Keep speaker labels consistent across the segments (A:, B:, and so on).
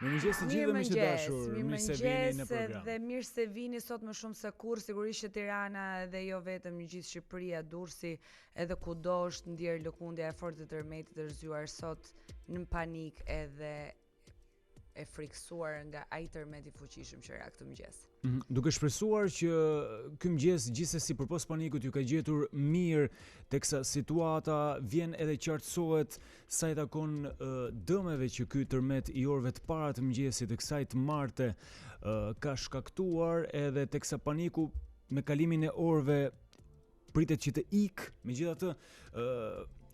A: Mirëmëngjes të gjithëve, miq të dashur. Mirë se vini në program.
B: Dhe mirë se vini sot më shumë se kur, sigurisht që Tirana dhe jo vetëm në gjithë Shqipëria, Durrësi, edhe kudo është ndjer lëkundja e fortë të tërmetit, është zgjuar sot në panik edhe e friksuar nga ai tërmeti fuqishëm që ra këtë mëngjes.
A: Duke shpresuar që ky mëngjes gjithsesi përpos panikut ju ka gjetur mirë, teksa situata vjen edhe qartësohet sa i takon dëmeve që ky tërmet i orëve të para të mëngjesit të kësaj të marte ka shkaktuar, edhe teksa paniku me kalimin e orëve pritet që të ikë, megjithatë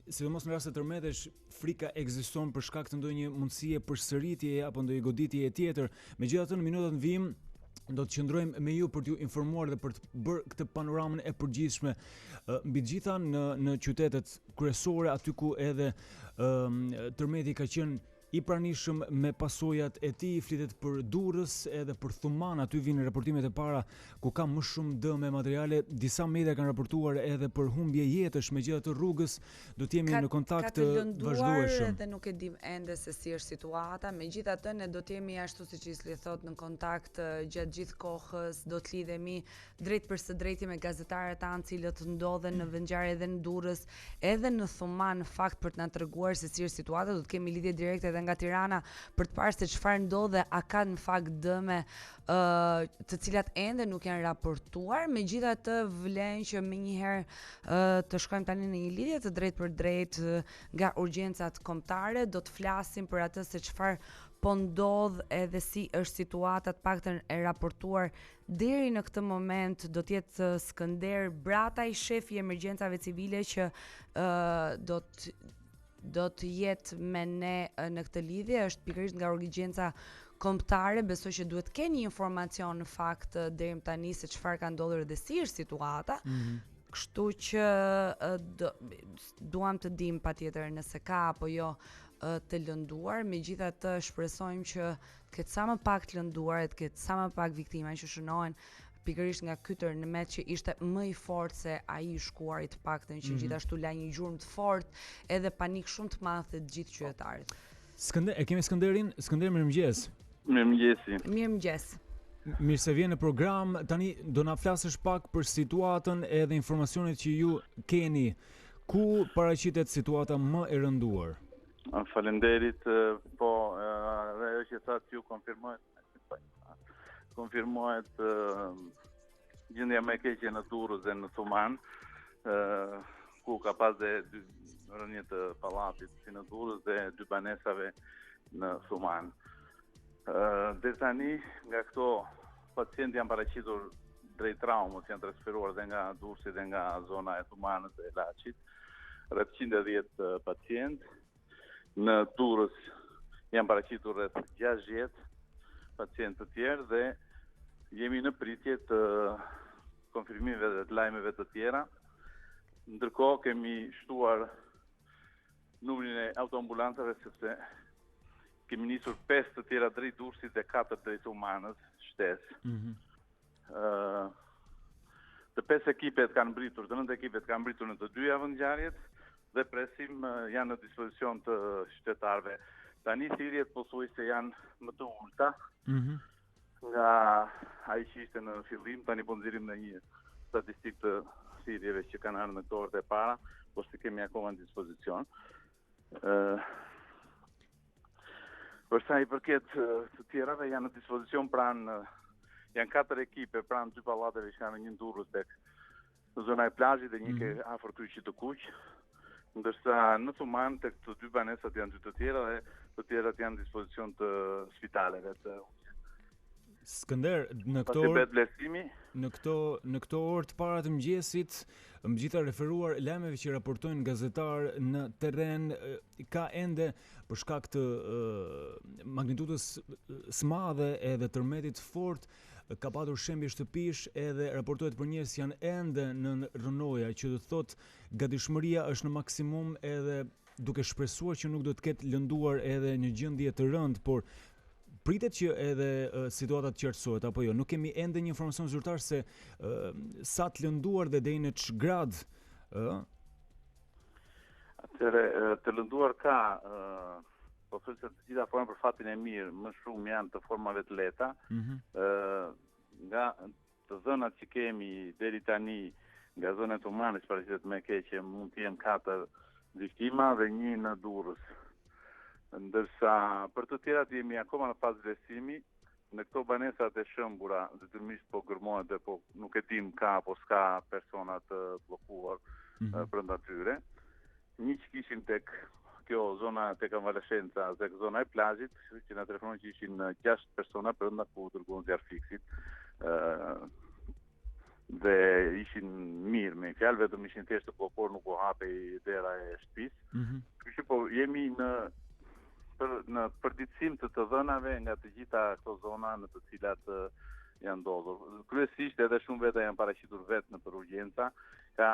A: sidomos në rast të tërmetesh, frika ekziston për shkak të ndonjë mundësie përsëritjeje apo ndonjë goditjeje tjetër. Megjithatë, në minutat në vijim do të qëndrojmë me ju për t'ju informuar dhe për të bërë këtë panoramën e përgjithshme mbi të gjitha në qytetet kryesore, aty ku edhe tërmeti ka qenë i pranishëm me pasojat e tij, flitet për Durrës edhe për Thuman, aty vinë raportimet e para ku ka më shumë dëme materiale, disa media kanë raportuar edhe për humbje jetësh, megjithatë rrugës do të jemi në kontakt vazhdueshëm.
B: Dhe nuk e dim ende se si është situata, megjithatë ne do të jemi ashtu siç Isli thot në kontakt gjatë gjithë kohës, do të lidhemi drejt për së drejti me gazetarët tanë cilët ndodhen në vendngjarje edhe në Durrës, edhe në Thuman në fakt për të na treguar se si është situata, do të kemi lidhje direkte nga Tirana për të parë se çfarë ndodh dhe a ka në fakt dëme të cilat ende nuk janë raportuar. Megjithatë vlen që menjëherë të shkojmë tani në një lidhje të drejtë për drejtë nga urgjencat kombëtare, do të flasim për atë se çfarë po ndodh edhe si është situata të paktën e raportuar deri në këtë moment. Do të jetë Skënder Bratajn, shefi i emergjencave civile që do të jetë me ne në këtë lidhje, është pikërisht nga Urgjenca Kombëtare, besoj që duhet të keni informacion në fakt deri tani se çfarë ka ndodhur dhe si është situata. Kështu që duam të dim patjetër nëse ka apo jo të lënduar, megjithatë shpresojmë që të ketë sa më pak të lënduar, të ketë sa më pak viktima që shënohen pikërisht nga ky tërmet që ishte më i fortë se ai i shkuarit të paktën që gjithashtu la një gjurmë të fortë edhe panik shumë të madh të gjithë qytetarët.
A: Skënder, e kemi Skënderin? Skënder, mirëmëngjes.
C: Mirëmëngjesi.
B: Mirëmëngjes.
A: Mirë se vjen në program. Tani do na flasësh pak për situatën edhe informacionet që ju keni. Ku paraqitet situata më e rënduar?
C: Faleminderit, po ajo që thatë ju konfirmohet gjendja më e keqe në Durrës dhe në Thuman, ku ka pas dhe dy rënje të pallatit si në Durrës dhe dy banesave në Thuman. Deri tani nga këto pacientë janë paraqitur drejt traumës, janë transferuar dhe nga Durrësi dhe nga zona e Thumanës dhe Laçit, rreth 110 pacientë. Në Durrës janë paraqitur rreth 60 pacientë të tjerë dhe jemi në pritje të konfirmimeve dhe të lajmeve të tjera. Ndërkohë kemi shtuar numrin e autoambulancave sepse kemi nisur 5 të tjera drejt Durrësit dhe 4 drejt Thumanës, shtesë. Të 5 ekipet kanë mbritur, të 9 ekipet kanë mbritur në të dyja vendngjarjet dhe presim janë në dispozicion të qytetarëve. Tani thirrjet pothuajse janë më të ulta. Nga ai që ishte në fillim, tani po nxjerrim në një statistikë të thirrjeve që kanë ardhur në këto orë të para, por si kemi akoma në dispozicion. Për sa i përket të tjerave janë në dispozicion janë 4 ekipe pranë dy pallateve që kanë një në Durrës tek zona e plazhit dhe një ke afër kryqit të Kuq, ndërsa në Thuman tek të dy banesat janë dy të tjera dhe të tjerat janë në dispozicion të spitaleve të
A: Skënder, në këto orë të para të mëngjesit, mbi gjitha referuar lajmeve që raportojnë gazetarë në terren, ka ende për shkak të magnitudës së madhe edhe tërmetit fort, ka patur shembje shtëpish edhe raportohet për njerëz që janë ende në rënoja, që do të thotë gatishmëria është në maksimum edhe duke shpresuar që nuk do të ketë lënduar edhe një gjendje të rëndë, por pritet që edhe situata të qartësohet apo jo? Nuk kemi ende një informacion zyrtar se sa të lënduar dhe deri në ç'grad.
C: Atëre të lënduar ka po thoj se të gjitha format për fatin e mirë, më shumë janë të formave të lehta. Nga të zënat që kemi deri tani, nga zonat umane që paraqitet më keqe, mund të jenë 4 viktima dhe 1 në Durrës. Ndërsa për të tjerat jemi akoma në fazë vlerësimi. Në këto banesat e shëmbura, detyrimisht po gërmohet dhe po nuk e dim ka apo s'ka persona të bllokuar brenda tyre. Një që kishin tek kjo zona tek Amvaleshenca, tek zona e plazhit, që na telefonon që ishin 6 persona brenda ku dërguan zjarr fiksit. Dhe ishin mirë me fjalë, vetëm ishin thjesht të bllokuar, nuk u hapej dera e shtëpisë. Kështu që po jemi në përditësim të dhënave nga të gjitha këto zona në të cilat janë ndodhur. Kryesisht edhe shumë veta janë paraqitur vetë në për urgjenca, ka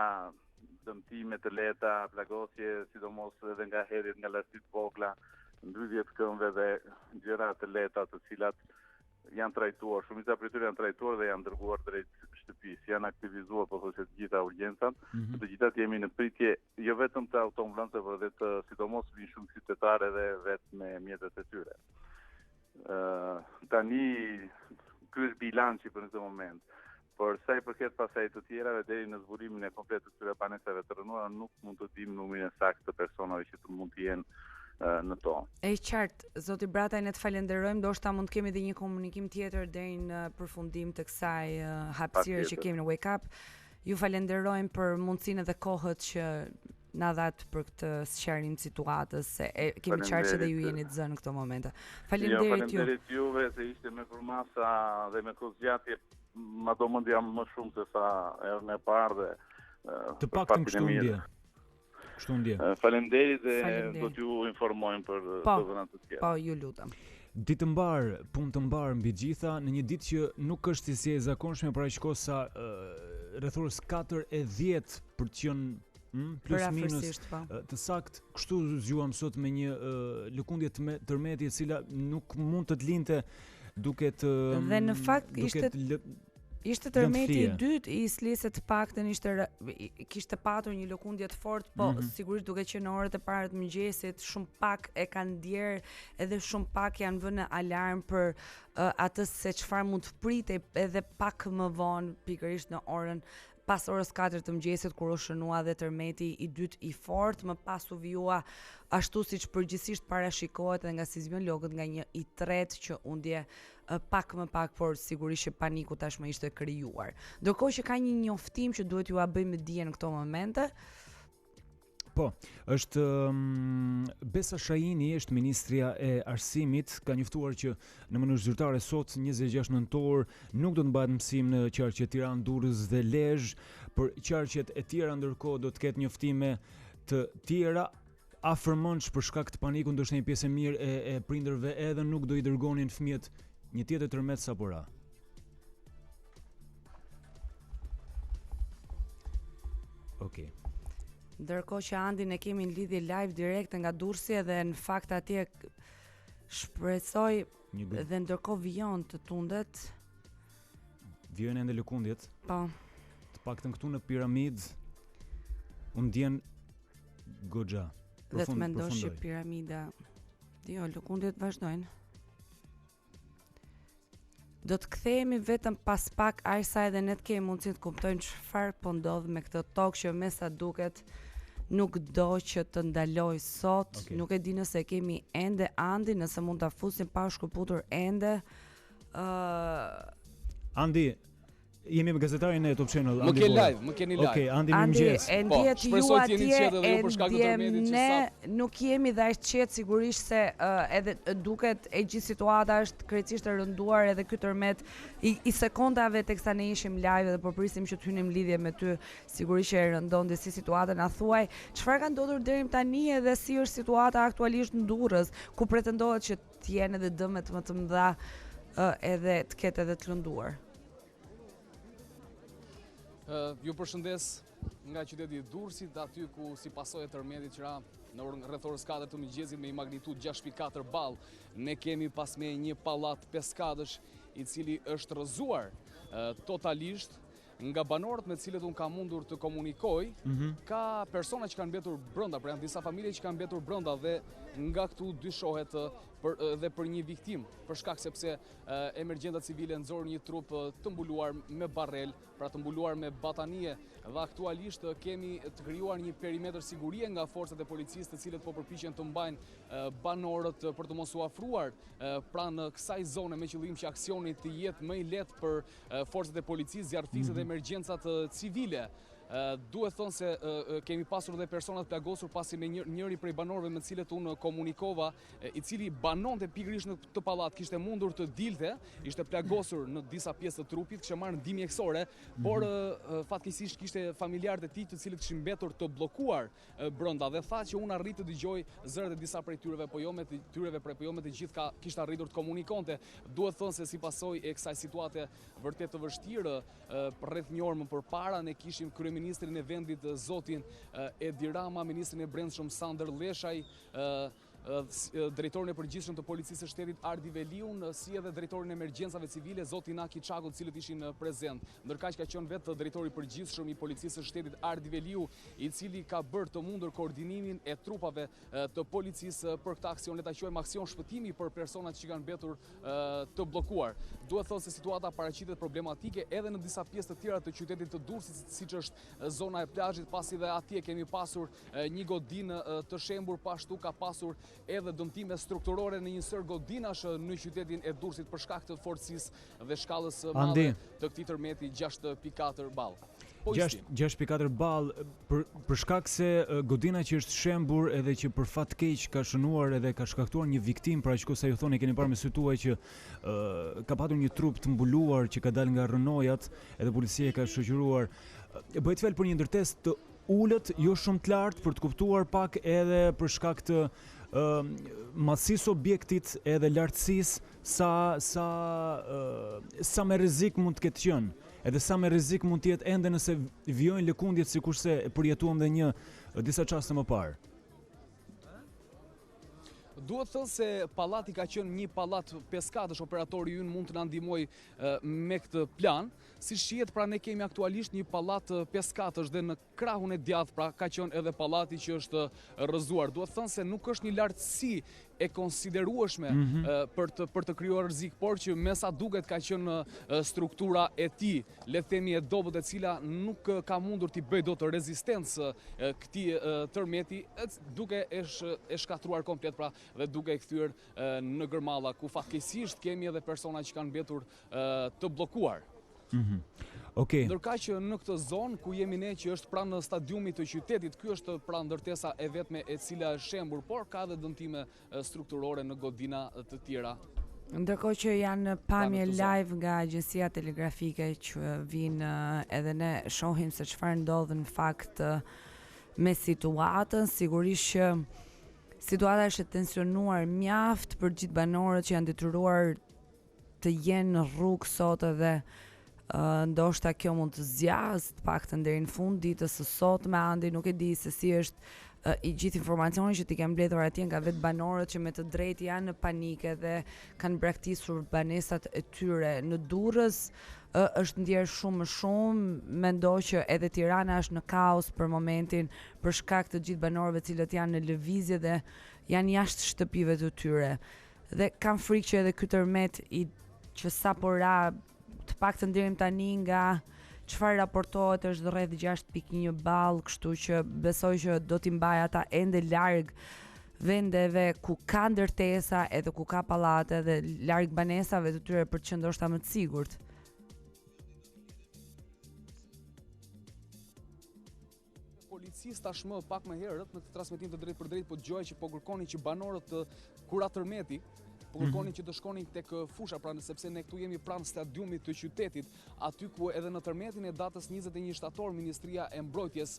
C: dëmtime të lehta, plagosje, sidomos edhe nga herjet nga lastit vogla, ndrydhje të këmbëve dhe gjëra të lehta të cilat janë trajtuar, shumica prej tyre janë trajtuar dhe janë dërguar drejt shtëpisë. Janë aktivizuar pothuajse të gjitha urgjencat. Të gjithat jemi në pritje jo vetëm të autoambulancave, por edhe të sidomos vinë shumë qytetarë dhe vetë me mjetet e tyre. Tani ky është bilanci për në këtë moment. Por sa i përket pasaj të tjerave, deri në zburimin e komplet të këtyre banesave të rënuara, nuk mund të dim numrin e saktë të personave që mund të jenë në to.
B: E qartë, zoti Bratajn, ne të falenderojmë, ndoshta mund të kemi edhe një komunikim tjetër deri në përfundim të kësaj hapësire që kemi në Wake Up. Ju falenderojmë për mundësinë dhe kohët që na dhat për këtë sqarim të situatës, se kemi qartë që dhe ju jeni të zënë në këto momente. Faleminderit ju.
C: Faleminderit juve se ishte me kurmasa dhe me kozgjatje, madomend jam më shumë se sa herën e parë dhe
A: të paktën kështu ndje.
C: Faleminderit dhe do t'ju informojmë për të dhënat të tjera.
B: Po, ju lutem.
A: Ditë mbar, punë të mbar mbi gjitha, në një ditë që nuk është si e zakonshme, por aq kohë sa rreth orës 4:10 për të qenë plus minus të sakt. Kështu zgjuam sot me një lëkundje tërmeti e cila nuk mund të linte duket
B: dhe në fakt ishte tërmeti i dytë i Islisë, të paktën kishte patur një lëkundje të fortë, po sigurisht duke qenë në orët e para të mëngjesit, shumë pak e kanë ndjerë edhe shumë pak janë vënë alarm për atë se çfarë mund të pritej edhe pak më vonë, pikërisht në orën pas orës 4 të mëngjesit, kur u shënua dhe tërmeti i dytë i fortë, më pas u vijua ashtu siç përgjithsisht parashikohet edhe nga seizmologët, nga një i tretë që u ndje pak më pak, por sigurisht që paniku tashmë ishte krijuar. Ndërkohë që ka një njoftim që duhet ju a bëjmë dije në këto momente.
A: Po, është Besa Shahini, është ministria e arsimit, ka njoftuar që në mënyrë zyrtare sot 26 nëntor nuk do të mbahet mësim në qarqet Tiranë, Durrës dhe Lezhë, por qarqet e tjera ndërkohë do të ketë njoftime të tjera afërmënsh për shkak të panikut, ndoshta një pjesë e mirë e prindërve edhe nuk do i dërgonin fëmijët një tjetër tërmet sapo ra. Okej.
B: Ndërkohë që Andi ne kemi në lidhje live direkt nga Durrësi dhe në fakt atje shpresoj dhe ndërkohë vijon të tundet.
A: Vijojnë ende lëkundjet.
B: Po.
A: Të paktën këtu në piramidë u ndjen goxha.
B: Dhe të mendosh që piramida, jo, lëkundjet vazhdojnë. Do të kthehemi vetëm pas pak, ajsa edhe ne të kemi mundësi të kuptojmë çfarë po ndodh me këtë tokë që me sa duket nuk do që të ndaloj sot. Nuk e di nëse kemi ende Andi, nëse mund ta fusim pa shkëputur ende.
A: Andi, jemi me gazetarin e Top Channel,
D: Andi Bora. Më keni live.
A: Okej, Andi, mirëmëngjes.
B: Ndjet ju atje, ne nuk jemi dhe aq qetë sigurisht se edhe duket e gjithë situata është krejtësisht e rënduar edhe ky tërmet i sekondave teksa ne ishim live dhe po prisim që të hynim lidhje me ty, sigurisht që e rëndonte si situata. Na thuaj çfarë ka ndodhur deri tani edhe si është situata aktualisht në Durrës, ku pretendohet që të jenë edhe dëmet më të mëdha edhe të ketë edhe të lënduar.
D: Ju përshëndes nga qyteti i Durrësit, aty ku si pasojë e tërmetit që ra në rreth orës 4 të mëngjesit me një magnitudë 6.4 ball, ne kemi pas me një pallat 5 katësh i cili është rrëzuar totalisht nga banorët me cilët unë kam mundur të komunikoj, ka persona që kanë mbetur brenda, pra janë disa familje që kanë mbetur brenda dhe nga këtu dyshohet dhe për një viktim, për shkak sepse emergjentat civile nxorën një trup të mbuluar me barrel, pra të mbuluar me batanie, dhe aktualisht kemi të krijuar një perimetër sigurie nga forcat e policisë, të cilët po përpiqen të mbajnë banorët për të mos u afruar pranë kësaj zone, me qëllim që aksioni të jetë më i lehtë për forcat e policisë, zjarrtësisë dhe emergjencat civile. Duhet thonë se kemi pasur dhe personat plagosur pasi me njëri prej banorëve me cilët unë komunikova, i cili banonte pikërisht në këtë pallat, kishte mundur të dilte, ishte plagosur në disa pjesë të trupit, kishte marrë ndihmë mjekësore, por fatkeqësisht kishte familjarët e tij të cilët kishin mbetur të bllokuar brenda dhe tha që unë arrit të dëgjoj zërat e disa prej tyreve, po jo me të gjithë kishte arritur të komunikonte. Duhet thonë se si pasojë e kësaj situate vërtet të vështirë, rreth një orë më përpara ne kishim kryeministrin e vendit zotin Edi Rama, ministrin e brendshëm Skënder Leshaj, drejtorin e përgjithshëm të policisë së shtetit Andi Beliu, si edhe drejtorin e emergjencave civile zotin Aki Çaku, të cilët ishin prezent. Ndërkaq ka qenë vetë drejtori i përgjithshëm i policisë së shtetit Andi Beliu, i cili ka bërë të mundur koordinimin e trupave të policisë për këtë aksion, le ta quajmë aksion shpëtimi për personat që kanë mbetur të bllokuar. Duhet thonë se situata paraqitet problematike edhe në disa pjesë të tjera të qytetit të Durrësit, siç është zona e plazhit, pasi dhe atje kemi pasur një godinë të shembur, pashtu ka pasur edhe dëmtime strukturore në një sër godinash në qytetin e Durrësit për shkak të forcisë dhe shkallës madhe të këtij tërmeti 6.4 ball.
A: 6.4 ball për shkak se godina që është shembur edhe që për fat keq ka shënuar edhe ka shkaktuar një viktim, pra që sa ju thoni keni parë me sy tuaj që ka patur një trup të mbuluar që ka dalë nga rrënojat, edhe policia ka shoqëruar. Bëhet fjalë për një ndërtesë të ulët, jo shumë të lartë, për të kuptuar pak edhe për shkak të masisë objektit edhe lartësisë sa me rrezik mund të ketë qenë, edhe sa me rrezik mund të jetë ende nëse vijojnë lëkundjet sikurse e përjetuam dhe disa çaste më parë.
D: Duhet thënë se pallati ka qenë një pallat peskatësh, operatori ynë mund të na ndihmoj me këtë plan. Si shihet, pra ne kemi aktualisht një pallat peskatësh dhe në krahun e djathtë, pra ka qenë edhe pallati që është rrëzuar. Duhet thënë se nuk është një lartësi e konsiderueshme për të krijuar rrezik, por që me sa duket ka qenë struktura e tij, le të themi e dobët, e cila nuk ka mundur t'i bëjë dot rezistencë këtij tërmeti, duke e shkatruar komplet, pra dhe duke e kthyer në gërmalla, ku fatkeqësisht kemi edhe persona që kanë mbetur të bllokuar.
A: Okay.
D: Ndërkaq që në këtë zonë ku jemi ne, që është pranë stadiumit të qytetit, ky është pranë ndërtesa e vetme e cila është shembur, por ka dhe dëmtime strukturore në godina të tjera.
B: Ndërkohë që janë pamje live nga agjencia telegrafike që vinë, edhe ne shohim se çfarë ndodh në fakt me situatën, sigurisht që situata është e tensionuar mjaft për gjithë banorët që janë detyruar të jenë në rrugë sot, edhe ndoshta kjo mund të zgjasë të paktën deri në fund ditës së sotme. Andi, nuk e di se si është i gjithë informacioni që ti ke mbledhur atje nga vetë banorët që me të drejtë janë në panike dhe kanë braktisur banesat e tyre. Në Durrës është ndjerë shumë më shumë, mendoj që edhe Tirana është në kaos për momentin për shkak të gjithë banorëve cilët janë në lëvizje dhe janë jashtë shtëpive të tyre. Dhe kam frikë që edhe ky tërmet që sapo ra, të paktën deri tani nga çfarë raportohet është rreth 6.1 ball, kështu që besoj që do t'i mbaj ata ende larg vendeve ku ka ndërtesa edhe ku ka pallate dhe larg banesave të tyre për të qenë ndoshta më të sigurt.
D: Policisë tashmë pak më herët në këtë transmetim të drejtë për drejtë po dëgjoj që po kërkonin që banorët kur tërmeti po kërkonin që të shkonin tek fusha, pra sepse ne këtu jemi pranë stadiumit të qytetit, aty ku edhe në tërmetin e datës 21 shtator Ministria e Mbrojtjes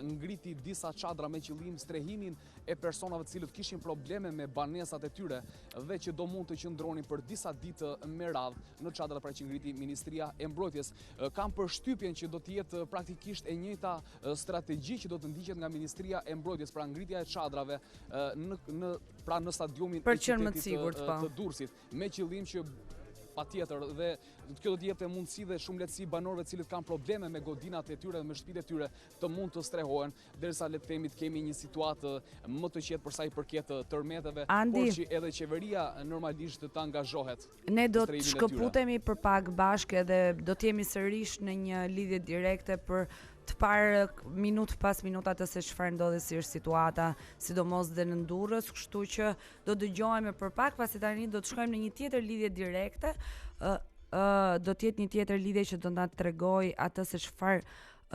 D: ngriti disa çadra me qëllim strehimin e personave të cilët kishin probleme me banesat e tyre dhe që do mund të qëndronin për disa ditë me radhë në çadrat pra që ngriti Ministria e Mbrojtjes. Kam përshtypjen që do të jetë praktikisht e njëjta strategji që do të ndiqet nga Ministria e Mbrojtjes, pra ngritja e çadrave në stadiumin e qytetit të Durrësit, me qëllim që patjetër, dhe kjo do të jepte mundësi dhe shumë lehtësi banorëve të cilët kanë probleme me godinat e tyre dhe me shtëpitë e tyre të mund të strehohen, derisa le të themi të kemi një situatë më të qetë për sa i përket tërmeteve, por që edhe qeveria normalisht të angazhohet.
B: Ne do të shkëputemi për pak bashkë dhe do të jemi sërish në një lidhje direkte për të parë minutë pas minutat se çfarë ndodhi, si është situata, sidomos dhe në Durrës, kështu që do dëgjojmë për pak, pasi tani do të shkojmë në një tjetër lidhje direkte. Do të jetë një tjetër lidhje që do na tregoj atë se çfarë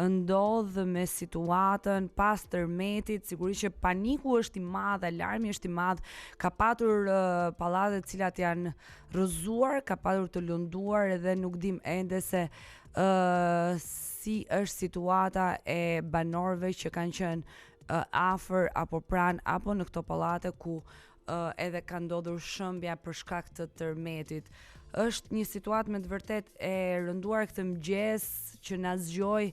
B: ndodh me situatën pas tërmetit. Sigurisht që paniku është i madh, alarmi është i madh. Ka patur pallate të cilat janë rrëzuar, ka patur të lënduar dhe nuk dim ende se si është situata e banorëve që kanë qenë afër apo pranë apo në këto pallate ku edhe ka ndodhur shëmbja për shkak të tërmetit. Është një situatë me të vërtet e rënduar këtë mëngjes që na zgjoi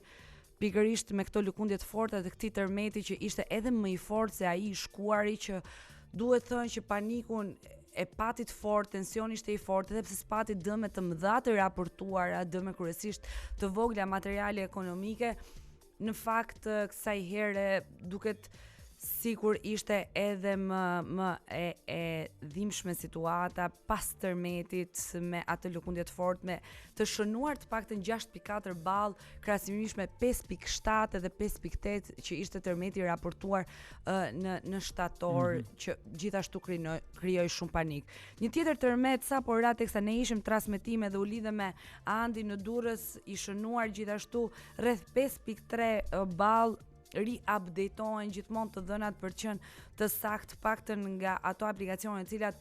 B: pikërisht me këto lëkundje të forta të këtij tërmeti që ishte edhe më i fortë se ai i shkuari, që duhet thënë që panikun e pati të fortë, tensioni ishte i fortë, edhe pse s'pati dëme të mëdha të raportuara, dëme kryesisht të vogla materiale ekonomike, në fakt kësaj here duket sikur ishte edhe më e dhimbshme situata pas tërmetit, me atë lëkundje të fortë, me të shënuar të paktën 6.4 ball krahasimisht me 5.7 dhe 5.8 që ishte tërmeti raportuar në shtator, që gjithashtu krijoi shumë panik. Një tjetër tërmet sapo ra teksa ne ishim transmetime dhe u lidhe me Andi në Durrës, i shënuar gjithashtu rreth 5.3 ball. Ri-updatohen gjithmonë të dhënat për qenë të saktë, paktën nga ato aplikacione të cilat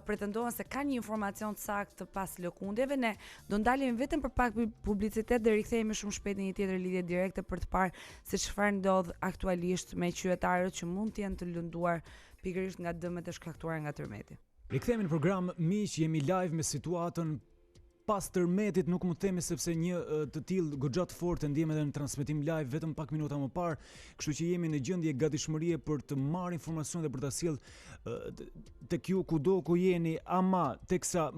B: pretendojnë se kanë një informacion të saktë pas lëkundjeve. Ne do ndalim vetëm për pak publicitet dhe rikthehemi shumë shpejt në një tjetër lidhje direkte për të parë se çfarë ndodh aktualisht me qytetarët që mund të jenë të lënduar pikërisht nga dëmet e shkaktuara nga tërmeti.
A: Rikthehemi në program miq, jemi live me situatën pas tërmetit, nuk mund të themi sepse një të tillë goxha të fortë ndiem edhe në transmetim live vetëm pak minuta më parë, kështu që jemi në gjendje gatishmërie për të marrë informacion dhe për ta sjellë tek ju kudo ku jeni, ama teksa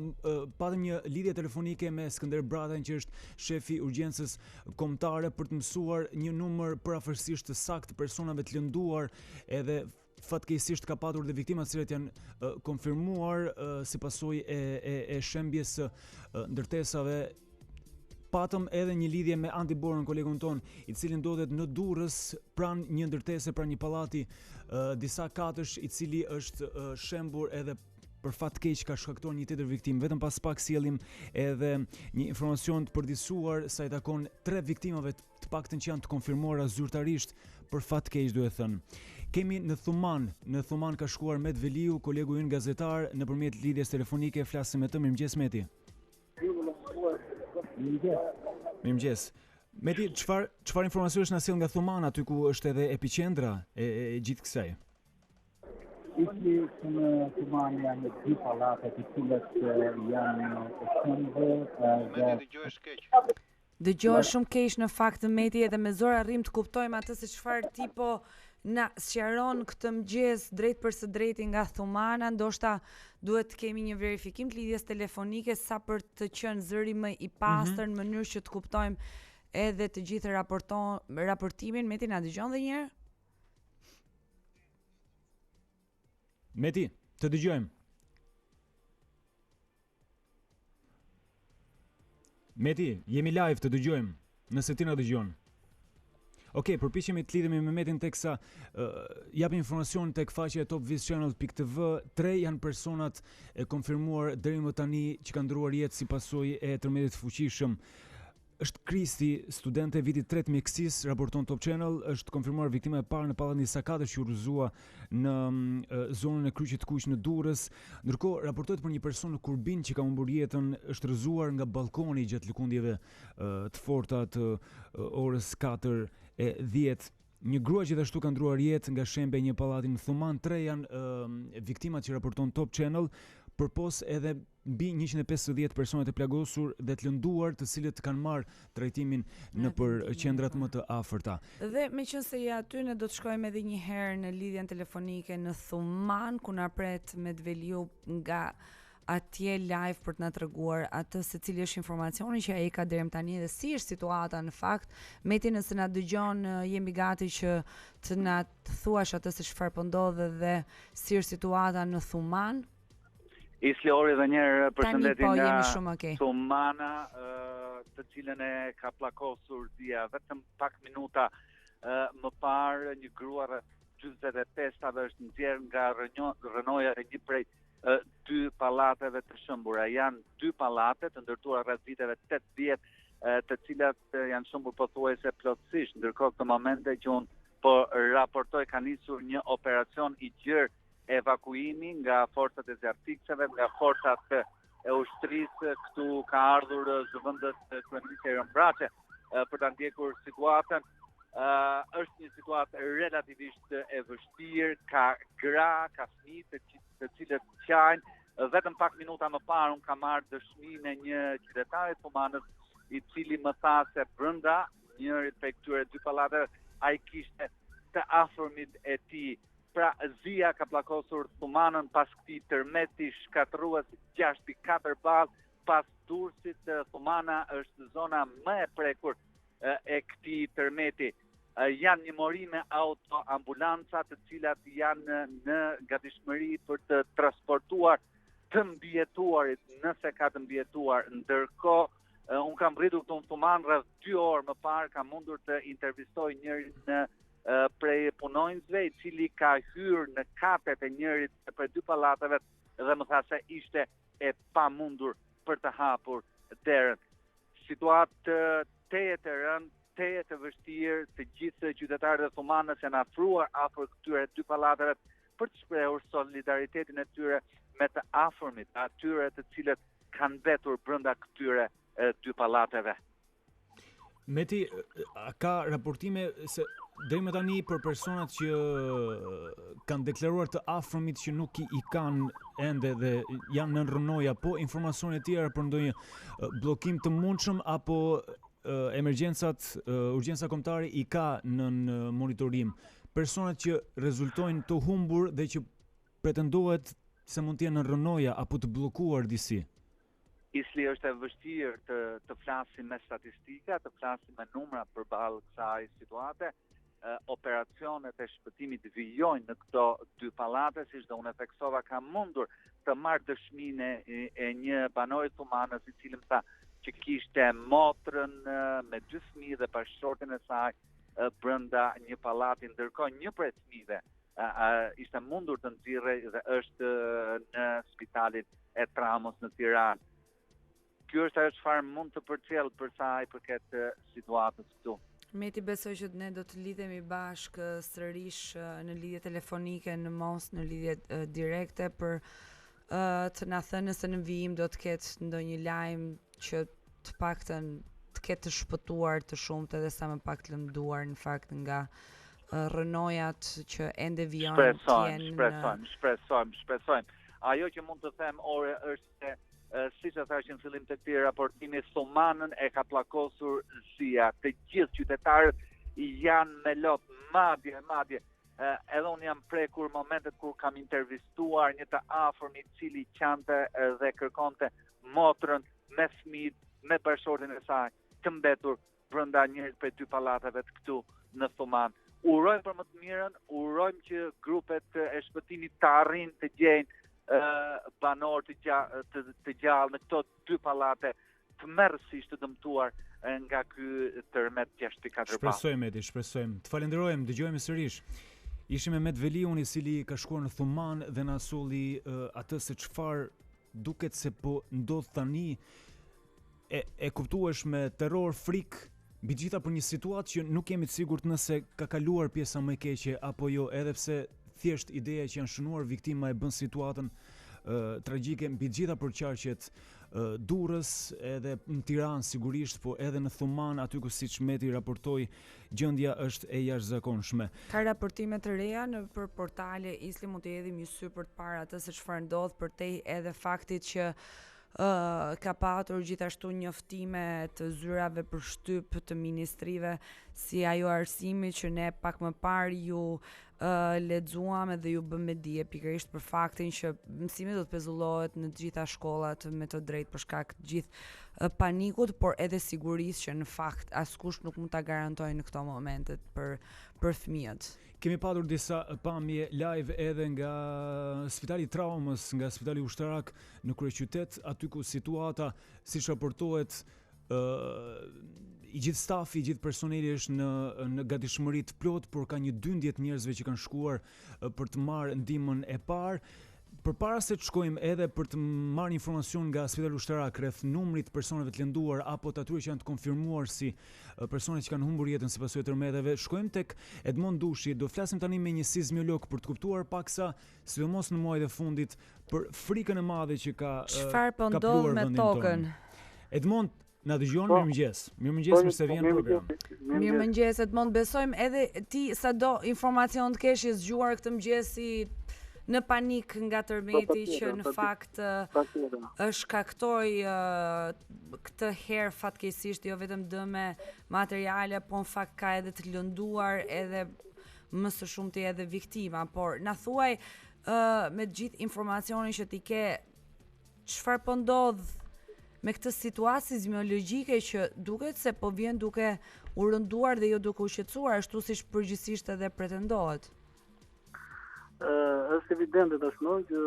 A: patëm një lidhje telefonike me Skënder Bratajn, që është shefi Urgjencës Kombëtare, për të mësuar një numër përafërsisht të saktë të personave të lënduar, edhe fatkeqësisht ka patur dhe viktima të cilët janë konfirmuar si pasojë e shembjes ndërtesave. Patëm edhe një lidhje me Andi Borën, kolegun ton, i cili ndodhet në Durrës pranë një ndërtese, pranë një pallati disa katësh, i cili është shembur edhe për fat keq ka shkaktuar një tjetër viktim. Vetëm pas pak sjellim edhe një informacion të përdisuar sa i takon 3 viktimave të paktën që janë të konfirmuara zyrtarisht, për fat keq duhet thënë. Kemi në Thuman ka shkuar Muhamet Veliu, kolegu ynë gazetar, nëpërmjet lidhjes telefonike flasim me të. Mirëmëngjes Meti. Mirëmëngjes. Meti, çfarë informacionesh na sjell nga Thuman, aty ku është edhe epiqendra e gjithë kësaj?
E: Ishte në Thuman janë 2 pallate të cilat janë të shëmbë.
B: Dëgjohesh shumë keq në fakt Meti, edhe me zor arrim të kuptojmë atë se çfarë tipo na sqaron këtë mëngjes drejt për së drejti nga Thumana. Ndoshta duhet të kemi një verifikim të lidhjes telefonike sa për të qenë zëri më i pastër në mënyrë që të kuptojmë edhe të gjithë raportimin. Meti, na dëgjon edhe një herë?
A: Meti, të dëgjojmë. Meti, jemi live, të dëgjojmë, nëse ti na dëgjon. Okej, përpiqemi të lidhemi me Metin teksa japim informacion tek faqja e topvizchannel.tv. 3 janë personat e konfirmuar deri më tani që kanë ndruar jetë si pasojë e tërmetit fuqishëm. Është Kristi, studente e vitit 3 mjekësisë, raporton Top Channel, është konfirmuar viktima e parë në pallatin Sakatës që u rrëzua në zonën e Kryqit të Kuq në Durrës. Ndërkohë raportohet për një person në Kurbin që ka humbur jetën, është rrëzuar nga balkoni gjatë lëkundjeve të forta të orës 4:10. Një grua gjithashtu ka ndruar jetë nga shembja e një pallati në Thuman. 3 janë viktimat që raporton Top Channel, përpos edhe mbi 150 personat e plagosur dhe të lënduar, të cilët kanë marrë trajtimin në për qendrat më të afërta.
B: Dhe meqense ja aty, ne do të shkojmë edhe një herë në lidhjen telefonike në Thuman, ku na pret Muhamet Veliu nga atje live për të na treguar atë se cili është informacioni që ai ka deri tani dhe si është situata në fakt. Meti, nëse na dëgjon, jemi gati që të na thuash atë se çfarë po ndodh dhe si është situata në Thuman.
C: Isli ori dhe njerë përshëndetje nga
B: jemi shumë okay.
C: Thumana, të cilën e ka pllakosur dia vetëm pak minuta më parë një grua rreth 45 është nxjerr nga rënoja e një prej dy pallateve të shëmbura. Janë dy pallate të ndërtuara rreth viteve 80, të cilat janë shëmbur pothuajse plotësisht, ndërkohë këtë momente që unë po raportoj ka nisur një operacion i gjerë evakuimi nga forcat e zjarrtikseve, nga forcat e ushtrisë. Këtu ka ardhur zëvendës kryeministri Bratajn për ta ndjekur situatën. Është një situatë relativisht e vështirë, ka gra, ka fëmijë të cilët qajnë. Vetëm pak minuta më parë unë kam marrë dëshmi me një qytetari të Thumanës, i cili më tha se brenda njërit prej këtyre dy pallateve ai kishte të afërmit e tij. Pra zia ka pllakosur Thumanën pas këtij tërmeti shkatërrues 6.4 ballë, pas Durrësit. Thumana është zona më e prekur e këtij tërmeti. Janë një morime autoambulanca të cilat janë në gatishmëri për të transportuar të mbijetuarit nëse ka të mbijetuar. Ndërkohë unë kam rritur këtu në Thuman rreth 2 orë më parë, kam mundur të intervistoj njërin prej punonjësve i cili ka hyrë në katet e njërit prej dy pallateve dhe më tha se ishte e pamundur për të hapur derën. Situatë tejet e rëndë, tejet e vështirë, të gjithë qytetarët e Thumanës janë afruar afër këtyre dy pallateve për të shprehur solidaritetin e tyre me të afërmit, atyre të cilët kanë mbetur brenda këtyre dy pallateve.
A: Meti, ka raportime se deri më tani për personat që kanë deklaruar të afërmit që nuk i kanë ende dhe janë në rënoja, po informacione tjera për ndonjë bllokim të mundshëm apo urgjenca kombëtare i ka në monitorim personat që rezultojnë të humbur dhe që pretendohet se mund të jenë në rënoja apo të bllokuar disi.
C: Isli është e vështirë të flasim me statistika, të flasim me numra përballë kësaj situate. Operacionet e shpëtimit vijojnë në këto dy pallate, siç do unë theksova, kam mundur të marr dëshminë e një banori Thumanës i cili më tha që kishte motrën me 2 fëmijë dhe bashkëshorten e saj brenda një pallati, ndërkohë një prej fëmijëve ishte mundur të nxirrej dhe është në Spitalin e Traumës në Tiranë. Ky është ajo çfarë mund të përcjell për sa i përket situatës këtu.
B: Meti, besoj që ne do të lidhemi bashkë sërish në lidhje telefonike, në mos në lidhje direkte për të na thënë nëse në vijim do të ketë ndonjë lajm që të paktën të ketë të shpëtuar të shumtë edhe sa më pak të lënduar në fakt nga rënojat që ende vijojnë të
C: Shpresojmë. Ajo që mund të them ore është se siç e thash në fillim të këtij raportimi, Thumanën e ka pllakosur zia. Të gjithë qytetarët janë me lot, madje. Edhe unë jam prekur momentet kur kam intervistuar një të afërm i cili qante dhe kërkonte motrën me fëmijët, me bashkëshorten e saj, të mbetur brenda njërit prej dy pallateve të këtu në Thuman. Urojmë për më të mirën, urojmë që grupet e shpëtimit të arrijnë të gjejnë banor të gjallë në këto dy pallate të merrsisht të dëmtuar nga ky tërmet 6.4
A: ballë. Shpresojmë. Të falenderojmë, dëgjojmë sërish. Ishim me Muhamet Veliu, i cili ka shkuar në Thuman dhe na solli atë se çfarë duket se po ndodh tani e kuptuash me terror, frikë, mbi gjitha për një situatë që nuk jemi të sigurt nëse ka kaluar pjesa më e keqe apo jo, edhe pse thjesht ideja që janë shënuar viktima e bën situatën tragjike mbi gjitha përqarqet Durrës, edhe në Tiranë sigurisht, po edhe në Thuman, aty ku siç Meti raportoi, gjendja është e jashtëzakonshme.
B: Ka raportime të reja për portale, Isli mund të hedhim një sy për të parë atë se çfarë ndodh, përtej edhe faktit që ka patur gjithashtu njoftime të zyrave për shtyp të ministrive si ajo arsimi që ne pak më parë ju lexuam edhe ju bëm me dije pikërisht për faktin që mësimi do të pezullohet në të gjitha shkollat me të drejtë për shkak të gjithë panikut, por edhe sigurisë që në fakt askush nuk mund ta garantojë në këto momente për fëmijët.
A: Kemi patur disa pamje live edhe nga Spitali Traumës, nga Spitali Ushtarak në kryeqytet, aty ku Situata, siç raportohet, i gjithë stafi, i gjithë personeli është në gatishmëri të plot, por ka një 12 njerëzve që kanë shkuar për të marrë ndihmën e parë. Përpara se të shkojmë edhe për të marrë informacion nga Spitali Ushtarak rreth numrit të personave të lënduar apo të atyre që janë të konfirmuar si persone që kanë humbur jetën si pasojë të tërmeteve, shkojmë tek Edmond Dushi. Do flasim tani me një sismolog për të kuptuar paksa, sidomos në muajt e fundit, për frikën e madhe që ka
B: çfarë po ndodh me tokën.
A: Edmond, na dëgjon? Mirëmëngjes. Mirëmëngjes, mirë se vjen në program.
B: Mirëmëngjes Edmond, besojmë edhe ti sado informacion të kesh i zgjuar këtë mëngjesi në panik nga tërmeti që në fakt është shkaktoi këtë herë fatkeqësisht jo vetëm dëme materiale, po në fakt ka edhe të lënduar edhe më së shumti edhe viktima, por na thuaj me gjithë informacionin që ti ke, çfarë po ndodh me këtë situatë sismologjike që duket se po vjen duke u rënduar dhe jo duke u shqetësuar ashtu siç përgjithsisht edhe pretendohet.
E: Është evidente tashmë që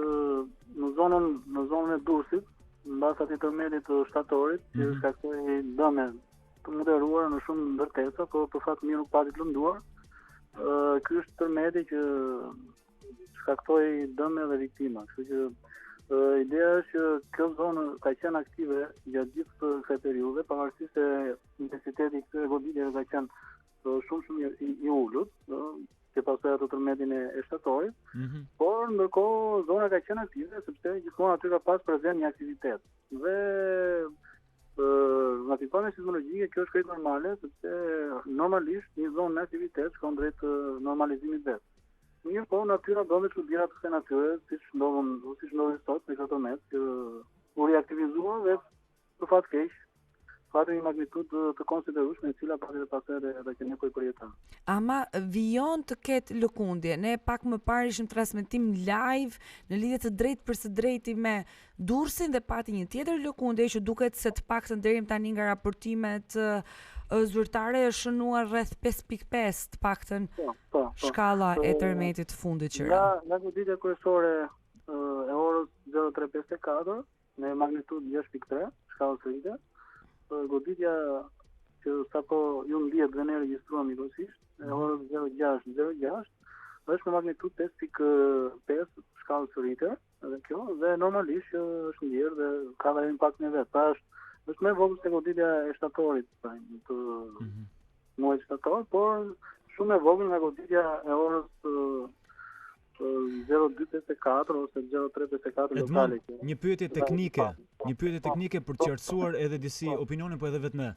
E: në zonën e Durrësit, mbas atij tërmetit të shtatorit, që shkaktoi dëme të moderuara në shumë ndërtesa, por për fat mirë nuk pati të lënduar. Ky është tërmeti që shkaktoi dëme dhe viktima, kështu që ideja është që kjo zonë ka qenë aktive gjatë gjithë kësaj periudhe, pavarësisht se intensiteti i këtyre goditjeve ka qenë shumë i ulët, që pasojë ato tërmetin e shtatorit, por ndërkohë zona ka qenë aktive sepse gjithmonë aty ka pas prezent një aktivitet. Dhe nga pikpamja sismologjike kjo është krejt normale, sepse normalisht një zonë me aktivitet shkon drejt normalizimit vet. Mirë po, natyra do të çudirat kësaj natyre, siç ndodhin sot me këtë tërmet, që u riaktivizua dhe për fat keq fati një magnitudë të konsiderueshme, e cila pasojë edhe që ne përjetojmë.
B: Ama vijon të ketë lëkundje. Ne pak më parë ishim transmetim live në lidhje të drejtë për së drejti me Durrësin dhe pati një tjetër lëkundje që duket se të paktën deri tani nga raportimet zyrtare është shënuar rreth 5.5 të paktën shkalla e tërmetit të fundit që
E: nga goditja kryesore e orës 0354 me magnitudë 6.3 shkallës së rritje. Goditja që sapo ju ndihet dhe ne regjistruam njëkohësisht, e orës 06:06, është me magnitudë 5.5 shkallës së rritje, edhe kjo, dhe normalisht është ndjerë dhe ka dhe impaktin e vet. Pra është më vogël se goditja e shtatorit, të muajit shtator, por shumë e vogël nga goditja e orës 0254 ose 0354 lokale.
A: Një pyetje teknike për të qartësuar edhe disi opinione, po edhe vetëm ne.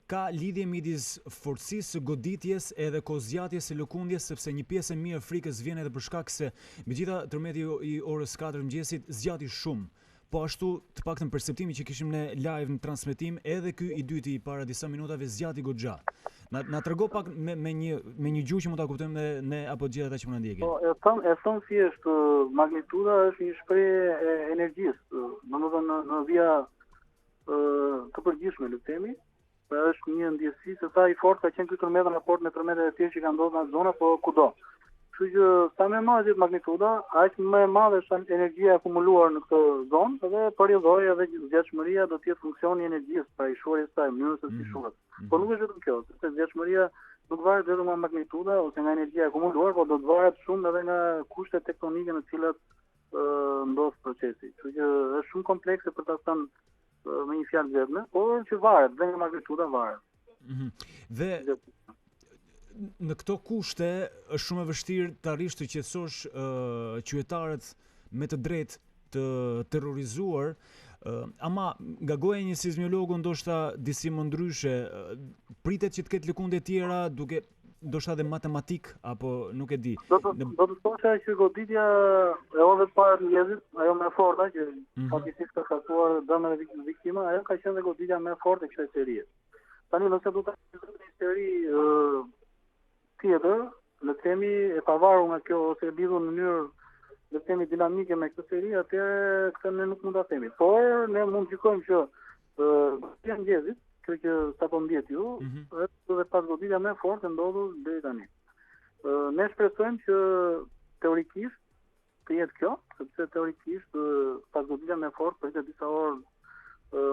A: Ka lidhje midis forcisë së goditjes edhe kozgjatjes së lëkundjes, sepse një pjesë e mirë frikës vjen edhe për shkak se megjithatë tërmeti i orës 4 mëngjesit zgjati shumë. Po ashtu të paktën perceptimi që kishim ne live në transmetim, edhe ky i dyti para disa minutave zgjati goxha. Na trego pak me një gjuhë që mund ta kuptojmë ne apo gjithë ata që mund na ndjekin.
E: Po, e thon thjesht magnituda është një shprehje e energjisë, domethënë në vija të përgjithshme, le të themi. Pra është një ndjesi se sa i fortë ka qenë ky tërmet në raport me tërmetet e tjerë që kanë ndodhur në zona, po kudo. Kështu që sa më e madhe magnituda, aq më e madhe është energjia akumuluar në këtë zonë dhe periudhoi edhe zgjatshmëria do të jetë funksioni i energjisë, pra i shuarjes së saj, mënyrës së si shuhet. Por nuk është vetëm kjo, sepse zgjatshmëria nuk varet vetëm nga magnituda ose nga energjia akumuluar, por do të varet shumë edhe nga kushtet tektonike në të cilat ndodh procesi. Kështu që është shumë komplekse për ta thënë me një fjalë vetme, por që varet dhe nga magnituda varet.
A: Dhe në këto kushte është shumë e vështirë të arrish të qetësosh qytetarët me të drejtë të terrorizuar, ama nga goja e një sismologu ndoshta disi më ndryshe, pritet që të ketë lëkundje tjera duke ndoshta edhe matematik apo nuk e di.
E: Do të thosha që goditja e orëve të parë të mëngjesit, ajo më e fortë që faktikisht ka shkaktuar dëme dhe viktima, ajo ka qenë goditja më e fortë e kësaj serie. Tani nëse do të ketë një seri tjetër, le të themi e pavarur nga kjo ose e lidhur në mënyrë le të themi dinamike me këtë seri, atëherë këtë ne nuk mund ta themi. Por ne mund të gjykojmë që goditja e mëngjesit, kjo që sapo ndjet ju, është edhe pas goditja më e fortë ndodhur deri tani. Ne shpresojmë që teorikisht të jetë kjo, sepse teorikisht pas goditja më e fortë pritet disa orë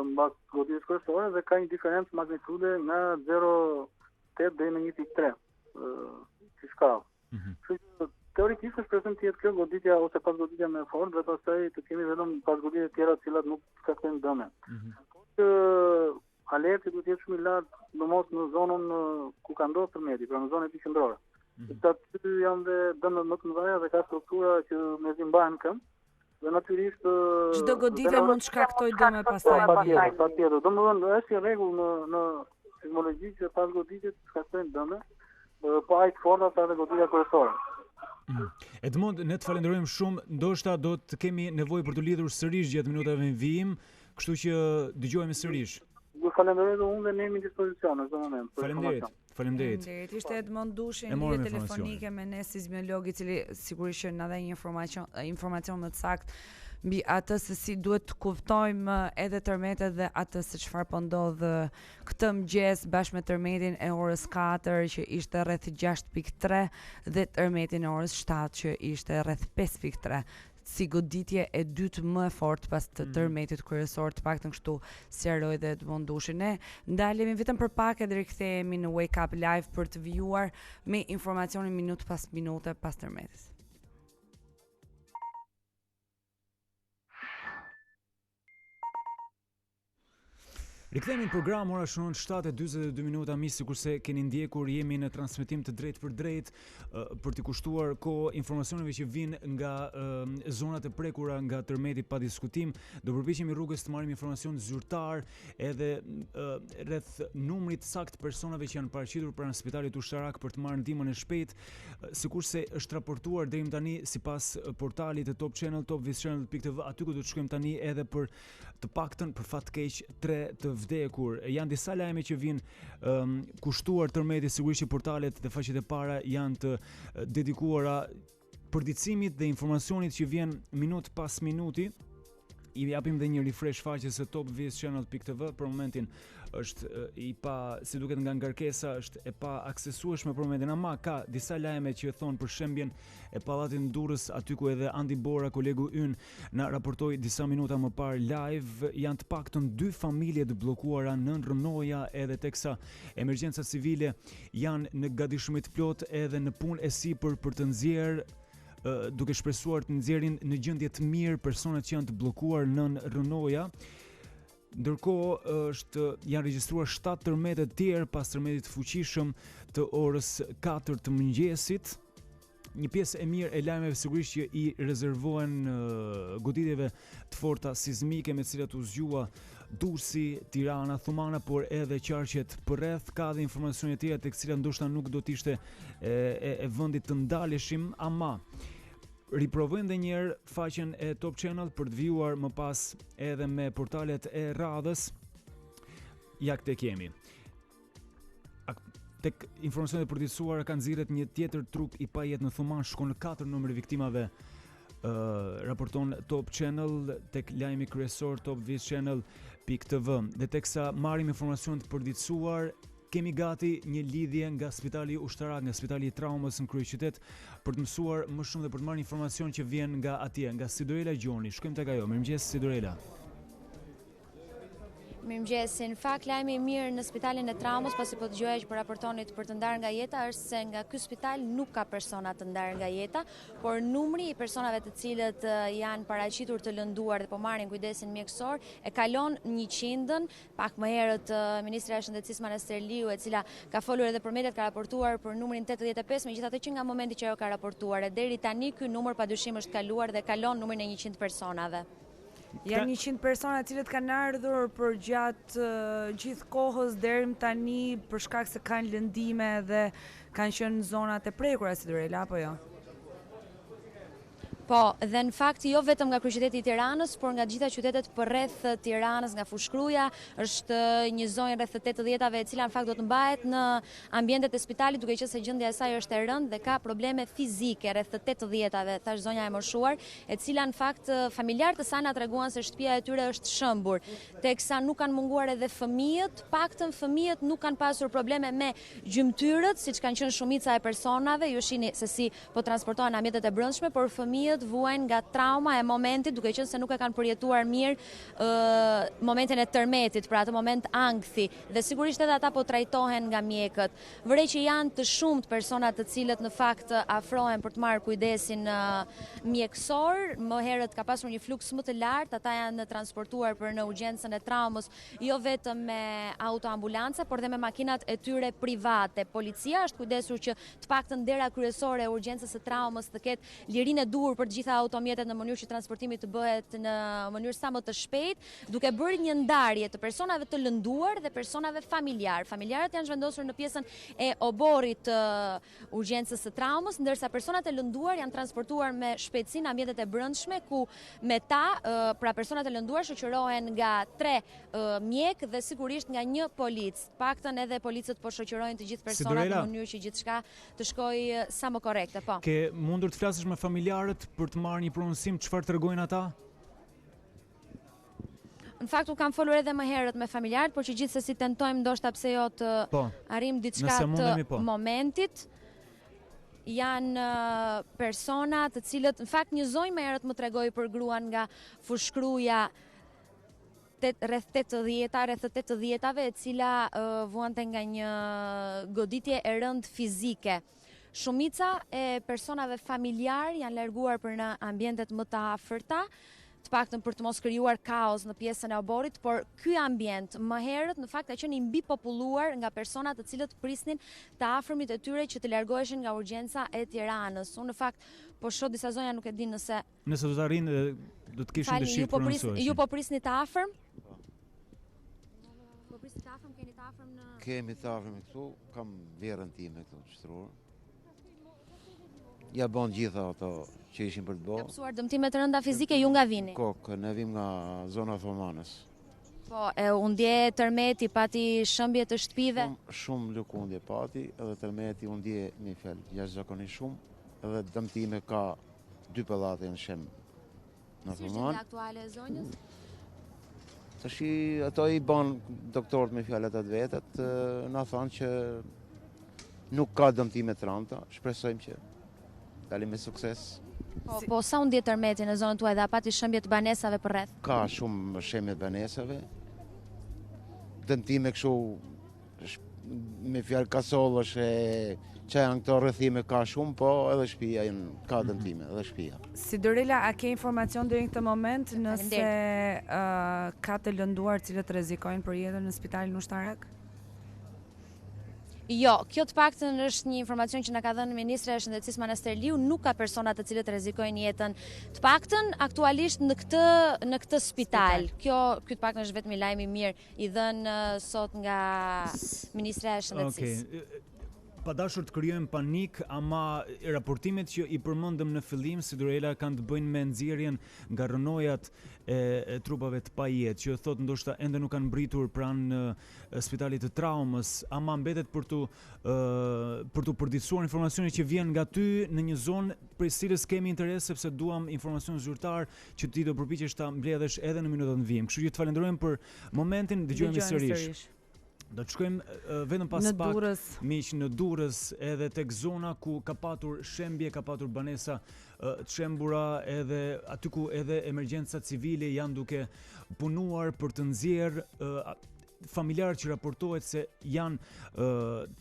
E: mbas goditjes kryesore dhe ka një diferencë magnitude nga 0,8 deri në 1,3 si shkallë. Kështu teorikisht është prezant të jetë kjo goditja ose pas goditja më e fortë dhe pastaj të kemi vetëm pas goditje të tjera të cilat nuk shkaktojnë dëme. Alerti duhet të jetë shumë i lartë, domos në zonën ku ka ndodhur tërmeti, pra në zonën epicendrore. Sepse aty janë dhe dëmet më të mëdha dhe ka struktura që mezi mbahen këmbë. Dhe natyrisht
B: çdo goditje mund të shkaktojë dëme pastaj.
E: Patjetër. Domethënë është një rregull në sismologji që pas goditjes shkaktojnë dëme, po aq forta sa edhe goditja kryesore.
A: Edmond, ne të falenderojmë shumë, ndoshta do të kemi nevojë për të lidhur sërish gjatë minutave në vijim, kështu që dëgjohemi sërish.
E: Ju falenderoj dhe unë dhe ne jemi në dispozicion në këtë moment.
A: Faleminderit.
B: Ishte Edmond Dushi në lidhje telefonike me ne sismolog i cili sigurisht që na dha një informacion më të saktë mbi atë se si duhet të kuptojmë edhe tërmetet dhe atë se çfarë po ndodh këtë mëngjes bashkë me tërmetin e orës 4 që ishte rreth 6.3 dhe tërmetin e orës 7 që ishte rreth 5.3. Si goditje e dytë më e fortë pas të tërmetit kryesor, të paktën kështu sqaroi dhe Edmond Dushi. Ne ndalemi vetëm për pak e rikthehemi në Wake Up Live për të vijuar me informacionin minutë pas minute pas tërmetit.
A: Rikthehemi në program, ora shënon 7:42 minuta, sikurse keni ndjekur, jemi në transmetim të drejtë për drejtë për t'i kushtuar kohë informacioneve që vijnë nga zonat e prekura nga tërmeti pa diskutim. Do përpiqemi rrugës të marrim informacion zyrtar edhe rreth numrit sakt personave që janë paraqitur pranë spitalit ushtarak për të marrë ndihmën e shpejtë, sikurse është raportuar deri tani sipas portalit të Top Channel, topvischannel.tv, aty ku do të shkojmë tani edhe për të paktën për fat keq 3 të vdekur. Janë disa lajme që vijnë kushtuar tërmeti, sigurisht që portalet dhe faqet e para janë të dedikuara përditësimit dhe informacionit që vjen minut pas minuti. I japim dhe një refresh faqes së topvischannel.tv. Për momentin është i pa, si duket nga ngarkesa, është e pa aksesueshme për momentin, ama ka disa lajme që thonë për shembjen e pallatit në Durrës, aty ku edhe Andi Bora, kolegu ynë, na raportoi disa minuta më parë live, janë të paktën 2 familje të bllokuara nën rënoja, edhe teksa emergjencat civile janë në gatishmëri të plotë edhe në punë e sipër për të nxjerrë duke shpresuar të nxjerrin në gjendje të mirë personat që janë të bllokuar nën rënoja. Ndërkohë janë regjistruar 7 tërmete të tjerë pas tërmetit fuqishëm të orës 4 të mëngjesit. Një pjesë e mirë e lajmeve sigurisht që i rezervohen goditjeve të forta sismike me të cilat u zgjua Durrësi, Tirana, Thumana, por edhe qarqet përreth. Ka dhe informacione të tjera tek cilat ndoshta nuk do të ishte e vendit të ndaleshim, ama riprovojmë edhe një herë faqen e Top Channel për të vijuar më pas edhe me portalet e radhës. Ja këtë kemi. Tek informacionet e përditësuara kanë nxirret një tjetër trup i pajet në Thuman, shkon në 4 numri viktimave. Raporton Top Channel tek lajmi kryesor topvischannel.tv. Dhe teksa marrim informacion të përditësuar, kemi gati një lidhje nga Spitali ushtarak, nga Spitali i Traumës në kryeqytet për të mësuar më shumë dhe për të marrë informacion që vjen nga atje, nga Sidorela Gjoni. Shkojmë tek ajo. Mirëmëngjes Sidorela.
F: Mirëmëngjes. Në fakt lajmi i mirë në Spitalin e Traumës, pasi po dëgjoja që po raportonit për të ndarë nga jeta, është se nga ky spital nuk ka persona të ndarë nga jeta, por numri i personave të cilët janë paraqitur të lënduar dhe po marrin kujdesin mjekësor e kalon 100-ën. Pak më herët ministra e Shëndetësisë Manastirliu, e cila ka folur edhe për mediat, ka raportuar për numrin 85, megjithatë që nga momenti që ajo ka raportuar deri tani ky numër padyshim është kaluar dhe kalon numrin e 100 personave.
B: Janë 100 persona të cilët kanë ardhur për gjatë gjithë kohës deri tani për shkak se kanë lëndime dhe kanë qenë në zonat e prekura, Sidorela, apo jo?
F: Po, dhe në fakt jo vetëm nga kryeqyteti i Tiranës, por nga gjitha qytetet përreth Tiranës, nga Fushkruja, është një zonjë rreth 80-ve e cila në fakt do të mbahet në ambientet e spitalit, duke qenë se gjendja e saj është e rëndë dhe ka probleme fizike rreth 80-ve, thash zonja e moshuar, e cila në fakt familjarët e saj na treguan se shtëpia e tyre është shëmbur, teksa nuk kanë munguar edhe fëmijët, paktën fëmijët nuk kanë pasur probleme me gjymtyrët, siç kanë qenë shumica e personave, ju shihni se si po transportohen në ambientet e brendshme, por fëmijët vuajnë nga trauma e momentit, duke qenë se nuk e kanë përjetuar mirë momentin e tërmetit, pra atë moment ankthi, dhe sigurisht edhe ata po trajtohen nga mjekët. Vërej që janë të shumt personat të cilët në fakt afrohen për të marrë kujdesin mjekësor, më herët ka pasur një fluks më të lartë, ata janë transportuar për në urgjencën e traumës, jo vetëm me autoambulanca, por dhe me makinat e tyre private. Policia është kujdesur që të paktën dera kryesore e urgjencës së traumës të ketë lirinë e duhur për të gjitha automjetet në mënyrë që transportimi të bëhet në mënyrë sa më të shpejtë, duke bërë një ndarje të personave të lënduar dhe personave familjar. Familjarët janë zhvendosur në pjesën e oborit të urgjencës së traumës, ndërsa personat e lënduar janë transportuar me shpejtësi në ambientet e brendshme, ku me ta, pra personat e lënduar shoqërohen nga 3 mjek dhe sigurisht nga 1 polic. Paktën edhe policët po shoqërojnë të gjithë personat në mënyrë që gjithçka të shkojë sa më korrekte. Po.
A: Ke mundur të flasësh me familjarët për të marrë një pronësim, çfarë tregojnë ata?
F: Në fakt u kam folur edhe më herët me familjarët, por që gjithsesi tentojmë ndoshta pse jo të arrim diçka të momentit. Janë persona të cilët, në fakt një zonjë më herët më tregoi për gruan nga Fushkruja, rreth 80-ve, e cila vuante nga një goditje e rëndë fizike. Shumica e personave familjar janë larguar për në ambientet më të afërta, të paktën për të mos krijuar kaos në pjesën e oborit, por ky ambient më herët në fakt ka qenë i mbipopulluar nga persona të cilët prisnin të afërmit e tyre që të largoheshin nga urgjenca e Tiranës. Unë në fakt po shoh disa zonja, nuk e di nëse
A: do të arrin, do të kishin dëshirë të pronësoheshin.
F: Ju po prisni të afërm? Po prisni të afërm, keni të afërm në...
G: Kemi të afërm këtu, kam vjerën time këtu të shtrurë. Ja bon gjitha ato që ishin për të bo.
F: Ka pësuar dëmtime të rënda fizike, ju nga vini?
G: Kokë, ne vim nga zona Thomanës.
F: Po, unë ndje tërmeti, pati shëmbje të shtëpive?
G: Shumë lëkundje pati, edhe tërmeti unë ndje një fel, jashtëzakonisht shumë, edhe dëmtime ka 2 pellate në shem në Thomanë. Si është gjendja
F: aktuale e zonjës?
G: Tashi ato i ban doktorët me fjalët atë vetët, na thanë që nuk ka dëmtime të rënda, shpresojmë që dalim me sukses.
F: Po sa unë ndje tërmeti në zonën tuaj dhe pati shëmbje të banesave për rreth?
G: Ka shumë shëmbje të banesave. Dëmtime kështu me fjalë kasollësh e që janë këto rrethime ka shumë, po edhe shtëpia ka dëmtime, edhe shtëpia.
B: Sidorela, a ke informacion deri në këtë moment nëse ka të lënduar cilët rrezikojnë për jetën në Spitalin Ushtarak?
F: Jo, kjo të paktën është një informacion që na ka dhënë Ministra e Shëndetësisë Manastirliu, nuk ka persona të cilët rrezikojnë jetën. Të paktën aktualisht në këtë spital. Ky të paktën është vetëm lajm i mirë i dhënë sot nga Ministra e Shëndetësisë.
A: Pa dashur të krijojmë panik, ama raportimet që i përmendëm në fillim, Sidorela, kanë të bëjnë me nxjerrjen nga rënojat e trupave të pajetë, që thotë ndoshta ende nuk kanë mbritur pranë spitalit të traumës, ama mbetet për të përditësuar informacione që vjen nga ty në një zonë për cilës kemi interes, sepse duam informacion zyrtar që ti do përpiqesh ta mbledhësh edhe në minutat në vijim. Kështu që të falenderojmë për momentin, dëgjojmë sërish. Do të shkojmë vetëm pas pak miq në Durrës, edhe tek zona ku ka patur shembje, ka patur banesa të shembura, edhe aty ku edhe emergjenca civile janë duke punuar për të nxjerrë familjarë që raportohet se janë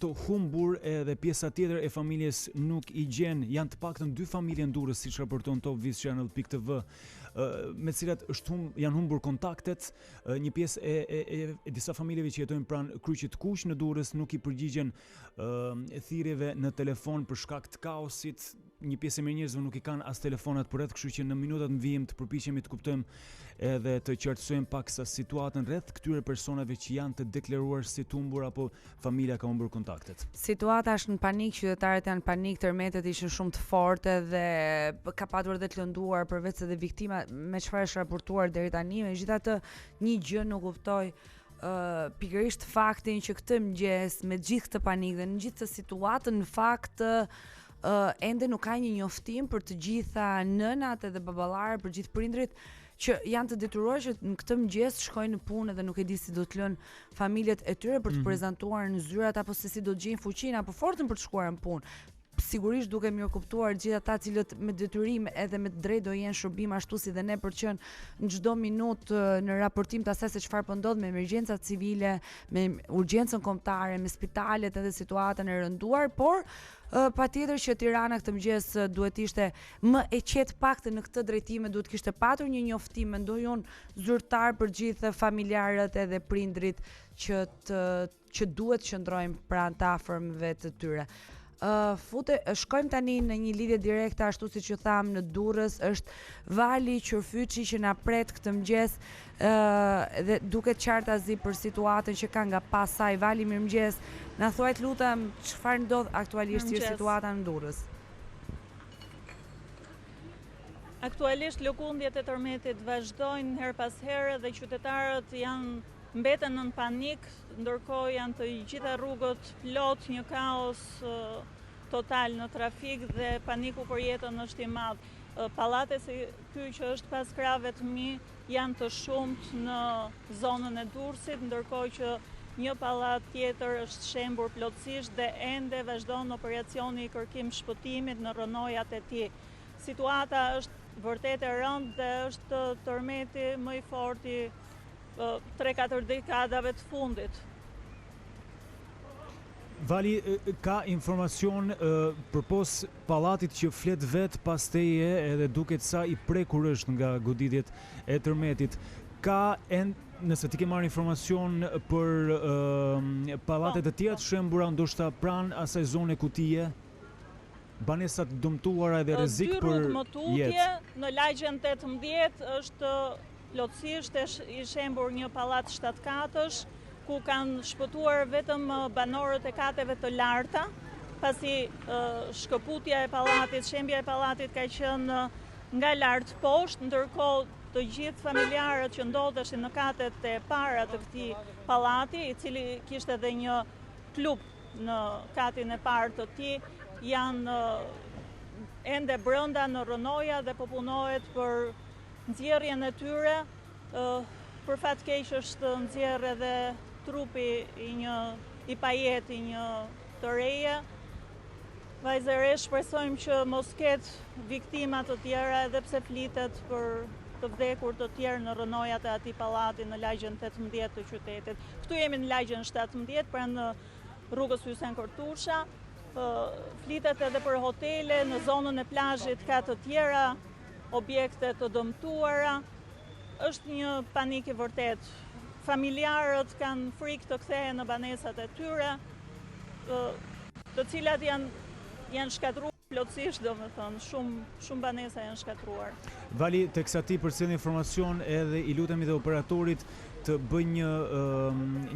A: të humbur, edhe pjesa tjetër e familjes nuk i gjen. Janë të paktën 2 familje në Durrës, siç raporton Top Vis Channel.tv, me cilat janë humbur kontaktet. Një pjesë e disa familjeve që jetojnë pranë kryqit kuq në Durrës nuk i përgjigjen thirrjeve në telefon për shkak të kaosit. Një pjesë e njerëzve nuk i kanë as telefonat përreth, kështu që në minutat në vijim të përpiqemi të kuptojmë edhe të qartësojmë paksa situatën rreth këtyre personave që që janë të deklaruar si të humbur apo familja ka humbur kontaktet?
B: Situata është në panik, qytetarët janë në panik, tërmetet ishin shumë të forte dhe ka patur dhe të lënduar përveç edhe viktima me çfarë është raportuar deri tani. Megjithatë, një gjë nuk kuptoj pikërisht faktin që këtë mëngjes me gjithë këtë panik dhe në gjithë këtë situatë në fakt ende nuk ka një njoftim për të gjitha nënat edhe baballarët, për gjithë prindrit që janë të detyruar që në këtë mëngjes shkojnë në punë dhe nuk e di si do të lënë familjet e tyre për të prezantuar në zyrat apo se si do të gjejnë fuqinë apo fortën për të shkuar në punë. Sigurisht duke mirë kuptuar gjithë ata cilët me detyrim edhe me drejt do jenë shërbim ashtu si dhe ne për që në çdo minutë në raportim të asaj se çfarë po ndodh me emergjencat civile, me urgjencën kombëtare, me spitalet edhe situatën e rënduar, por patjetër që Tirana këtë mëngjes duhet ishte më e qetë paktën në këtë drejtime, duhet kishte patur një njoftim, mendoj unë zyrtar për gjithë familjarët edhe prindrit që duhet qëndrojmë pranë të afërmëve të tyre. Shkojmë tani në një lidhje direkte ashtu siç ju tham në Durrës, është Vali Qyrfyçi që na pret këtë mëngjes dhe duket qartazi për situatën që ka nga pas saj. Vali, mirëmëngjes. Na thuajt lutem çfarë ndodh aktualisht si situata në Durrës?
H: Aktualisht lëkundjet e tërmetit vazhdojnë her pas here dhe qytetarët mbeten në panik, ndërkohë janë të gjitha rrugët plot, një kaos total në trafik dhe paniku për jetën është i madh. Pallate si ky që është pas krave të mi janë të shumt në zonën e Durrësit, ndërkohë që një pallat tjetër është shembur plotësisht dhe ende vazhdon operacioni i kërkim shpëtimit në rrënojat e tij. Situata është vërtet e rëndë dhe është tërmeti më i forti 3-4 dekadave të fundit.
A: Vali, ka informacion përpos pallatit që flet vet pas teje edhe duket sa i prekur është nga goditjet e tërmetit. Ka nëse ti ke marrë informacion për pallatet e tjera të shembura ndoshta pranë asaj zone kutije? Banesat dëmtuara edhe rrezik për jetë.
H: Në lagjen 18 është plotësisht i shembur një pallat 7 katësh, ku kanë shpëtuar vetëm banorët e kateve të larta, pasi shkëputja e pallatit, shembja e pallatit ka qenë nga lart poshtë, ndërkohë të gjithë familjarët që ndodheshin në katet e para të këtij pallati, i cili kishte edhe një klub në katin e parë të tij, janë ende brenda në rrënoja dhe po punohet për nxjerrjen e tyre. Për fat keq është nxjerrë edhe trupi i pajet i një të reje. Vajzëre, shpresojmë që mos ketë viktima të tjera edhe pse flitet për të vdekur të tjerë në rrënojat e atij pallati në lagjen 18 të qytetit. Këtu jemi në lagjen 17, pranë rrugës Hysen Kortusha. Flitet edhe për hotele, në zonën e plazhit ka të tjera objekte të dëmtuara. Është një panik i vërtet. Familjarët kanë frikë të kthehen në banesat e tyre, të cilat janë shkatruar plotësisht, domethënë, shumë banesa janë shkatruar.
A: Vali, teksa ti përcjell informacion edhe i lutemi dhe operatorit të bëjë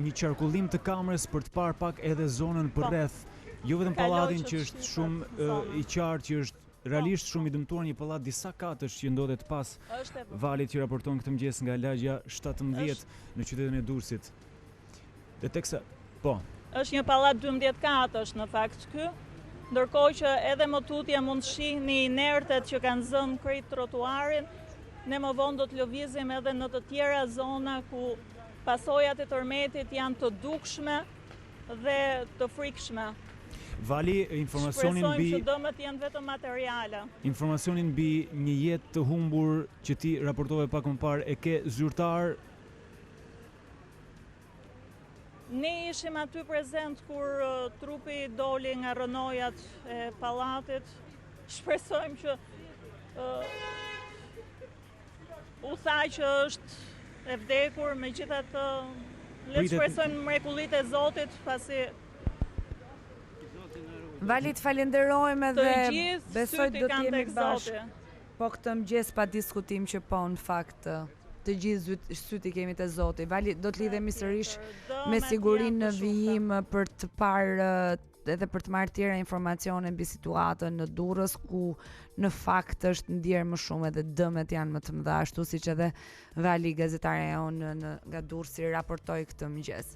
A: një qarkullim të kamerës për të parë pak edhe zonën përreth. Jo vetëm pallatin që është shumë i qartë, që është realisht shumë i dëmtuar, një pallat disa katësh që ndodhet pas valit që raporton këtë mëngjes nga lagja 17 në qytetin e Durrësit. Dhe teksa, po.
H: Është një pallat 12 katësh në fakt ky, ndërkohë që edhe më tutje mund të shihni inertet që kanë zënë krejt trotuarin. Ne më vonë do të lëvizim edhe në të tjera zona ku pasojat e tërmetit janë të dukshme dhe të frikshme.
A: Vali, informacionin mbi
H: që dëmët janë vetëm materiale.
A: Informacionin mbi një jetë të humbur që ti raportove pak më parë, e ke zyrtar?
H: Ne ishim aty prezent kur trupi doli nga rrënojat e pallatit. Shpresojmë që u tha që është e vdekur, megjithatë le të shpresojmë mrekullitë e Zotit, pasi
B: Vali, të falenderojmë dhe besoj do të jemi bashkë. Po këtë mëngjes pa diskutim që po në fakt të gjithë syt i kemi te Zoti. Vali, do të lidhemi sërish me sigurinë në vijim për të parë edhe për të marrë tjera informacione mbi situatën në Durrës, ku në fakt është ndjerë më shumë edhe dëmet janë më të mëdha, ashtu siç edhe Vali gazetarja jonë nga Durrësi raportoi këtë mëngjes.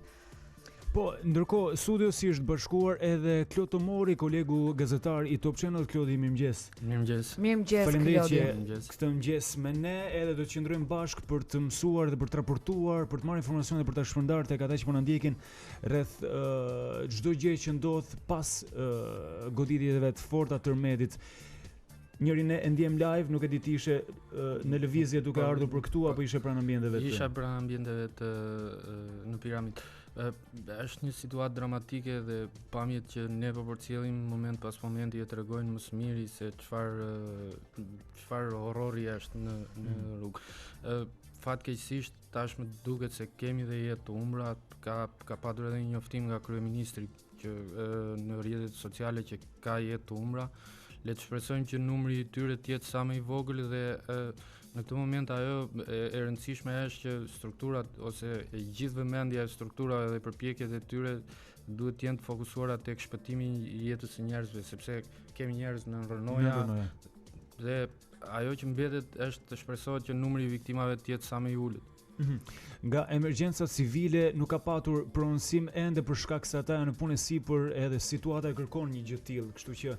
A: Po, ndërkohë, studio si është bashkuar edhe Kloto Mori, kolegu gazetar i Top Channel. Klodi, mirëmëngjes.
I: Mirëmëngjes.
B: Mirëmëngjes,
A: Faleminderit që këtë mëngjes me ne, edhe do të qëndrojmë bashkë për të mësuar dhe për të raportuar, për të marrë informacione dhe për të shpërndarë tek ata që po na ndjekin rreth çdo gjë që ndodh pas goditjeve të forta të tërmetit. Njërin e ndjem live, nuk e di ti ishe në lëvizje duke ardhur për këtu apo ishe pranë ambienteve të?
I: Isha pranë ambienteve të në piramid. Është një situatë dramatike dhe pamjet që ne po përcjellim moment pas momenti e tregojnë më së miri se çfarë horrori është në rrugë. Fatkeqësisht tashmë duket se kemi dhe jetë të humbura, ka patur edhe një njoftim nga kryeministri që në rrjetet sociale që ka jetë të humbura. Le të shpresojmë që numri i tyre të jetë sa më i vogël dhe në këtë moment ajo e rëndësishme është që strukturat ose e gjithë vëmendja e strukturave dhe përpjekjet e tyre duhet të jenë të fokusuara tek shpëtimi i jetës së njerëzve, sepse kemi njerëz në rënoja dhe ajo që mbetet është të shpresohet që numri i viktimave të jetë sa më i ulët.
A: Nga emergjenca civile nuk ka patur pronësim ende për shkak se ata janë në punësi, por edhe situata e kërkon një gjë të tillë, kështu që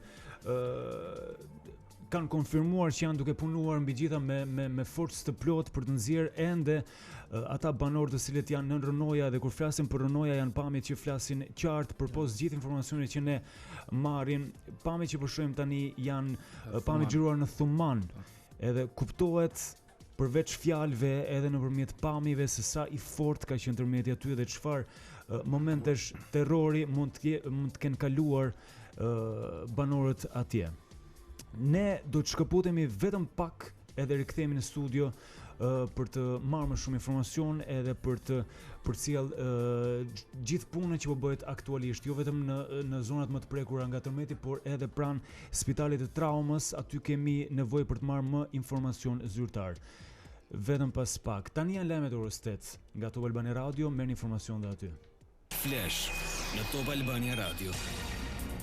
A: kanë konfirmuar që janë duke punuar mbi gjitha me forcë të plotë për të nxjerrë ende ata banorë të cilët janë në rënoja, dhe kur flasim për rënoja janë pamjet që flasin qartë përpos gjithë informacionit që ne marrim. Pamjet që po shohim tani janë pamje xhiruar në Thuman, edhe kuptohet përveç fjalëve edhe nëpërmjet pamjeve se sa i fortë ka qenë tërmeti aty dhe çfarë momentesh terrori mund të kenë kaluar banorët atje. Ne do të shkëputemi vetëm pak edhe rikthehemi në studio për të marrë më shumë informacion edhe për të përcjell gjithë punën që po bëhet aktualisht, jo vetëm në zonat më të prekura nga tërmeti, por edhe pranë Spitalit të Traumës. Aty kemi nevojë për të marrë më informacion zyrtar. Vetëm pas pak. Tani janë lajmet orës 8 nga Top Albania Radio, merrni informacion dhe aty.
J: Flash në Top Albania Radio.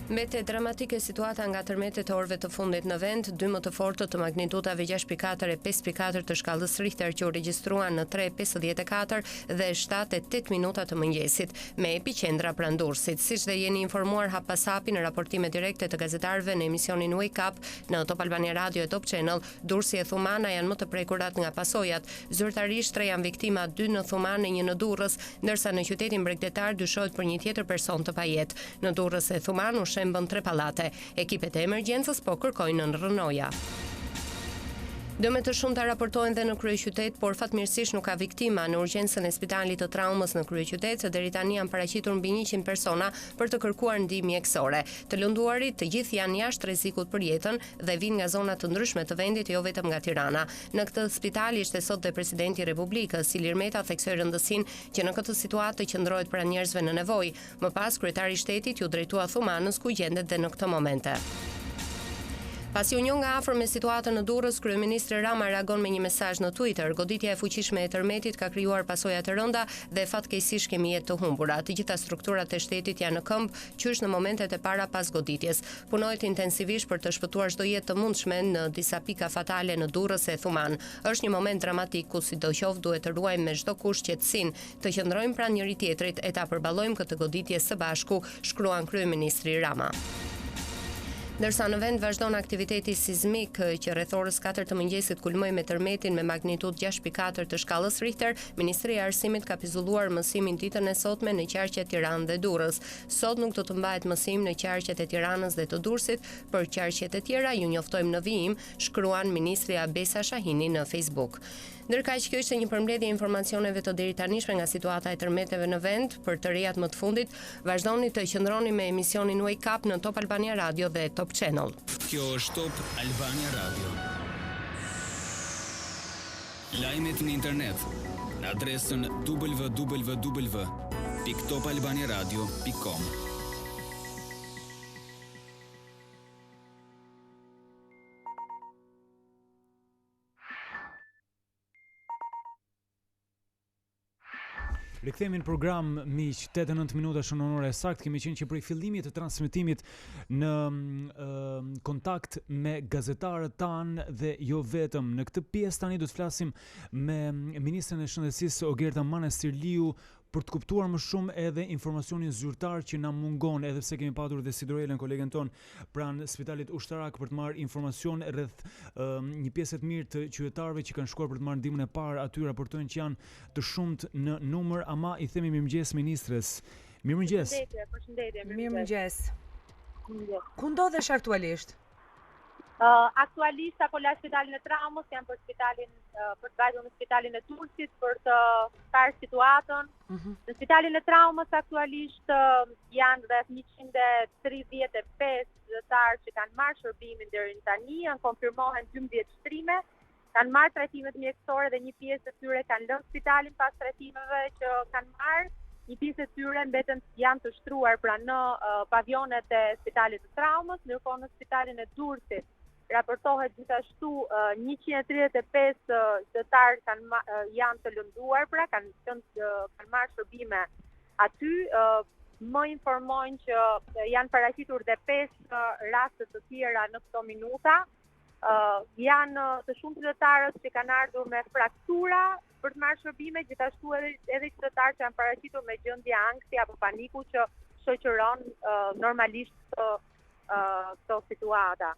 K: Mbete dramatike situata nga tërmetet e orëve të fundit në vend, 2 më të fortë të magnitudave 6.4 e 5.4 të shkallës Richter që u regjistruan në 3:54 dhe 7:08 minuta të mëngjesit, me epiqendra pranë Durrësit. Siç dhe jeni informuar hap pas hapi në raportime direkte të gazetarëve në emisionin Wake Up në Top Albania Radio e Top Channel, Durrësi e Thumana janë më të prekurat nga pasojat. Zyrtarisht 3 janë viktima, 2 në Thuman e 1 në Durrës, ndërsa në qytetin bregdetar dyshohet për një tjetër person të pajet. Në Durrës e Thuman shembën 3 pallate. Ekipet e emergjencës po kërkojnë në rënoja. Dëmet të shumta raportohen dhe në kryeqytet, por fatmirësisht nuk ka viktima. Në urgjencën e Spitalit të Traumës në kryeqytet, deri tani janë paraqitur mbi 100 persona për të kërkuar ndihmë mjekësore. Të lënduarit të gjithë janë jashtë rrezikut për jetën dhe vinë nga zona të ndryshme të vendit, jo vetëm nga Tirana. Në këtë spital ishte sot dhe presidenti i Republikës, Ilir Meta, theksoi rëndësinë që në këtë situatë të qëndrohet pranë njerëzve në nevojë. Më pas kryetari i shtetit ju drejtua Thumanës, ku gjendet dhe në këtë momente. Pasi u njoh nga afër me situatën në Durrës, kryeministri Rama reagon me një mesazh në Twitter. Goditja e fuqishme e tërmetit ka krijuar pasoja të rënda dhe fatkeqësisht kemi jetë të humbura. Të gjitha strukturat e shtetit janë në këmbë, qysh në momentet e para pas goditjes. Punohet intensivisht për të shpëtuar çdo jetë të mundshme në disa pika fatale në Durrës e Thuman. Është një moment dramatik ku sidoqoftë duhet të ruajmë me çdo kusht qetësinë, të qëndrojmë pranë njëri tjetrit e ta përballojmë këtë goditje së bashku, shkruan kryeministri Rama. Ndërsa në vend vazhdon aktiviteti sismik që rreth orës 4 të mëngjesit kulmoi me tërmetin me magnitudë 6.4 të shkallës Richter, Ministria e Arsimit ka pizulluar mësimin ditën e sotme në qarqet Tiranë dhe Durrës. Sot nuk do të mbahet mësim në qarqet e Tiranës dhe të Durrësit, për qarqet e tjera ju njoftojmë në vijim, shkruan Ministria Besa Shahini në Facebook. Ndërkaq kjo ishte një përmbledhje informacioneve të deri tanishme nga situata e tërmeteve në vend. Për të rejat më të fundit, vazhdoni të qëndroni me emisionin Wake Up në Top Albania Radio dhe Top Channel.
J: Kjo është Top Albania Radio. Lajmet në internet në adresën www.topalbaniaradio.com.
A: Rikthehemi në program miq, 89 minuta shënon ora saktë. Kemi qenë që prej fillimit të transmetimit në kontakt me gazetarët tanë dhe jo vetëm. Në këtë pjesë tani do të flasim me ministren e shëndetësisë Ogerta Manastirliu për të kuptuar më shumë edhe informacionin zyrtar që na mungon, edhe pse kemi patur dhe Sidorelën, kolegen ton, pranë Spitalit ushtarak për të marrë informacion rreth një pjesë të mirë të qytetarëve që kanë shkuar për të marrë ndihmën e parë. Aty raportojnë që janë të shumt në numër, ama i themi mirëmëngjes ministres. Mirëmëngjes.
L: Përshëndetje.
B: Mirëmëngjes. Ku ndodhesh aktualisht?
L: Aktualisht apo la spitalin e Traumës, jam për të vajtur në spitalin e Durrësit për të parë situatën. Në spitalin e Traumës aktualisht janë rreth 135 qytetarë që kanë marrë shërbimin deri tani, janë konfirmohen 12 shtrime, kanë marrë trajtimet mjekësore dhe një pjesë e tyre kanë lënë spitalin pas trajtimeve që kanë marrë. Një pjesë e tyre mbeten janë të shtruar pra në pavionet e spitalit të Traumës, ndërkohë në spitalin e Durrësit raportohet gjithashtu 135 qytetarë janë të lënduar, pra kanë marrë shërbime aty. Më informojnë që janë paraqitur dhe 5 raste të tjera në këto minuta. Janë të shumë qytetarët që kanë ardhur me fraktura për të marrë shërbime, gjithashtu edhe qytetarë që janë paraqitur me gjendje ankthi apo paniku që shoqëron normalisht këto situata.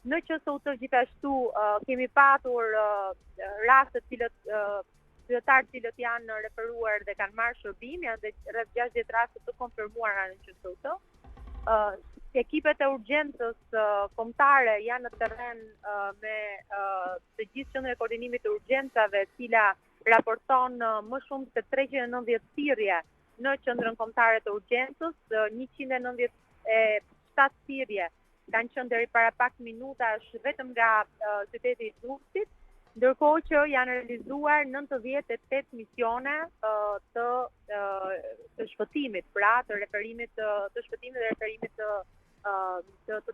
L: Në QSUT gjithashtu kemi patur raste qytetarë cilët janë referuar dhe kanë marrë shërbim, janë dhe rreth 60 raste të konfirmuara në QSUT. Ekipet e urgjencës kombëtare janë në terren me të gjithë qendrën e koordinimit të urgjencave, e cila raporton më shumë se 390 thirrje në qendrën kombëtare të urgjencës, 197 thirrje kanë qenë deri para pak minutash vetëm nga qyteti i Durrësit, ndërkohë që janë realizuar 98 misione të shpëtimit, pra të referimit të shpëtimit dhe referimit të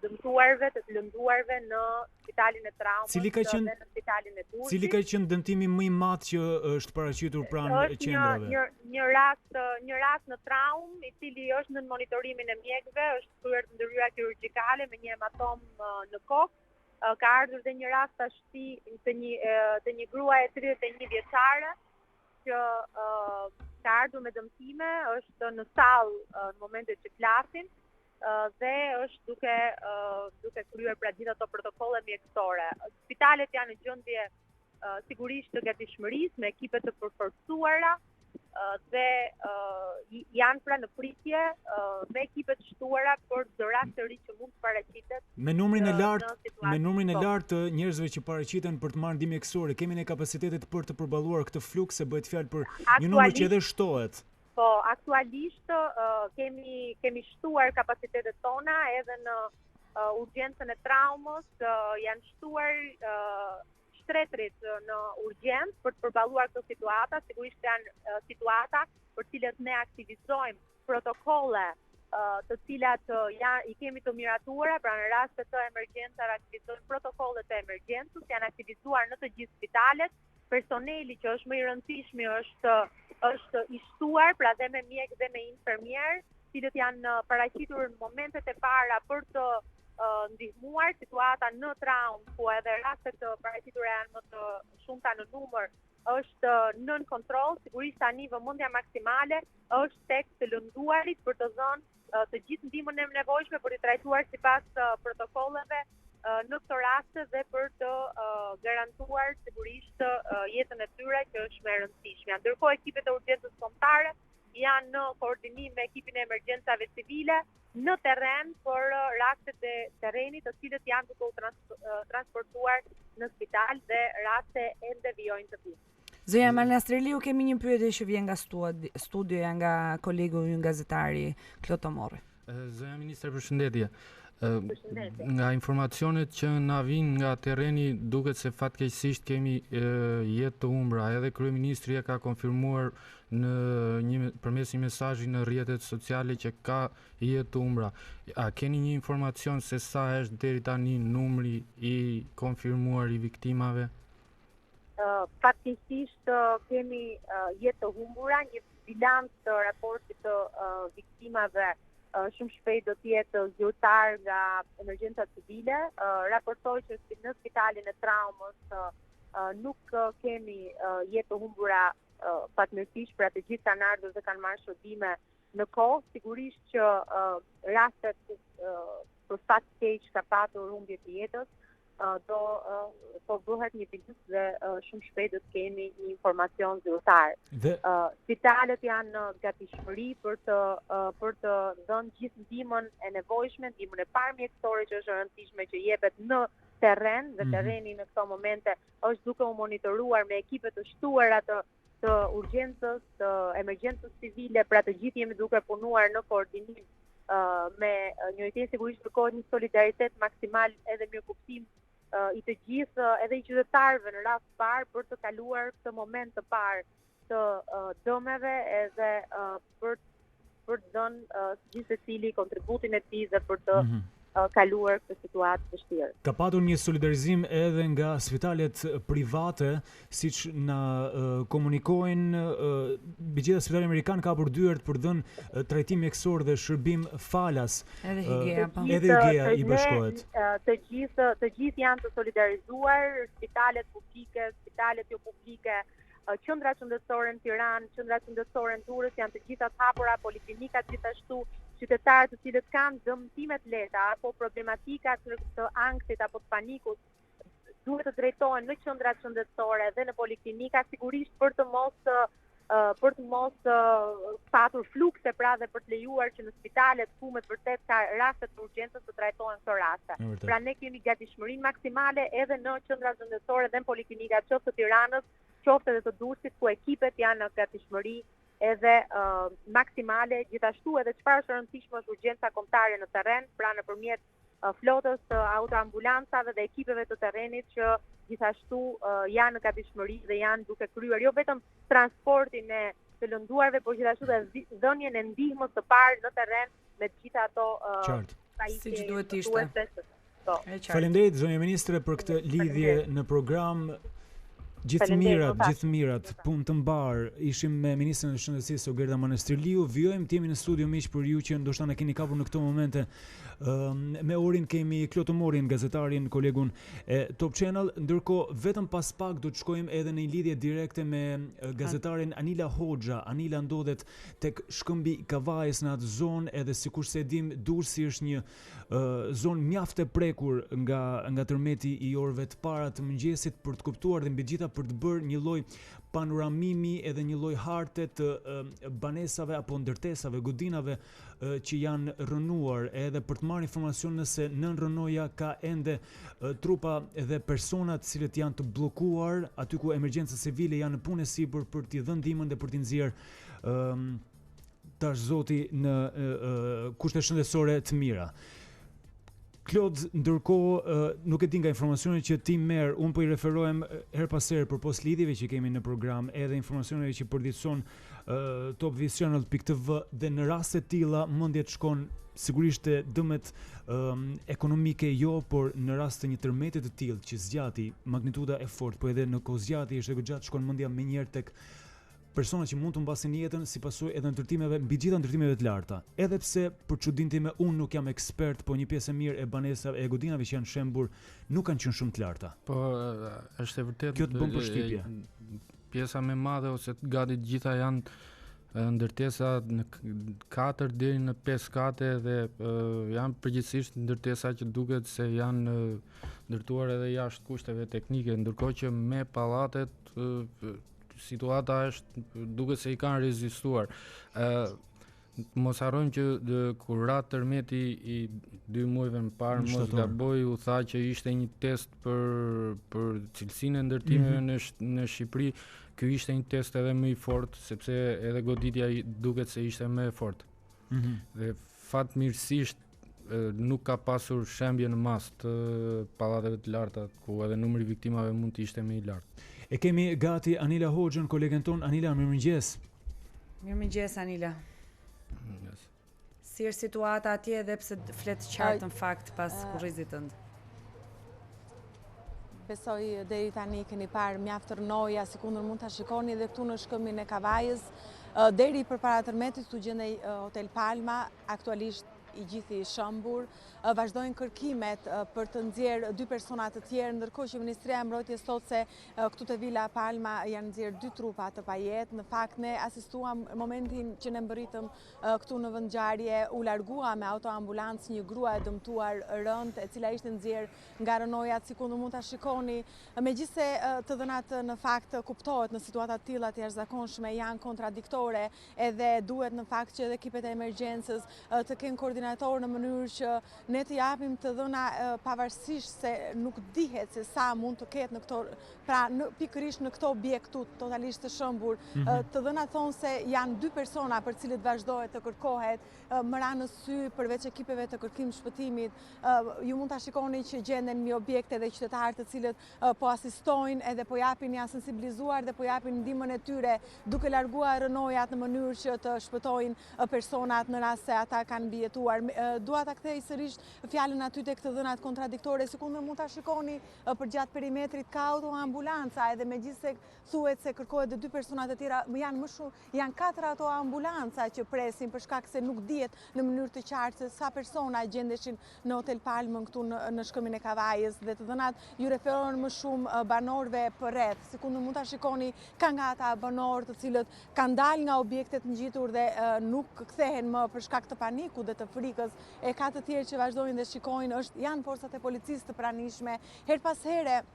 L: dëmtuarve, të lënduarve në spitalin e Traumës dhe në spitalin e Durrësit.
A: Cili ka qenë dëmtimi më i madh që është paraqitur pranë qendrave?
L: Një rast në traumë, i cili është në monitorimin e mjekëve, është kryer ndërhyra kirurgjikale me një hematom në kokë. Ka ardhur dhe një rast tashti të një gruaje 31 vjeçare që ka ardhur me dëmtime, është në sallë në momentet që flasim dhe është duke kryer pra gjithë ato protokolle mjekësore. Spitalet janë në gjendje sigurisht të gatishmërisë me ekipe të përforcuara dhe janë pra në pritje me ekipe të shtuara për çdo rast të ri që mund të paraqitet.
A: Me numrin e lartë të njerëzve që paraqiten për të marrë ndihmë mjekësore, kemi ne kapacitetet për të përballuar këtë fluks, se bëhet fjalë për një numër që edhe shtohet?
L: Po, aktualisht kemi shtuar kapacitetet tona edhe në urgjencën e Traumës, janë shtuar shtretrit në urgjencë për të përballuar këtë situata. Sigurisht janë situata për cilët ne aktivizojmë protokolle të cilat i kemi të miratuara, pra në raste të emergjencave aktivizojmë protokolle të emergjencës, janë aktivizuar në të gjithë spitalet. Personeli që është më i rëndësishmi është i shtuar, pra dhe me mjek dhe me infermier, cilët janë paraqitur në momentet e para për të ndihmuar. Situata në traumë, ku edhe rastet të paraqitura janë më të shumta në numër, është nën kontroll. Sigurisht tani vëmendja maksimale është tek të lënduarit për të dhënë të gjithë ndihmën e nevojshme për të trajtuar sipas protokolleve në këto raste dhe për të garantuar sigurisht jetën e tyre, që është më e rëndësishme. Ndërkohë ekipet e urgjencës kombëtare janë në koordinim me ekipin e emergjencave civile në terren për rastet e terrenit, të cilët janë duke u transportuar në spital dhe raste ende vijojnë të vinë.
B: Zonja Manastirliu, kemi një pyetje që vjen nga studioja nga kolegu ynë gazetari Klotomorri.
I: Zonja ministre, përshëndetje. Nga informacionet që na vijnë nga terreni, duket se fatkeqësisht kemi jetë të humbra. Edhe kryeministri e ka konfirmuar përmes një mesazhi në rrjetet sociale që ka jetë të humbra. A keni një informacion se sa është deri tani numri i konfirmuar i viktimave?
L: Fatkeqësisht kemi jetë të humbura, një bilanc të raportit të viktimave shumë shpejt do të jetë zyrtar nga emergjenca civile. Raportoj që në Spitalin e Traumës nuk kemi jetë të humbura fatmirësisht, pra të gjithë kanë ardhur dhe kanë marrë shërbime në kohë. Sigurisht që rastet për fat keq ka patur humbje të jetës, po bëhet një bilanc dhe shumë shpejt do të kemi një informacion zyrtar. Spitalet janë në gatishmëri për të dhënë gjithë ndihmën e nevojshme, ndihmën e parë mjekësore që është e rëndësishme që jepet në terren, dhe terreni në këto momente është duke u monitoruar me ekipe të shtuara të urgjencës, të emergjencës civile, pra të gjithë jemi duke punuar në koordinim me njëjtin. Sigurisht kërkohet një solidaritet maksimal edhe mirëkuptim i të gjithë edhe i qytetarëve në rast parë për të kaluar këtë moment të parë të dëmeve edhe për të dhënë gjithë secili kontributin e tij dhe për të kaluar këtë situatë të vështirë.
A: Ka patur një solidarizim edhe nga spitalet private, siç na komunikojnë, bigjeta Spitali Amerikan ka hapur dyert për dhënë trajtim mjekësor dhe shërbim falas.
B: Edhe higieja,
A: edhe higieja i bashkohet.
L: Të gjithë janë të solidarizuar, spitalet publike, spitalet jo publike, qendra qendrore në Tiranë, qendra qendrore në Durrës janë të gjitha të hapura, poliklinikat gjithashtu. Qytetarët të cilët kanë dëmtime të lehta apo problematika të ankthit apo të panikut duhet të drejtohen në qendrat qendrore dhe në poliklinika, sigurisht për të mos patur flukse, pra, dhe për të lejuar që në spitalet ku me të vërtet ka raste të urgjencës të trajtohen këto raste. Pra ne kemi gatishmërinë maksimale edhe në qendrat qendrore dhe në poliklinikat qoftë të Tiranës, qoftë edhe të Durrësit, ku ekipet janë në gatishmëri edhe maksimale. Gjithashtu edhe çfarë është e rëndësishme është urgjenca kombëtare në terren, pra nëpërmjet flotës të autoambulancave dhe ekipeve të terrenit që gjithashtu janë në gatishmëri dhe janë duke kryer jo vetëm transportin e të lënduarve, por gjithashtu dhe dhënien e ndihmës të parë në terren me të gjitha ato
B: siç duhet ishte.
A: Faleminderit zonja ministre për këtë lidhje në program. Gjithë mirat, punë të mbar. Ishim me ministrin e Shëndetësisë Ogerta Manastirliu. Vijojmë të jemi në studio miq për ju që ndoshta na keni kapur në këto momente. Me Orin kemi Klotomorin, gazetarin, kolegun e Top Channel, ndërkohë vetëm pas pak do të shkojmë edhe në lidhje direkte me gazetarin Anila Hoxha. Anila ndodhet tek shkëmbi Kavajës në atë zonë, edhe sikur se dim Durrësi është një zonë mjaft e prekur nga tërmeti i orëve të para të mëngjesit, për të kuptuar dhe mbi gjitha për të bërë një lloj panoramimi edhe një lloj harte të banesave apo ndërtesave, godinave që janë rënuar, edhe për të marrë informacion nëse nën rënoja ka ende trupa dhe persona të cilët janë të bllokuar aty ku emergjenca civile janë në punë sipër për t'i dhënë ndihmën dhe për t'i nxjerrë tash zoti në kushte shëndetësore të mira. Klod, ndërkohë nuk e di nga informacionet që ti merr, unë po i referohem her pas here përpos lidhjeve që kemi në program, edhe informacioneve që përditëson topvisional.tv, dhe në raste të tilla mendja të shkon sigurisht te dëmet ekonomike jo, por në rast të një tërmeti të tillë që zgjati magnituda e fortë, po edhe në kohë zgjati është e gjatë, shkon mendja menjëherë tek persona që mund të mbasin jetën si pasojë edhe ndërtimeve, mbi gjitha ndërtimeve të larta. Edhe pse për çudinë time unë nuk jam ekspert, po një pjesë e mirë e banesave e godinave që janë shembur nuk kanë qenë shumë të larta.
I: Po është e vërtetë.
A: Kjo të bën përshtypje.
I: Pjesa më e madhe ose gati të gjitha janë ndërtesa në 4 deri në 5 kate dhe janë përgjithsisht ndërtesa që duket se janë ndërtuar edhe jashtë kushteve teknike, ndërkohë që me pallatet situata është duket se i kanë rezistuar. Mos harrojmë që kur ra tërmeti i 2 muajve më parë, mos gaboj, u tha që ishte një test për cilësinë e ndërtimeve në Shqipëri. Ky ishte një test edhe më i fortë, sepse edhe goditja duket se ishte më e fortë. Dhe fatmirësisht nuk ka pasur shembje në mas të pallateve të larta, ku edhe numri viktimave mund të ishte më i lartë.
A: E kemi gati Anila Hoxhën, kolegen ton. Anila, mirëmëngjes.
B: Mirëmëngjes Anila. Si është situata atje edhe pse flet qartë në fakt pas kurrizit tënd?
M: besoj deri tani keni parë mjaft rënoja, sikundër mund ta shikoni edhe këtu në shkëmbin e Kavajës. Deri përpara tërmetit këtu gjendej Hotel Palma, aktualisht i gjithi shëmbur. Vazhdojnë kërkimet për të nxjerrë 2 persona të tjerë, ndërkohë që Ministria e Mbrojtjes thotë se këtu te Vila Palma janë nxjerrë 2 trupa të pajetë. Në fakt ne asistuam momentin që ne mbërritëm këtu në vend ngjarje, u largua me autoambulancë një grua e dëmtuar rënd, e cila ishte nxjerrë nga rënojat, sikundër mund ta shikoni. Megjithse të dhënat në fakt kuptohet në situata të tilla të jashtëzakonshme janë kontradiktore, edhe duhet në fakt që edhe ekipet e emergjencës të kenë koordinator në mënyrë që ne të japim të dhëna pavarësisht se nuk dihet se sa mund të ketë në këto, pra pikërisht në këto objekt totalisht të shëmbur. Të dhëna thonë se janë 2 persona për cilët vazhdohet të kërkohet, më ra në sy përveç ekipeve të kërkim shpëtimit. Ju mund ta shikoni që gjenden mbi objekte dhe qytetarë të cilët po asistojnë edhe po japin, janë sensibilizuar dhe po japin ndihmën e tyre duke larguar rënojat në mënyrë që të shpëtojnë personat në rast se ata kanë mbijetuar. Dua ta kthej sërish fjalën aty tek të dhënat kontradiktore, sikundër mund ta shikoni përgjatë perimetrit ka autoambulanca, edhe megjithse thuhet se kërkohet dhe 2 persona të tjera, janë më shumë, janë 4 autoambulanca që presin për shkak se nuk dihet në mënyrë të qartë se sa persona gjendeshin në Hotel Palmën këtu në shkëmbin e Kavajës, dhe të dhënat ju referohen më shumë banorëve përreth. Sikundër mund ta shikoni, ka nga ata banorë të cilët kanë dalë nga objektet ngjitur dhe nuk kthehen më për shkak të panikut dhe të frikës, e ka të tjerë që vazhdojnë dhe shikojnë, janë forcat e policisë të pranishme, her pas here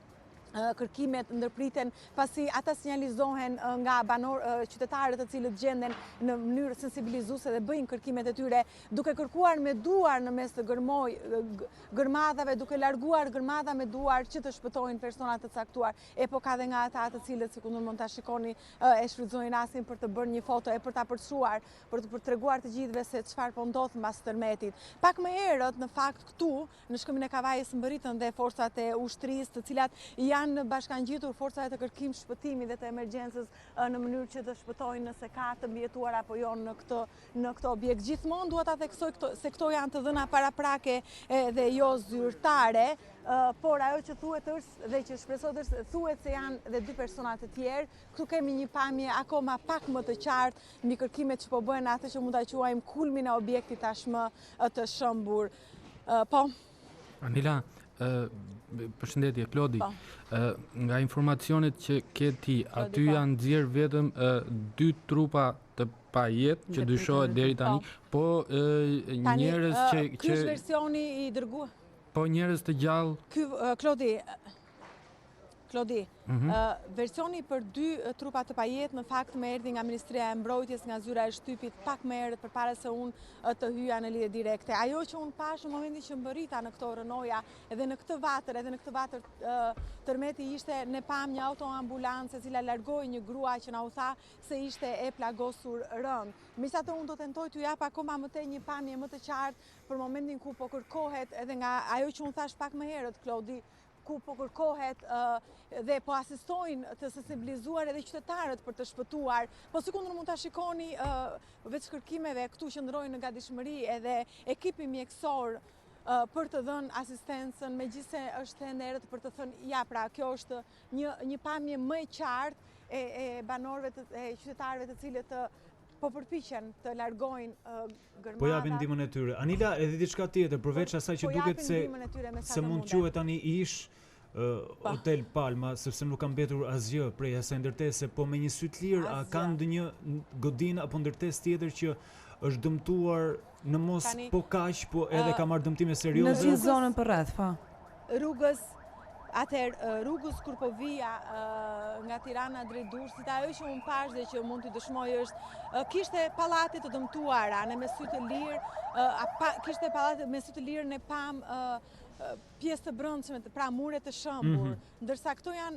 M: kërkimet ndërpriten pasi ata sinjalizohen nga qytetarët të cilët gjenden në mënyrë sensibilizuese dhe bëjnë kërkimet e tyre duke kërkuar me duar në mes të gërmadhave, duke larguar gërmadha me duar që të shpëtojnë persona të caktuar. Po ka dhe nga ata të cilët, sikundër mund ta shikoni, e shfrytëzojnë rastin për të bërë një foto e për ta përçuar, për të treguar të gjithëve se çfarë po ndodh mbas tërmetit. Pak më herët, në fakt këtu në shkëmbin e Kavajës mbërritën dhe forcat e ushtrisë, të cilat janë bashkangjitur forcat e kërkim shpëtimi dhe të emergjencës në mënyrë që të shpëtojnë nëse ka të mbijetuar apo jo në këtë objekt. Gjithmonë dua ta theksoj se këto janë të dhëna paraprake dhe jo zyrtare, por ajo që thuhet është dhe që shpresohet është thuhet se janë dhe 2 persona të tjerë. Këtu kemi një pamje akoma pak më të qartë mbi kërkimet që po bëhen atë që mund ta quajmë kulmin e objektit tashmë të shëmbur. Po.
I: Anila, përshëndetje, Klodi. Nga informacionet që ke ti, aty janë nxjerr vetëm 2 trupa të pajetë që dyshohet deri tani, po njerëz që
M: ky është versioni i dërguar.
I: Po njerëz të gjallë.
M: Ky Klodi, versioni për 2 trupa të pajetë në fakt më erdhi nga Ministria e Mbrojtjes, nga zyra e shtypit pak më herët përpara se unë të hyja në lidhje direkte. Ajo që unë pash në momentin që mbërrita në këto rënoja, edhe në këtë vatër tërmeti ishte, ne pam një autoambulancë e cila largoi një grua që na u tha se ishte e plagosur rënd. Megjithatë unë do tentoj t'ju jap akoma më tej një pamje më të qartë për momentin ku po kërkohet, edhe nga ajo që unë thash pak më herët, Klodi, ku po kërkohet dhe po asistojnë të sensibilizuar edhe qytetarët për të shpëtuar. Po sikundër mund ta shikoni, veç kërkimeve këtu qëndrojnë në gatishmëri edhe ekipi mjekësor për të dhënë asistencën, megjithse është ende erët për të thënë, ja pra, kjo është një pamje më e qartë e banorëve e qytetarëve të cilët po përpiqen të largojnë gërmada.
A: Po japin ndihmën e tyre. Anila, edhe diçka tjetër, përveç asaj që duket se mund quhet tani ish Hotel Palma, sepse nuk ka mbetur asgjë prej asaj ndërtese, po me një sy të lirë, a ka ndonjë godinë apo ndërtesë tjetër që është dëmtuar në mos po kaq, po edhe ka marrë dëmtime serioze?
B: Në gjithë zonën përreth, po.
M: Rrugës kur po vija nga Tirana drejt Durrësit, ajo që unë pash dhe që mund t'i dëshmoj është kishte pallate të dëmtuara, ne me sy të lirë, kishte pallate me sy të lirë, ne pam pjesë të brendshme, pra mure të shëmbur, ndërsa këto janë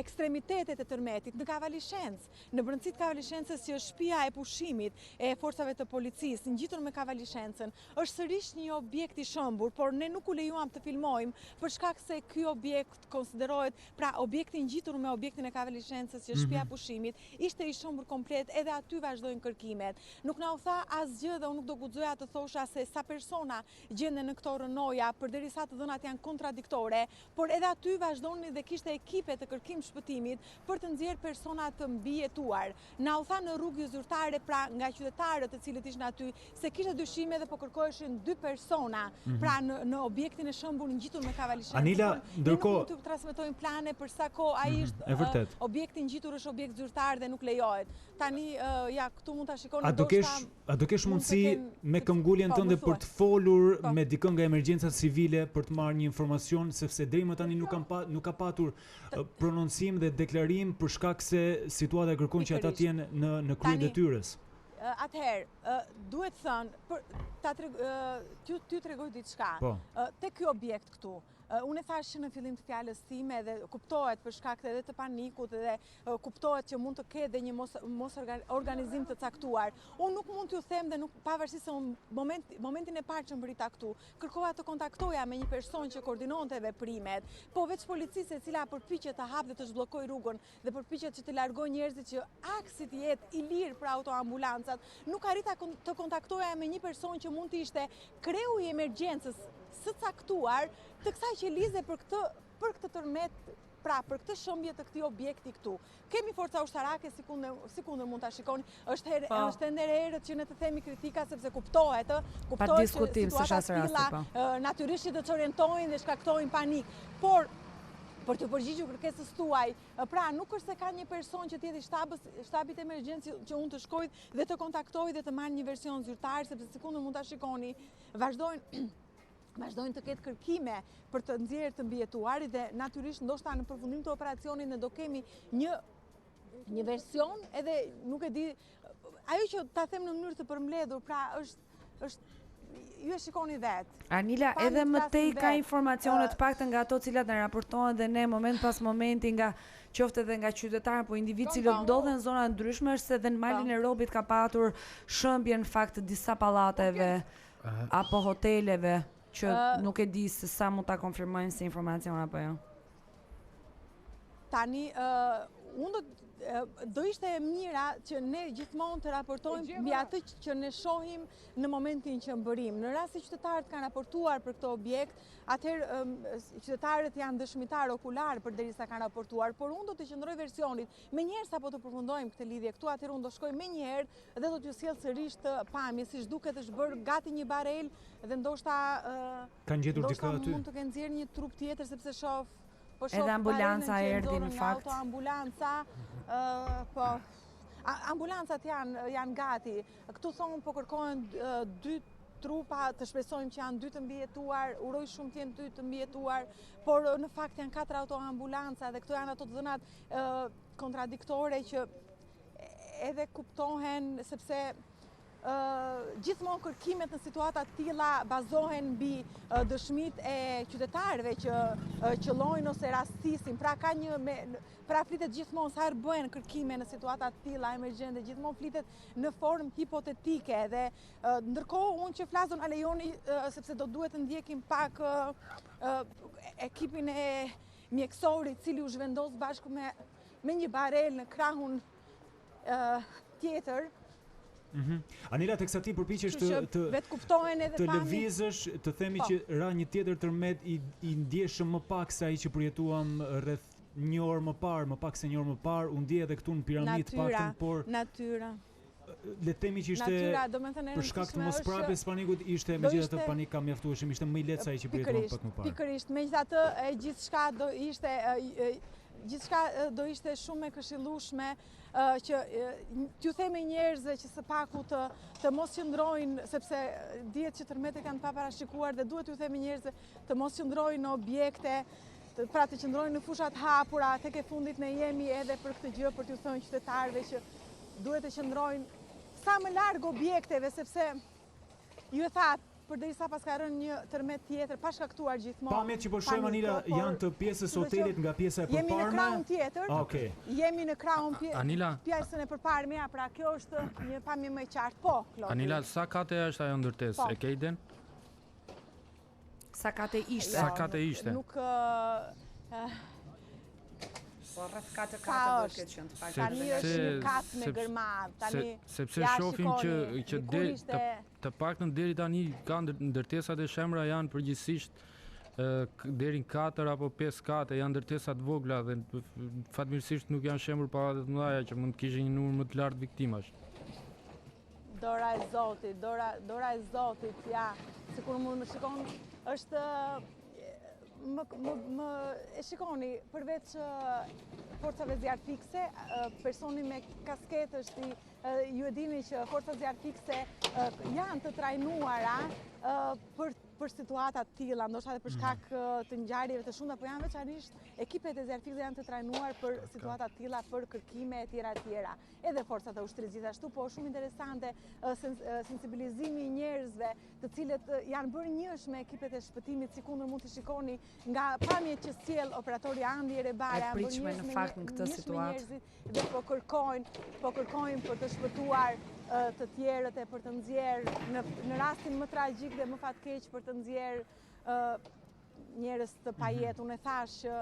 M: ekstremitetet e tërmetit, në Kavalishencë, në brendësitë Kavalishencës që është shtëpia e pushimit e forcave të policisë, ngjitur me Kavalishencën, është sërish një objekt i shëmbur, por ne nuk u lejuam të filmojmë për shkak se ky objekt konsiderohet, pra objekti ngjitur me objektin e Kavalishencës që është shtëpia e pushimit, ishte i shëmbur komplet, edhe aty vazhdojnë kërkimet. Nuk na u tha asgjë dhe unë nuk do guxoja të thosha se sa persona gjenden në këto rënoja, përderisa të dhënat janë kontradiktore, por edhe aty vazhdoni dhe kishte ekipe të kërkim shpëtimit për të nxjerrë persona të mbijetuar. Na u tha në rrugë zyrtare, pra nga qytetarët të cilët ishin aty, se kishte dyshime dhe po kërkoheshin 2 persona, pra në objektin e shëmbur ngjitur me Kavalishencën.
A: Anila, ndërkohë
M: ne nuk të transmetojmë plane për sa kohë ai është objekti ngjitur është objekt zyrtar dhe nuk lejohet. Tani ja këtu mund ta shikoni
A: A do kesh mundësi me këmbguljen tënde për të folur me dikën nga emergjenca civile për të marrë një informacion, sepse deri më tani nuk ka patur prononcim dhe deklarim për shkak se situata e kërkon që ata të jenë në krye detyrës.
M: Atëherë, duhet thënë, ty tregoj diçka. Te ky objekt këtu, unë e thash në fillim të fjalës time dhe kuptohet për shkak edhe të panikut dhe kuptohet që mund të ketë dhe një mos organizim të caktuar. Unë nuk mund t'ju them dhe pavarësisht se momentin e parë që mbrita këtu, kërkova të kontaktoja me një person që koordinonte veprimet, po veç policisë e cila përpiqet të hapë dhe të zhbllokojë rrugën dhe përpiqet që të largojë njerëzit që aksi të jetë i lirë për autoambulancat, nuk arrita të kontaktoja me një person që mund të ishte kreu i emergjencës së caktuar të kësaj qelize për këtë tërmet, pra për këtë shëmbje të këtij objekti këtu. Kemi forca ushtarake, sikundër mund ta shikoni, është ende herët që ne të themi kritika sepse kuptohet që situata të tilla natyrisht do të orientojnë dhe shkaktojnë panik, por për të përgjigjur kërkesës tuaj, pra nuk është se ka një person që tjetë i shtabit emergjencë që unë të shkoj dhe të kontaktoj dhe të marrë një version zyrtar, sepse sikundër mund ta shikoni, vazhdojnë të ketë kërkime për të nxjerrë të mbijetuarit dhe natyrisht ndoshta në përfundim të operacionit ne do kemi një version edhe nuk e di, ajo që ta them në mënyrë të përmbledhur, pra është ju e shikoni vetë.
B: Anila, edhe më tej ka informacione të paktën nga ato cilat na raportohen dhe ne moment pas momenti nga qoftë edhe nga qytetarë, po individ cilët ndodhen në zona ndryshme, është se dhe në malin e Robit ka patur shëmbje në fakt disa pallateve apo hoteleve që nuk e di se sa mund ta konfirmojmë si informacion apo jo.
M: Tani unë do ishte e mira që ne gjithmonë të raportojmë mbi atë që ne shohim në momentin që mbërim. Në rast se qytetarët kanë raportuar për këtë objekt, atëherë qytetarët janë dëshmitar okular përderisa kanë raportuar, por unë do të qëndroj versionit. Menjëherë sapo të përfundojmë këtë lidhje këtu, atëherë unë do shkoj menjëherë dhe do t'ju sjell sërish të pamje, siç duket është bërë gati një barel dhe ndoshta
A: kanë gjetur diçka aty.
M: Mund të kenë nxjerrë një trup tjetër sepse shoh
B: edhe ambulanca erdhi në fakt.
M: Ambulanca, po ambulancat janë gati. Këtu thonë po kërkohen 2 trupa, të shpresojmë që janë 2 të mbijetuar, uroj shumë të jenë 2 të mbijetuar, por në fakt janë 4 autoambulanca dhe këto janë ato të dhënat kontradiktore që edhe kuptohen sepse gjithmonë kërkimet në situata të tilla bazohen mbi dëshmitë e qytetarëve që qëllojnë ose rastisin. Pra flitet gjithmonë sa herë bëhen kërkime në situata të tilla emergjente, gjithmonë flitet në formë hipotetike dhe ndërkohë unë që flas a lejoni sepse do duhet të ndjekim pak ekipin e mjekësorit cili u zhvendos bashkë me një barel në krahun tjetër.
A: Anila, teksa ti përpiqesh të lëvizësh, të themi që ra një tjetër tërmet i ndjeshëm më pak se ai që përjetuam rreth një orë më parë, më pak se një orë më parë, u ndje edhe këtu në piramid paktën, por
M: natyra.
A: Le të themi që ishte për shkak të mosprapjes panikut ishte megjithatë panik ka mjaftueshëm, ishte më i lehtë se ai që përjetuam pak më parë.
M: Pikërisht, megjithatë gjithçka do ishte shumë e këshillueshme që t'ju themi njerëzve që së paku të mos qëndrojnë, sepse dihet që tërmetet janë pa parashikuar dhe duhet t'ju themi njerëzve të mos qëndrojnë në objekte, pra të qëndrojnë në fushat hapura, tek e fundit ne jemi edhe për këtë gjë, për t'ju thënë qytetarëve që duhet të qëndrojnë sa më larg objekteve, sepse ju e thatë përderisa pas ka rënë një tërmet tjetër pa shkaktuar gjithmonë.
A: Pamjet që po shohim Anila janë të pjesës hotelit nga pjesa e përparme.
M: Jemi në krahun tjetër.
A: Okej.
M: Jemi në krahun
I: pjesën
M: e përparme, pra kjo është një pamje më e qartë. Po, Klodi.
I: Anila, sa kate është ajo ndërtesë? E ke iden?
B: Sa kate ishte?
I: Sa kate ishte?
M: Nuk
B: po rreth 4 kate do të ketë qenë të paktën.
M: Tani është një kat me gërmadh.
I: Sepse shohim që të paktën deri tani ka ndërtesat e shemra janë përgjithsisht deri në 4 apo 5 kate, janë ndërtesa të vogla dhe fatmirësisht nuk janë shemur pallate të mëdha që mund të kishin një numër më të lartë viktimash.
M: Dora e Zotit, ja, sikur mund më shikon, është më e shikoni, përveç forcave zjarr fikse, personi me kasketë është ju e dini që forcat zjarr fikse janë të trajnuara për situata të tilla, ndoshta edhe për shkak të ngjarjeve të shumta, por janë veçanërisht ekipet e zjarr fikse janë të trajnuar për situata të tilla, për kërkime e tjera. Edhe forcat e ushtrisë gjithashtu, po shumë interesante sensibilizimi i njerëzve, të cilët janë bërë njësh me ekipet e shpëtimit, sikundër mund të shikoni nga pamjet që sjell operatori Andi Bora, janë bërë njësh me njerëzit dhe po kërkojnë për të shpëtuar të tjerët e për të nxjerrë në rastin më tragjik dhe më fatkeq për të nxjerrë njerëz të pajet. Unë e thash që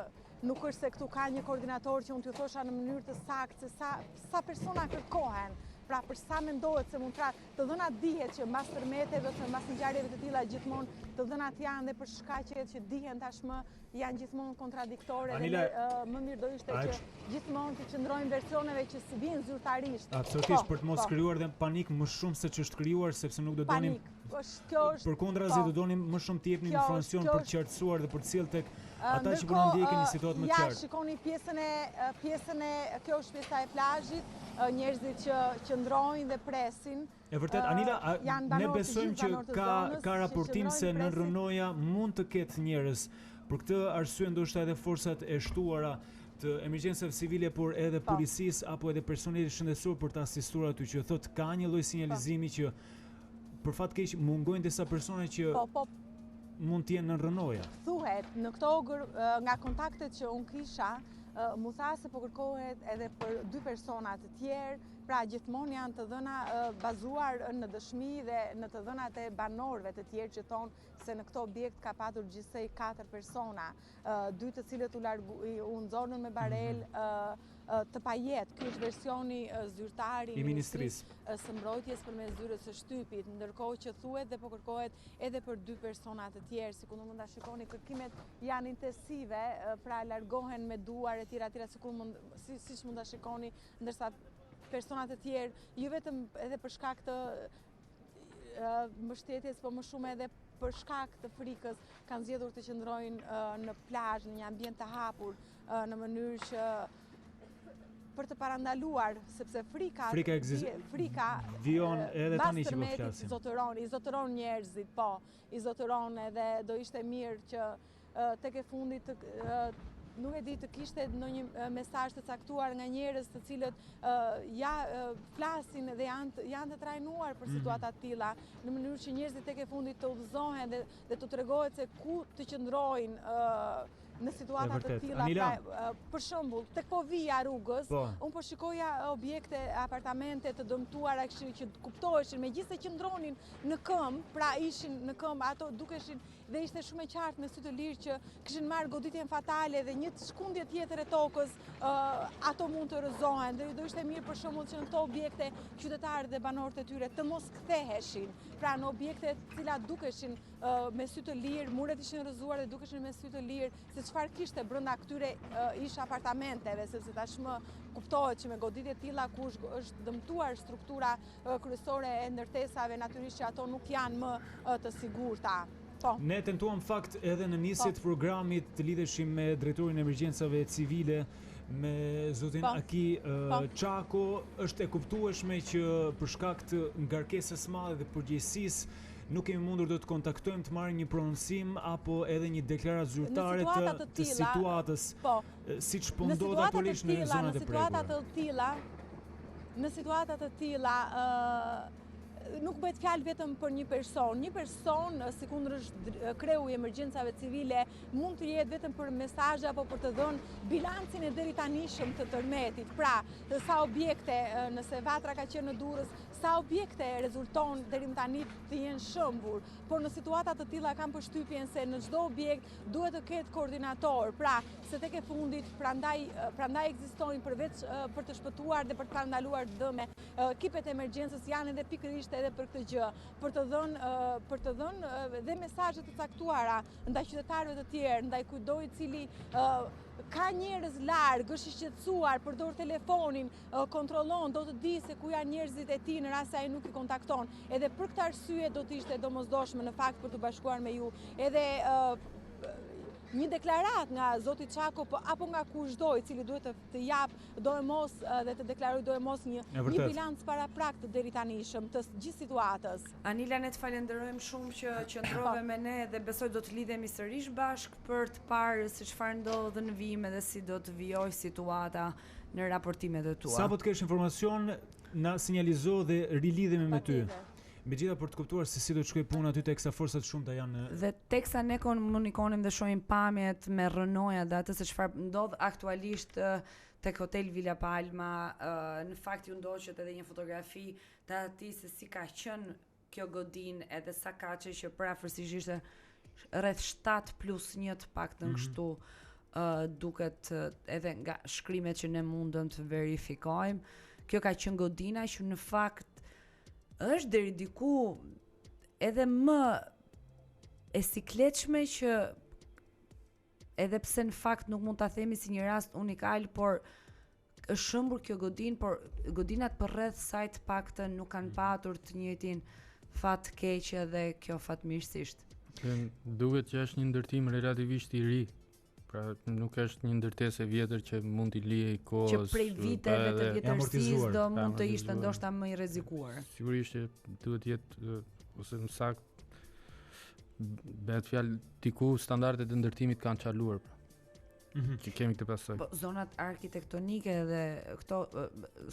M: nuk është se këtu ka një koordinator që unë t'ju thosha në mënyrë të saktë se sa persona kërkohen. Pra për sa mendohet se mund të dhënat dihet që mbas tërmeteve ose mbas ngjarjeve të tilla gjithmonë të dhënat janë dhe për shkaqet që dihen tashmë janë gjithmonë kontradiktore dhe më mirë do ishte që gjithmonë të qëndrojnë versioneve që si vijnë zyrtarisht.
A: Absolutisht, për të mos krijuar dhe panik më shumë se ç'është krijuar, sepse nuk do donim përkundrazi do donim më shumë të jepnim informacion për të qartësuar dhe për të sjellë tek ata që po na ndjekin në situatë më të qartë.
M: Ja, shikoni pjesën e kjo është pjesa e plazhit, njerëzit që qëndrojnë dhe presin.
A: E vërtet, Anila, ne besojmë që ka raportim se në Rënoja mund të ketë njerëz. Për këtë arsye ndoshta edhe forcat e shtuara të emergjencave civile, por edhe policisë apo edhe personeli shëndetësor për të asistuar aty, që thotë ka një lloj sinjalizimi që për fat keq mungojnë disa persona që mund të jenë në Rënoja.
M: Thuhet në këto nga kontaktet që unë kisha, mu tha se po kërkohet edhe për 2 persona të tjerë, pra gjithmonë janë të dhëna bazuar në dëshmi dhe në të dhënat e banorëve të tjerë që thonë se në këto objekt ka patur gjithsej 4 persona, 2 të cilët u nxorën me barel të pajet. Ky është versioni zyrtari i Ministrisë së Mbrojtjes përmes zyrës së shtypit, ndërkohë që thuhet dhe po kërkohet edhe për 2 persona të tjerë. Sikur mund ta shikoni, kërkimet janë intensive, pra largohen me duar e tjera, siç mund ta shikoni, ndërsa personat e tjerë, jo vetëm edhe për shkak të mbështetjes, po më shumë edhe për shkak të frikës, kanë zgjedhur të qëndrojnë në plazh, në një ambient të hapur, në mënyrë që për të parandaluar, sepse frika
A: vijon edhe tani që po flasim.
M: I zotëron njerëzit, i zotëron edhe do ishte mirë që tek e fundit nuk e di të kishte ndonjë mesazh të caktuar nga njerëz të cilët flasin dhe janë të trajnuar për situata të tilla, në mënyrë që njerëzit tek e fundit të udhëzohen dhe të tregohet se ku të qëndrojnë në situata të tilla. Për shembull, tek po vija rrugës, unë po shikoja objekte, apartamente të dëmtuara që kuptoheshin, megjithëse qëndronin në këmbë, pra ishin në këmbë, ato dukeshin dhe ishte shumë e qartë me sy të lirë që kishin marrë goditjen fatale dhe një shkundje tjetër e tokës, ato mund të rrëzohen. Dhe do ishte mirë për shembull që në këto objekte qytetarët dhe banorët e tyre të mos ktheheshin, pra në objekte të cilat dukeshin me sy të lirë, muret ishin rrëzuar dhe dukeshin me sy të lirë, se çfarë kishte brenda këtyre ish apartamenteve, sepse tashmë kuptohet që me goditje të tilla ku është dëmtuar struktura kryesore e ndërtesave, natyrisht që ato nuk janë më të sigurta.
A: Ne tentuam fakt edhe në nisje të programit të lidheshim me drejtorin e emergjencave civile, me zotin Aki Çako, është e kuptueshme që për shkak të ngarkesës së madhe dhe përgjegjësisë nuk kemi mundur do të kontaktojmë të marrim një prononcim apo edhe një deklaratë zyrtare të situatës, siç po ndodh aktualisht në zonat e prekura.
M: Në situata të tilla nuk bëhet fjalë vetëm për një person. Një person, sikundër është kreu i emergjencave civile, mund të jetë vetëm për mesazhe apo për të dhënë bilancin e deri tanishëm të tërmetit. Pra, sa objekte, nëse vatra ka qenë në Durrës, sa objekte rezulton deri më tani të jenë shëmbur, por në situata të tilla kam përshtypjen se në çdo objekt duhet të ketë koordinator. Pra, se tek e fundit, prandaj ekzistojnë përveç për të shpëtuar dhe për të parandaluar dëme, ekipet e emergjencës janë edhe pikërisht edhe për këtë gjë, për të dhënë dhe mesazhe të caktuara ndaj qytetarëve të tjerë, ndaj kujdoi cili ka njerëz larg, është i shqetësuar, përdor telefonin, kontrollon, do të di se ku janë njerëzit e tij në rast se ai nuk i kontakton. Edhe për këtë arsye do të ishte domosdoshme në fakt për të bashkuar me ju edhe një deklarat nga zoti Çako apo nga kushdo i cili duhet të jap dojmos dhe të deklaroj dojmos një bilanc paraprakt të deritanishëm të gjithë situatës.
B: Anila, ne të falenderojmë shumë që qëndrove me ne dhe besoj do të lidhemi sërish bashk për të parë se çfarë ndodh në vijim dhe si do të vijojë situata në raportimet e tua.
A: Sa po të kesh informacion, na sinjalizo dhe rilidhemi me ty. Megjithatë për të kuptuar se si do të shkojë puna aty teksa forcat shumta janë.
B: Dhe teksa ne komunikonim dhe shohim pamjet me rënoja dhe atë se çfarë ndodh aktualisht tek hotel Villa Palma, në fakt ju ndoqet edhe një fotografi të atij se si ka qenë kjo godin edhe sa kaçe që prafërsisht ishte rreth 7+1 të paktën kështu. Duket edhe nga shkrimet që ne mundëm të verifikojmë. Kjo ka qenë godina që në fakt është deri diku edhe më e sikletshme që edhe pse në fakt nuk mund ta themi si një rast unikal, por është shëmbur kjo godin, por godinat përreth saj të paktën nuk kanë patur të njëjtin fat keq edhe kjo fatmirësisht.
I: Duket që është një ndërtim relativisht i ri. Pra nuk është një ndërtesë e vjetër që mund t'i lihej kohës.
B: Që prej viteve të vjetërsisë do mund të ishte ndoshta më i rrezikuar.
I: Sigurisht që duhet jetë ose në sakt bëhet fjalë diku standardet e ndërtimit kanë çaluar. Që kemi këtë pasojë.
B: Po zonat arkitektonike dhe këto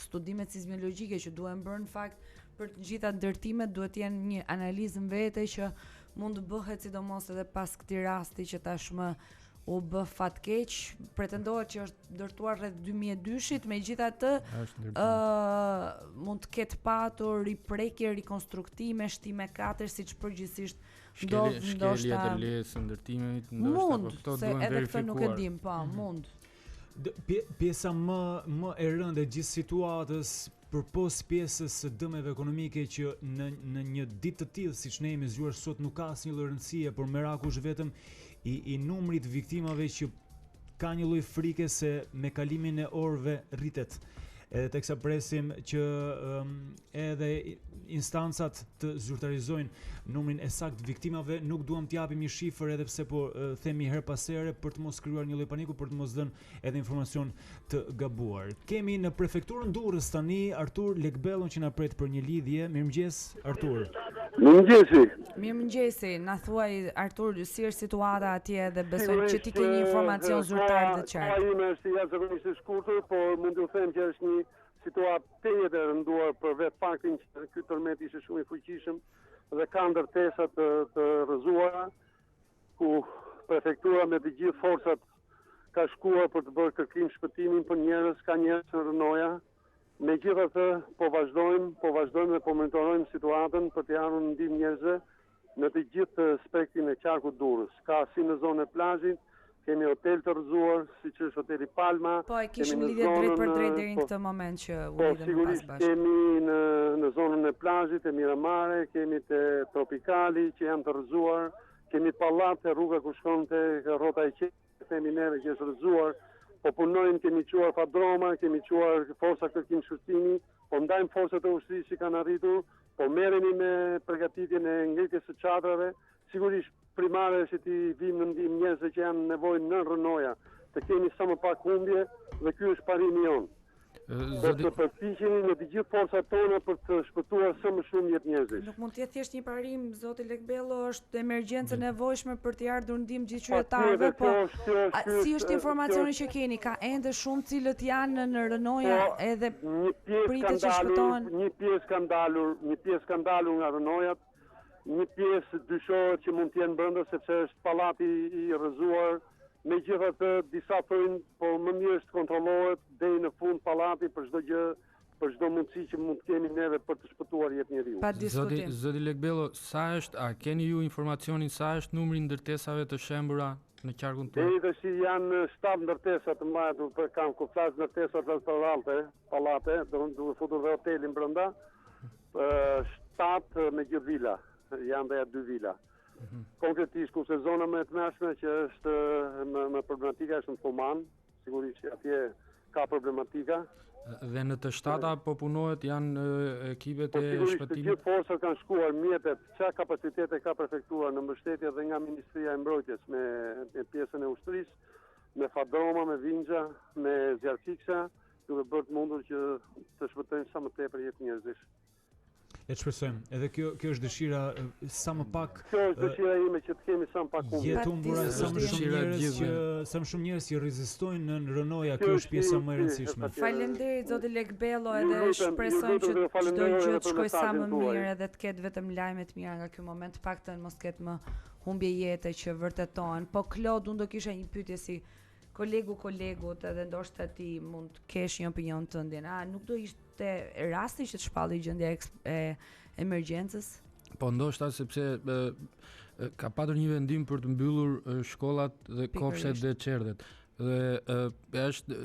B: studimet sismologjike që duhen bërë në fakt për të gjitha ndërtimet duhet të jenë një analizë vete që mund të bëhet sidomos edhe pas këtij rasti që tashmë u bë fatkeq, pretendohet që është ndërtuar rreth 2002-shit, megjithatë mund të ketë patur riprekje, rikonstruktime, shtime 4 siç përgjithsisht ndodh ndoshta.
I: Shkelje ndërlesë ndërtimit,
B: mund, se edhe këtë nuk e dim, po, mund.
A: Pjesa më e rëndë e gjithë situatës përpos pjesës së dëmeve ekonomike që në një ditë të tillë siç ne jemi zgjuar sot nuk ka asnjë lloj rëndësie, por meraku është vetëm i numrit viktimave që ka një lloj frike se me kalimin e orëve rritet. Edhe teksa presim që edhe instancat të zyrtarizojnë numrin e saktë viktimave, nuk duam t'japim një shifër edhe pse po themi her pas here për të mos krijuar një lloj paniku, për të mos dhënë edhe informacion të gabuar. Kemi në prefekturën Durrës tani Artur Lekbellon që na pret për një lidhje. Mirëmëngjes Artur.
E: Mirëmëngjesi.
B: Mirëmëngjesi, na thuaj Artur, si është situata atje dhe besoj që ti ke një informacion zyrtar të qartë.
E: Ai më është jashtëzakonisht i shkurtër, por mund t'ju them që është një situatë tjetër e rënduar për vetë faktin që ky tërmet ishte shumë i fuqishëm dhe ka ndërtesa të rrëzuara, ku prefektura me të gjithë forcat ka shkuar për të bërë kërkim shpëtimin për njerëz, ka njerëz në rënoja. Megjithatë, po vazhdojmë dhe po monitorojmë situatën për të ardhur në ndihmë njerëzve në të gjithë spektrin e qarkut Durrës. Ka si në zonën e plazhit, kemi hotel të rrëzuar, siç është hoteli Palma.
B: Po e kishim lidhje drejt për drejt deri në këtë moment që u lidhëm pas
E: sigurisht
B: bashkë.
E: Kemi në zonën e plazhit, e Miramare, kemi te Tropikali që janë të rrëzuar, kemi pallate, rruga ku shkon te rrota e qetë, themi neve që është rrëzuar. Po punojmë, kemi quar padroma, kemi quar forca kërkim shërtimi, po ndajmë forcat e ushtrisë që kanë arritur, po merremi me përgatitjen e ngritjes së çadrave. Sigurisht primare është që ti vim në ndihmë njerëzve që janë nevojë në rënoja, të kemi sa më pak humbje dhe ky është parimi jonë.
N: të përpiqemi me të gjithë forcat tona për të shpëtuar sa më shumë jetë njerëzish.
B: Nuk mund të jetë thjesht një parim, zoti Lekbellon, është emergjencë nevojshme për të ardhur ndihmë gjithë qytetarëve, po si është informacioni që keni? Ka ende shumë cilët janë në rënoja edhe pritet që shpëtohen?
N: Një pjesë kanë dalur nga rënojat, një pjesë dyshohet që mund të jenë brenda sepse është pallati i rrëzuar. Megjithatë, disa thojnë, po më mirë është të kontrollohet deri në fund pallati për çdo gjë, për çdo mundësi që mund të kemi neve për të shpëtuar jetë njeriu.
B: Pa diskutim.
I: Zoti Lekbellon, sa është, a keni ju informacionin sa është numri i ndërtesave të shembura në qarkun tuaj?
N: Deri tash janë 7 ndërtesa të mëdha, për kam ku flas ndërtesa transparente, pallate, duke futur dhe hotelin brenda. 7 me gjithë vila, janë dhe 2 vila. Konkretisht kurse zona më e tmerrshme që është me problematika është në Fuman, sigurisht që atje ka problematika.
I: Dhe në të shtata po punohet janë ekipet e
N: shpëtimit? Të gjithë forcat kanë shkuar, mjetet, çka kapacitete ka prefektura në mbështetje dhe nga Ministria e Mbrojtjes me pjesën e ushtrisë, me fadroma, me vingja, me zjarfiksa, duke bërë të mundur që të shpëtojnë sa më tepër jetë njerëzish.
A: Le të shpresojmë, edhe kjo është dëshira sa më pak.
N: Kjo është dëshira ime që të kemi sa më pak humbje.
A: Jetë humbura sa më shumë njerëz që rezistojnë në rënoja, kjo është pjesa më e rëndësishme.
B: Faleminderit zoti Lekbellon, edhe shpresojmë që çdo gjë të shkojë sa më mirë edhe të ketë vetëm lajme të mira nga ky moment, paktën mos ketë më humbje jete që vërtetohen. Po Klod, unë do kisha një pyetje si kolegut edhe ndoshta ti mund të kesh një opinion tëndjen. Nuk do ishte rasti që të shpalli gjendja e emergjencës?
I: Po ndoshta sepse ka patur një vendim për të mbyllur shkollat dhe kopshtet dhe çerdhet. Dhe është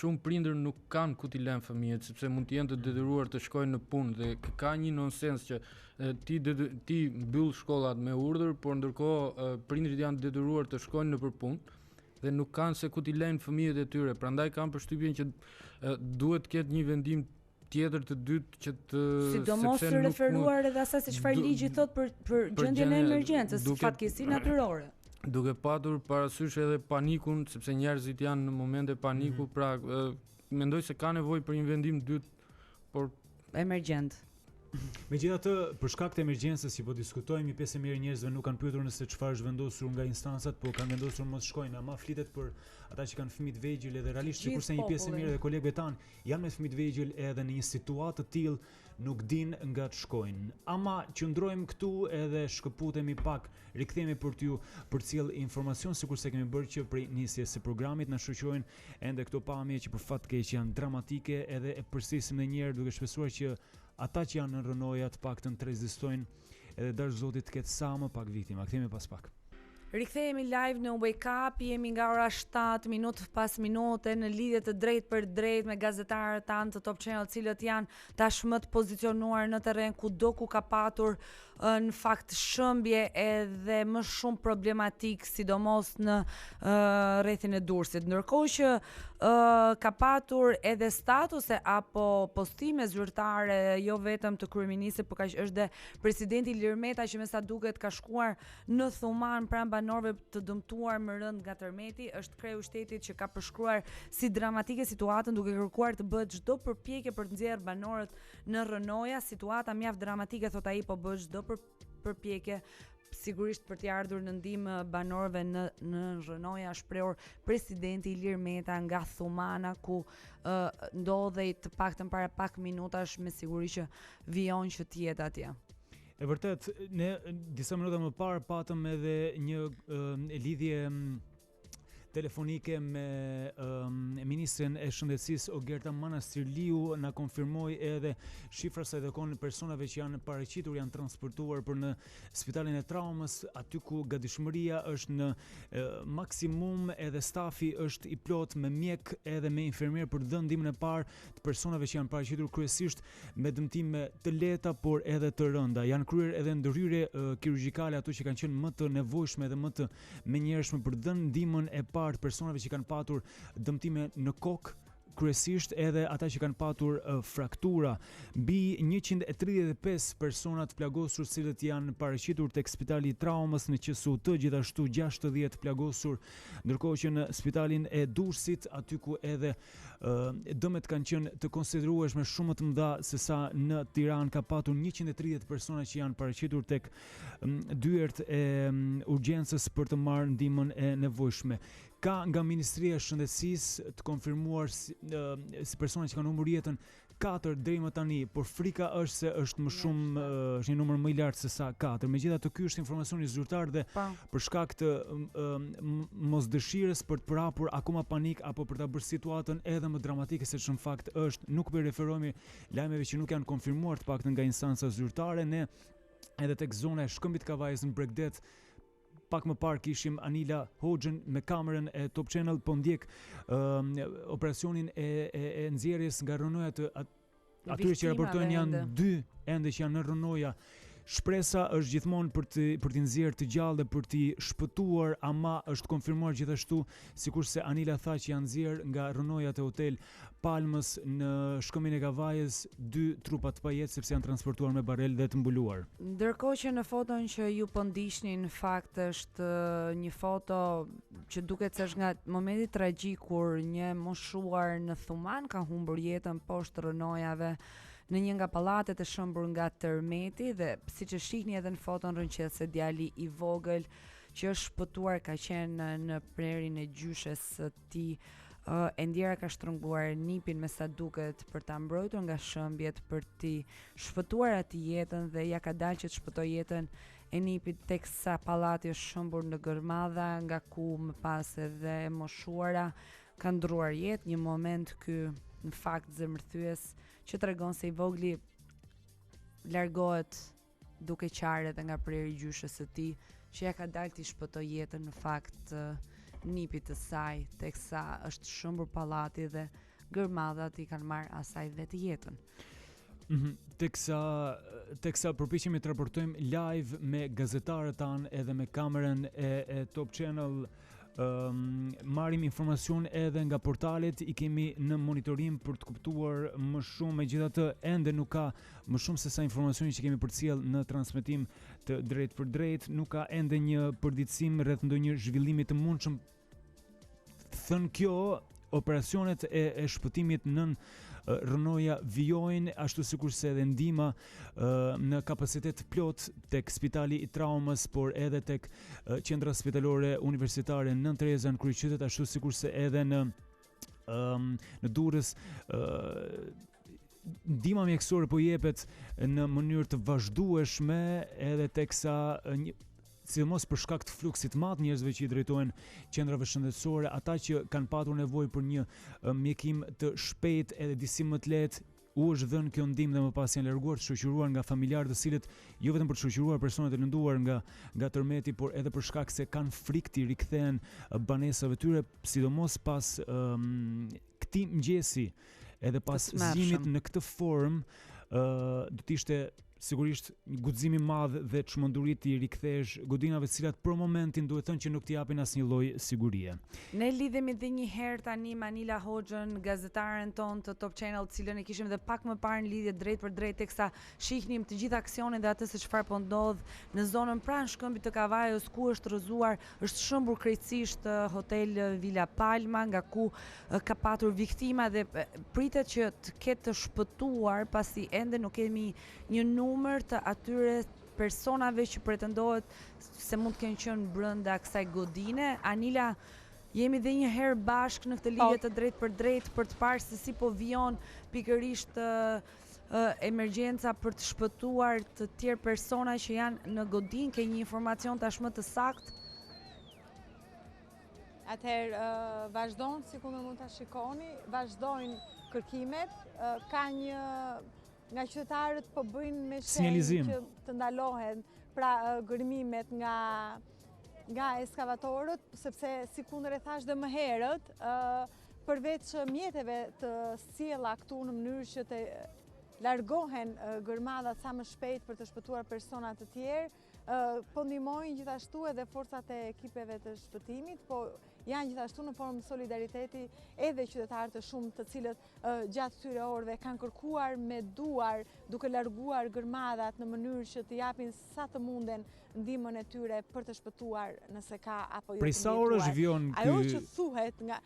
I: shumë prindër nuk kanë ku t'i lënë fëmijët sepse mund të jenë të detyruar të shkojnë në punë dhe ka një nonsens që ti mbyll shkollat me urdhër, por ndërkohë prindrit janë detyruar të shkojnë nëpër punë dhe nuk kanë se ku t'i lejnë fëmijët e tyre. Prandaj kanë përshtypjen që duhet të ketë një vendim tjetër të dytë që të
B: sidomos të referuar edhe asaj se çfarë ligji thot për gjendjen e emergjencës, fatkeqësi natyrore.
I: Duke patur parasysh edhe panikun, sepse njerëzit janë në momente paniku, pra mendoj se ka nevojë për një vendim dytë, por
B: emergjent.
A: Megjithatë, për shkak të emergjencës që po diskutojmë, një pjesë e mirë njerëzve nuk kanë pyetur nëse çfarë është vendosur nga instancat, po kanë vendosur mos shkojnë, ama flitet për ata që kanë fëmijë të vegjël edhe realisht sikurse një pjesë e mirë dhe kolegëve tanë janë me fëmijë të vegjël edhe në një situatë të tillë nuk din nga të shkojnë. Ama qëndrojmë këtu edhe shkëputemi pak, rikthehemi për t'ju përcjell informacion sikurse kemi bërë që prej nisjes së programit na shoqërojnë ende këto pamje që për fat keq janë dramatike edhe e përsërisim edhe një herë duke shpresuar që ata që janë në rënoja të paktën të rezistojnë edhe dash Zoti të ketë sa më pak viktima. Kthehemi pas pak.
B: Rikthehemi live në Wake Up, jemi nga ora 7 minutë pas minute në lidhje të drejtë për drejtë me gazetarët tanë të Top Channel, cilët janë tashmë të pozicionuar në terren kudo ku ka patur në fakt shëmbje edhe më shumë problematik, sidomos në rrethin e Durrësit. Ndërkohë që ka patur edhe statuse apo postime zyrtare jo vetëm të kryeministit, por kaq është dhe presidenti Ilir Meta që me sa duket ka shkuar në Thuman pranë banorëve të dëmtuar më rënd nga Tërmeti, është kreu i shtetit që ka përshkruar si dramatike situatën duke kërkuar të bëhet çdo përpjekje për të nxjerrë banorët në rënoja. Situata mjaft dramatike, thot ai, po bëhet çdo përpjekje sigurisht për t'i ardhur në ndihmë banorëve në rënoja, shprehur presidenti Ilir Meta nga Thumana, ku ndodhej të paktën para pak minutash, me siguri që vijon që të jetë atje.
A: E vërtet, ne disa minuta më parë patëm edhe një lidhje telefonike me ministrin e shëndetësisë Ogerta Manastirliu, na konfirmoi edhe shifra sa edhe kon personave që janë paraqitur, janë transportuar për në Spitalin e Traumës, aty ku gatishmëria është në maksimum, edhe stafi është i plot me mjek edhe me infermier për të dhënë ndihmën e parë të personave që janë paraqitur kryesisht me dëmtime të lehta por edhe të rënda. Janë kryer edhe ndërhyrje kirurgjikale ato që kanë qenë më të nevojshme dhe më të menjëhershme për të dhënë ndihmën e parë të personave që kanë patur dëmtime në kokë, kryesisht edhe ata që kanë patur fraktura. Mbi 135 persona të plagosur cilët janë paraqitur tek Spitali i Traumës në QSUT, gjithashtu 60 plagosur, ndërkohë që në Spitalin e Durrësit, aty ku edhe dëmet kanë qenë të konsiderueshme shumë të mëdha se sa në Tiranë, ka patur 130 persona që janë paraqitur tek dyert e urgjencës për të marrë ndihmën e nevojshme. Ka nga Ministria e Shëndetësisë të konfirmuar si persona që kanë humbur jetën 4 deri më tani, por frika është se është më shumë, është një numër më i lartë se sa 4. Megjithatë, ky është informacioni zyrtar dhe për shkak të mosdëshirës për të prapur akoma panik apo për ta bërë situatën edhe më dramatike se që në fakt është, nuk po i referohemi lajmeve që nuk janë konfirmuar të paktën nga instanca zyrtare. Ne edhe tek zona e Shkëmbit Kavajës në Bregdet, pak më parë kishim Anila Hoxhën me kamerën e Top Channel, po ndjek operacionin e nxjerrjes nga rënoja të atyre që raportojnë janë 2 ende që janë në rënoja. Shpresa është gjithmonë për t'i nxjerrë të gjallë dhe për t'i shpëtuar, ama është konfirmuar gjithashtu, sikurse Anila tha, që janë nxjerrë nga rënojat e Hotel Palmës në Shkëmbin e Kavajës 2 trupa të pajetë, sepse janë transportuar me barel dhe të mbuluar.
B: Ndërkohë që në foton që ju po ndiqni, në fakt është një foto që duket se është nga momenti tragjik kur një moshuar në Thuman ka humbur jetën poshtë rënojave në një nga pallatet e shëmbur nga Tërmeti, dhe siç e shihni edhe në foton rënqet se djali i vogël që është shpëtuar ka qenë në prerin e gjyshes së tij. E ndjera ka shtrënguar nipin me sa duket për ta mbrojtur nga shëmbjet, për t'i shpëtuar atij jetën, dhe ja ka dalë që të shpëtoj jetën e nipit teksa pallati është shëmbur në gërmadha, nga ku më pas edhe e moshuara ka ndruar jetë. Një moment ky në fakt zemërthyes që tregon se i vogli largohet duke qarë edhe nga preri i gjyshes së tij, që ja ka dalë t'i shpëtoj jetën në fakt nipit të saj, teksa është shëmbur pallati dhe gërmadhat i kanë marrë asaj vetë jetën.
A: Teksa përpiqemi të raportojmë live me gazetarët tanë edhe me kamerën e Top Channel, marrim informacion edhe nga portalet, i kemi në monitorim për të kuptuar më shumë. Megjithatë, ende nuk ka më shumë se sa informacioni që kemi përcjell në transmetim të drejt për drejt, nuk ka ende një përditësim rreth ndonjë zhvillimi të mundshëm. Thënë kjo, operacionet e shpëtimit nën rënoja vijojnë, ashtu sikurse edhe ndihma në kapacitet plot tek Spitali i Traumës, por edhe tek qendra spitalore universitare Nën Tereza në kryeqytet, ashtu sikurse edhe në Durrës. Ndihma mjekësore po jepet në mënyrë të vazhdueshme, edhe teksa sidomos për shkak të fluksit madh njerëzve që i drejtojnë qendrave shëndetësore, ata që kanë patur nevojë për një mjekim të shpejt edhe disi më të lehtë, u është dhënë kjo ndihmë dhe më pas janë larguar të shoqëruar nga familjarë, të cilët jo vetëm për të shoqëruar personat e lënduar nga Tërmeti, por edhe për shkak se kanë frikë të rikthehen banesave tyre, sidomos pas këtij mëngjesi, edhe pas zgjimit në këtë formë, do të ishte sigurisht një guxim i madh dhe çmenduri të rikthesh godinave të cilat për momentin duhet thënë që nuk t'i japin asnjë lloj sigurie.
B: Ne lidhemi edhe një herë tani me Anila Hoxhën, gazetaren ton të Top Channel, të cilën e kishim edhe pak më parë në lidhje drejt për drejt, teksa shihnim të gjithë aksionin dhe atë se çfarë po ndodh në zonën pranë Shkëmbit të Kavajës, ku është rrëzuar, është shëmbur krejtësisht hotel Villa Palma, nga ku ka patur viktima dhe pritet që të ketë të shpëtuar, pasi ende nuk kemi një numër të atyre personave që pretendohet se mund të kenë qenë brenda kësaj godine. Anila, jemi dhe një herë bashkë në këtë lidhje të drejt për drejt për të parë se si po vijon pikërisht emergjenca për të shpëtuar të tjerë persona që janë në godinë. Ke një informacion tashmë të saktë?
M: Atëherë vazhdojnë, sikur mund ta shikoni, vazhdojnë kërkimet, ka një nga qytetarët po bëjnë me shenjë që të ndalohen pra gërmimet nga ekskavatorët, sepse sikundër e thash dhe më herët, përveç mjeteve të sjella këtu në mënyrë që të largohen gërmadhat sa më shpejt për të shpëtuar persona të tjerë, po ndihmojnë gjithashtu edhe forcat e ekipeve të shpëtimit, po janë gjithashtu në formë solidariteti edhe qytetarë të shumë të cilët gjatë këtyre orëve kanë kërkuar me duar duke larguar gërmadhat në mënyrë që të japin sa të munden ndihmën e tyre për të shpëtuar nëse ka apo jo të
A: Sa orësh vjon ky?
M: Ajo që thuhet nga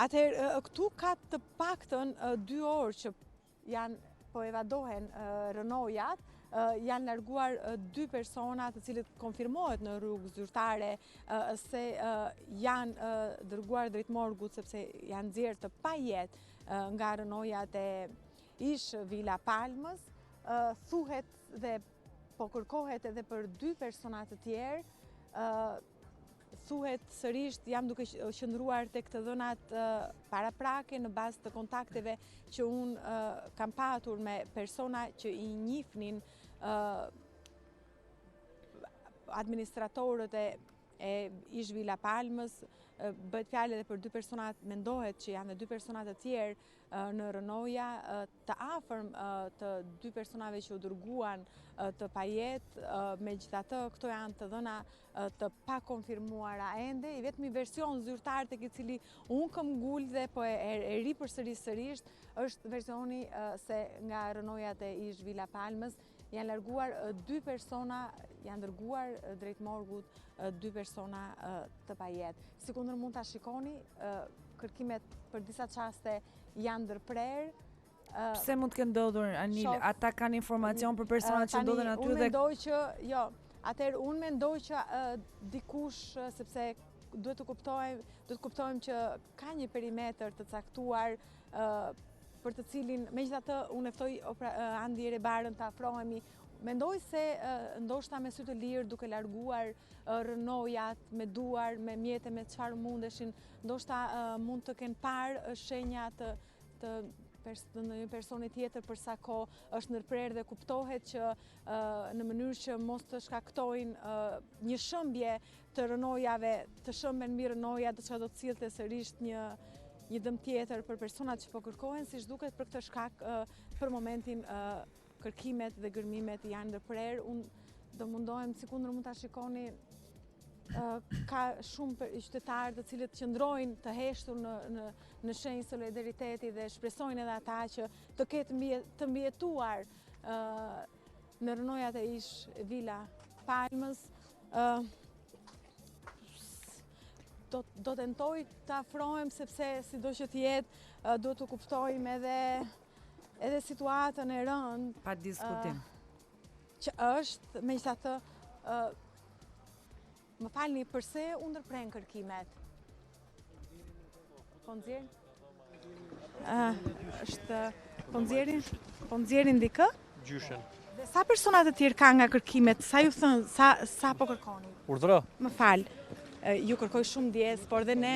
M: atëherë këtu ka të paktën 2 orë që janë po evadohen rënojat, janë larguar 2 persona të cilët konfirmohet në rrugë zyrtare se janë dërguar drejt morgut sepse janë nxjerrë të pajetë nga rënojat e ish Vila Palmës. Thuhet dhe po kërkohet edhe për 2 persona të tjerë. Thuhet sërish jam duke qëndruar tek të dhënat paraprake në bazë të kontakteve që unë kam patur me persona që i njihnin administratorët e ish Vila Palmës. Bëhet fjalë edhe për 2 persona, mendohet që janë 2 persona të tjerë në rënoja të afërm të 2 personave që u dërguan të pajet. Megjithatë, këto janë të dhëna të pa konfirmuara ende. I vetmi version zyrtar tek i cili unë kam ngul dhe po e ri përsërisht është versioni se nga rënojat e ish Vila Palmës janë larguar 2 persona, janë dërguar drejt morgut 2 persona të pajet. Sikundër mund ta shikoni, kërkimet për disa çaste janë ndërprerë.
B: Pse mund të kenë ndodhur, Anil? Ata kanë informacion për personat që ndodhen aty
M: dhe... Unë mendoj që, jo, atëherë unë mendoj që dikush, sepse duhet të kuptojmë që ka një perimetër të caktuar për të cilin, megjithatë unë ftoj Andi Borën të afrohemi. Mendoj se ndoshta me sy të lirë duke larguar rënojat me duar, me mjete, me çfarë mundeshin, ndoshta mund të kenë parë shenja të një personi tjetër për sa kohë është ndërprerë dhe kuptohet që në mënyrë që mos të shkaktojnë një shëmbje të rënojave, të shëmben mbi rënoja, të çka do të cillte sërish një dëm tjetër për personat që po kërkohen, siç duket për këtë shkak për momentin kërkimet dhe gërmimet janë ndërprerë. Unë do mundohem, sikundër mund ta shikoni, ka shumë qytetarë të cilët qëndrojnë të heshtur në shenjë solidariteti dhe shpresojnë edhe ata që të ketë të mbijetuar në rënojat e ish Vila Palmës. Do tentoj të afrohem sepse sido që të jetë do të kuptojmë edhe situatën e rëndë.
B: Pa diskutim.
M: Që është, megjithatë, më falni, përse u ndërpren kërkimet? Po nxjerrin? Është po nxjerrin dikë?
O: Gjyshen.
M: Dhe sa persona të tjerë ka nga kërkimet? Sa ju thën, sa po kërkoni?
O: Urdhëro.
M: Më fal. Ju kërkoj shumë djes, por dhe ne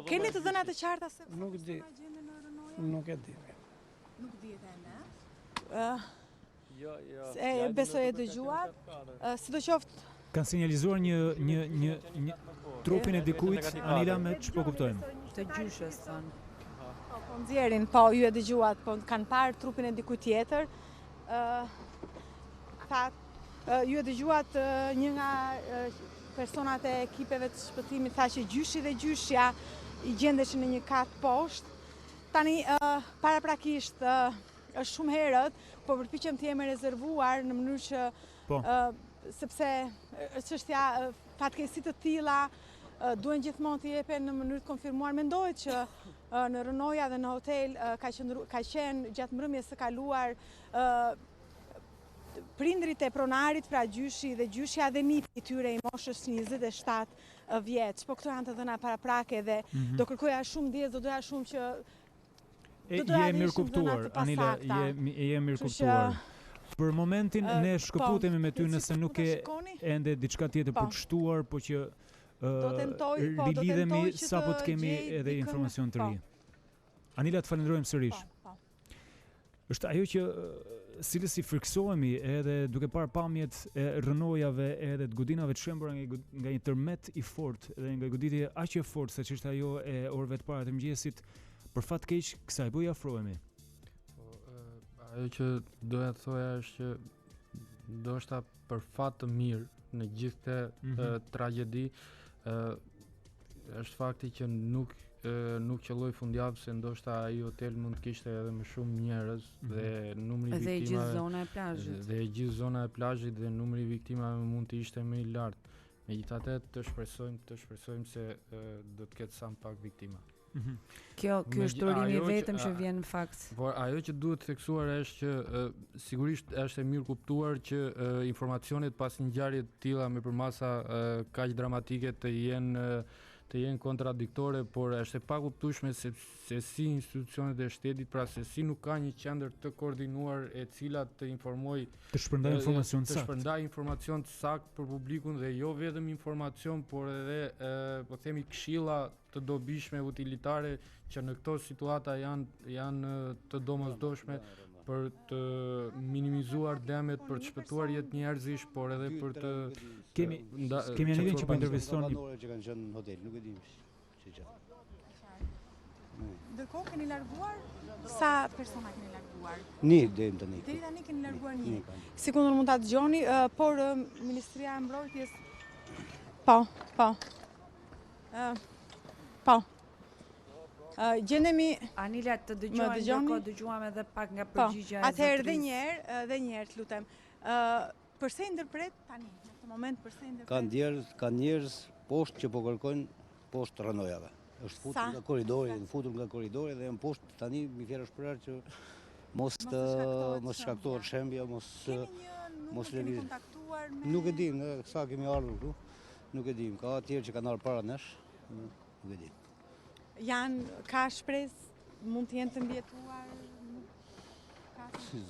M: keni të dhëna të qarta se
O: nuk di. Nuk e di.
M: Nuk dihet ende. Jo. Besoj e dëgjuat. Sidoqoftë
A: kanë sinjalizuar një trupin e dikujt, Anila, me ç'po kuptojmë?
B: Të gjyshës thonë.
M: Po nxjerrin, po ju e dëgjuat, po kanë parë trupin e dikujt tjetër. Ju e dëgjuat një nga personat e ekipeve të shpëtimit tha që gjyshi dhe gjyshja i gjendeshin në një kat poshtë. Tani paraprakisht është shumë herët, po përpiqem të jem e rezervuar në mënyrë që sepse çështja fatkeqësi të tilla duhen gjithmonë të jepen në mënyrë të konfirmuar. Mendohet që në rënoja dhe në hotel ka qenë gjatë mbrëmjes së kaluar prindrit e pronarit, pra gjyshi dhe gjyshja dhe nipi i tyre i moshës 27 vjeç. Po këto janë të dhëna paraprake dhe do kërkoja shumë ndjes, do doja shumë që
A: je mirë kuptuar, Anila, je mirë kuptuar. Për momentin ne shkëputemi me ty nëse nuk e ende diçka tjetër për të shtuar, po që rilidhemi sa po të kemi edhe informacion të ri. Anila, të falenderojmë sërish. Është ajo që si friksohemi edhe duke parë pamjet e rënojave edhe të godinave të shembura nga një tërmet i fortë dhe nga goditje aq e fortë siç është ajo e orëve të para të mëngjesit, për fat keq kësaj po i afrohemi.
I: Ajo që doja të thoja është që ndoshta për fat të mirë në gjithë këtë tragjedi është fakti që nuk qelloi fundjavë se ndoshta ai hotel mund të kishte edhe më shumë njerëz dhe numri i viktimave
B: dhe gjithë zona e plazhit.
I: Dhe gjithë zona e plazhit dhe numri i viktimave mund të ishte më i lartë. Megjithatë të shpresojmë se do të ketë sa më pak viktima.
B: Ky është durimi vetëm që vjen në fakt.
I: Por ajo që duhet theksuar është që sigurisht është e mirë kuptuar që informacionet pas një ngjarje të tilla me përmasa kaq dramatike të jenë kontradiktore, por është e pakuptueshme se si institucionet e shtetit, pra se si nuk ka një qendër të koordinuar e cila të informoj,
A: të shpërndaj
I: informacion të sakt për publikun dhe jo vetëm informacion, por edhe po themi këshilla të dobishme utilitare që në këto situata janë të domosdoshme për të minimizuar dëmet, për të shpëtuar jetë njerëzish, por edhe për të
A: kemi Anilën që po interviston
P: që kanë qenë në hotel, nuk e di ç'gjë.
M: Ndërkohë keni larguar sa persona keni larguar?
P: Një deri tani.
M: Deri tani keni larguar një. Sikundër mund ta dëgjoni, por Ministria e Mbrojtjes Po. Gjendemi
B: Anila të dëgjuam edhe pak nga përgjigjja e
M: atëherë dhe një herë të lutem. Përse ndërpret tani në këtë moment përse ndërpret?
P: Ka njerëz poshtë që po kërkojnë poshtë rënojave. Është futur nga korridori, dhe janë poshtë tani mi fjalë shpërar që mos shkaktohet shembja, mos lëviz. Nuk e dim, sa kemi ardhur këtu. Nuk e dim, ka tjerë që kanë ardhur para nesh. Nuk e dim.
M: Ka shpresë, mund të jenë të mbijetuar?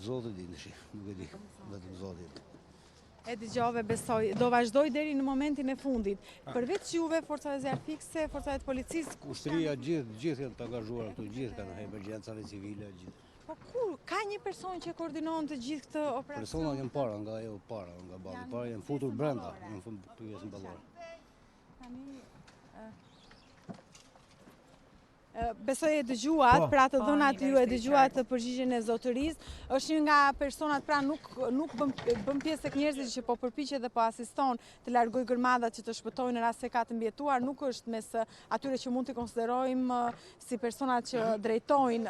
P: Zoti di, nuk e di, vetëm Zoti.
M: E dëgjove, besoj, do vazhdoj deri në momentin e fundit. Përveç juve, forcave zjarfikse, forcave të policisë,
P: ushtria gjithë janë të angazhuar këtu, gjithë kanë emergjencave civile, gjithë.
M: Po kur ka një person që koordinon të gjithë këtë operacion?
P: Persona janë para, nga balli para janë futur brenda, në pjesën ballore.
M: Besoj e dëgjuat, pra të dhënat ju e dëgjuat të përgjigjen e zotërisë, është një nga personat pra nuk bën pjesë tek njerëzit që po përpiqet dhe po asiston të largoj gërmadhat që të shpëtojnë në rast se ka të mbjetuar, nuk është mes atyre që mund të konsiderojmë si personat që drejtojnë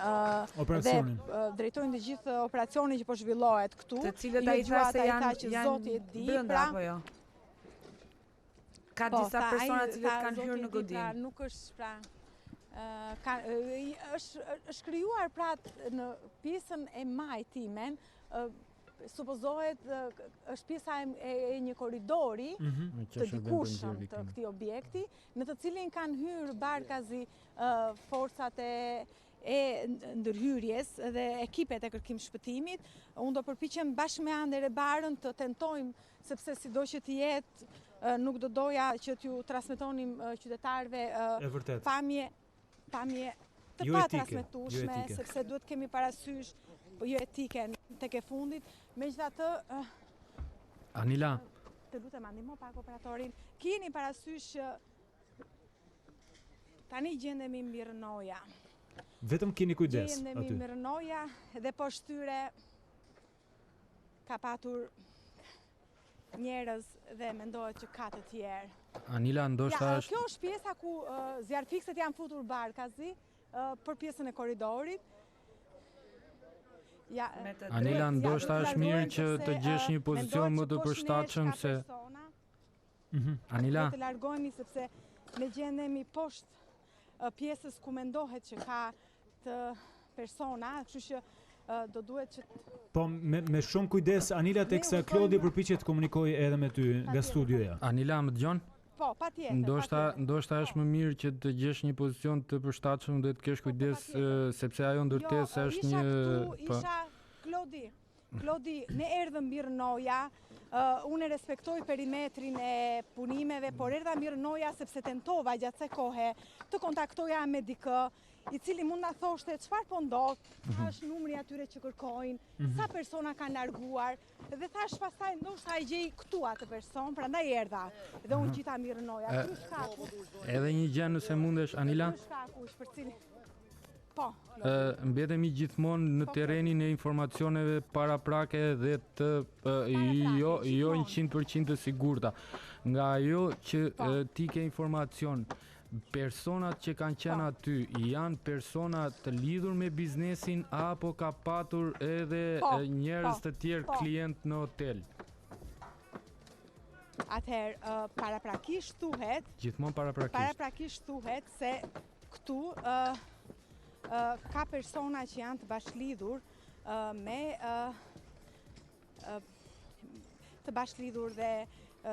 M: të gjithë operacionin që po zhvillohet këtu.
B: Të cilët ai tha se janë brenda apo jo? Ka disa persona të cilët kanë hyrë në godim.
M: Nuk është pra është krijuar pra në pjesën e majtimen, supozohet është pjesa e një korridori të dikushëm të këtij objekti, në të cilin kanë hyrë barkazi forcat e ndërhyrjes dhe ekipet e kërkim shpëtimit. Unë do përpiqem bashkë me Ande Barën të tentojmë, sepse sido që të jetë, nuk do doja që t'ju transmetonim qytetarëve pamje të pa transmetueshme, sepse duhet kemi parasysh, jo etike tek e fundit. Megjithatë,
I: Anila,
M: të lutem ndihmo pak operatorin. Keni parasysh tani gjendemi mbi rënoja.
A: Vetëm keni kujdes aty.
M: Gjendemi mbi rënoja dhe poshtë tyre ka patur njerëz dhe mendohet që ka të tjerë.
I: Anila, ndoshta është...
M: Kjo është pjesa ku zjarfikset janë futur barkazi për pjesën e korridorit.
I: Anila, ndoshta është mirë që të gjesh një pozicion më të përshtatshëm se... Anila...
M: Të largohemi sepse ne gjendemi poshtë pjesës ku mendohet që ka të persona, kështu që do duhet që...
A: Po, me shumë kujdes, Anila, teksa Klodi përpiqet të komunikojë edhe me ty nga studioja.
I: Anila, më dëgjon?
M: Po, patjetër.
I: Ndoshta është më mirë që të gjesh një pozicion të përshtatshëm dhe të kesh kujdes, sepse ajo ndërtesë është një...
M: Isha Klodi, ne erdhëm mbi rënoja, unë respektoj perimetrin e punimeve, por erdha mbi rënoja sepse tentova gjatë kësaj kohe të kontaktoja me dikë, i cili mund na thoshte çfarë po ndodh, është numri atyre që kërkojnë, sa persona kanë larguar, dhe thash pastaj ndoshta ai gjej këtu atë person, prandaj erdha. Dhe unë gjita mbi rënoja. Ky shkaku.
I: Edhe një gjë nëse mundesh, Anila.
M: Ky shkaku është për cilin. Po.
I: Mbetemi gjithmonë në terrenin e informacioneve paraprake dhe të jo 100% të sigurta. Nga ajo që ti ke informacion personat që kanë qenë aty janë persona të lidhur me biznesin apo ka patur edhe njerëz të tjerë klient në hotel?
M: Atëherë, paraprakisht thuhet,
I: Gjithmonë paraprakisht.
M: Paraprakisht thuhet se këtu ka persona që janë të bashkëlidhur dhe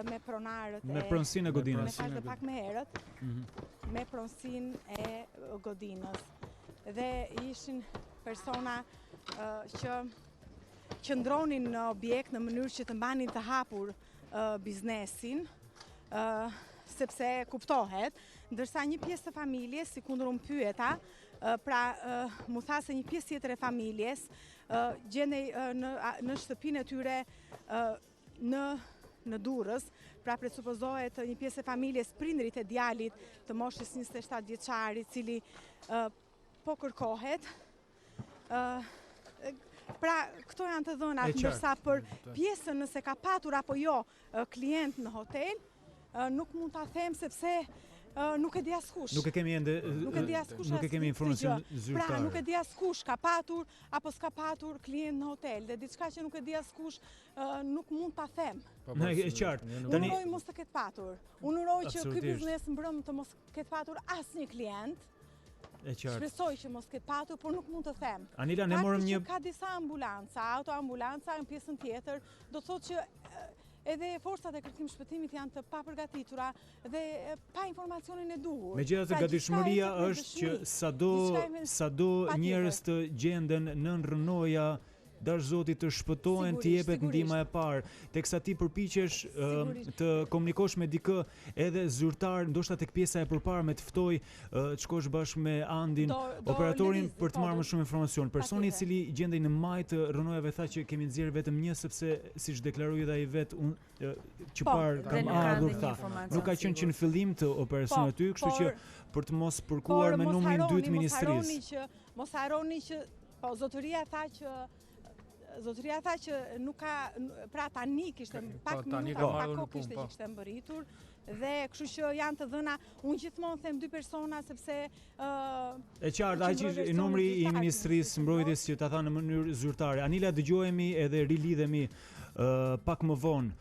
M: me pronarët
A: me pronësinë e godinës.
M: Me pak më herët, me pronësinë e godinës. Dhe ishin persona që qëndronin në objekt në mënyrë që të mbanin të hapur biznesin, sepse kuptohet, ndërsa një pjesë të familjes, si kundër unë pyeta, pra mu tha se një pjesë tjetër e familjes gjendej në shtëpinë e tyre në Durrës, pra presupozohet një pjesë e familjes prindrit e djalit të moshës 27 vjeçari, cili po kërkohet. Pra, këto janë të dhënat, ndërsa për pjesën nëse ka patur apo jo klient në hotel, nuk mund ta them sepse nuk e di askush.
A: Nuk e kemi ende, nuk e kemi informacion zyrtar.
M: Pra, nuk e di askush ka patur apo s'ka patur klient në hotel, dhe diçka që nuk e di askush nuk mund ta them.
A: E qartë.
M: Unë uroj mos të ketë patur. Unë uroj që ky biznes mbrëm të mos ketë patur asnjë klient. Shpresoj që mos ketë patur, por nuk mund të them.
A: Anila, ne morëm një...
M: Ka disa ambulanca, autoambulanca në pjesën tjetër, do të thotë që edhe forcat e kërkim shpëtimit janë të papërgatitura dhe pa informacionin e duhur.
A: Megjithatë, gatishmëria është që sado njerëz të gjenden nën rënoja, dash Zoti të shpëtohen, të jepet ndihma e parë, teksa ti përpiqesh të komunikosh me dikë edhe zyrtar, ndoshta tek pjesa e përpara me të ftoj të shkosh bashkë me Andin, operatorin, për të marrë më shumë informacion. Personi i cili gjendej në maj të rënojave tha që kemi nxjerrë vetëm një, sepse siç deklaroi edhe ai vet, unë që parë kam ardhur tha. Nuk ka qenë që në fillim të operacionit ty, kështu që për të mos përkuar me numrin 2 të ministrisë.
M: Mos harroni që zotëria tha që nuk ka, pra tani kishte pak minuta, pak kohë kishte që kishte mbërritur, dhe kështu që janë të dhëna, unë gjithmonë them 2 persona sepse
A: e qartë, aq i numri i ministrisë mbrojtjes që ta tha në mënyrë zyrtare. Anila, dëgjohemi edhe rilidhemi pak më vonë.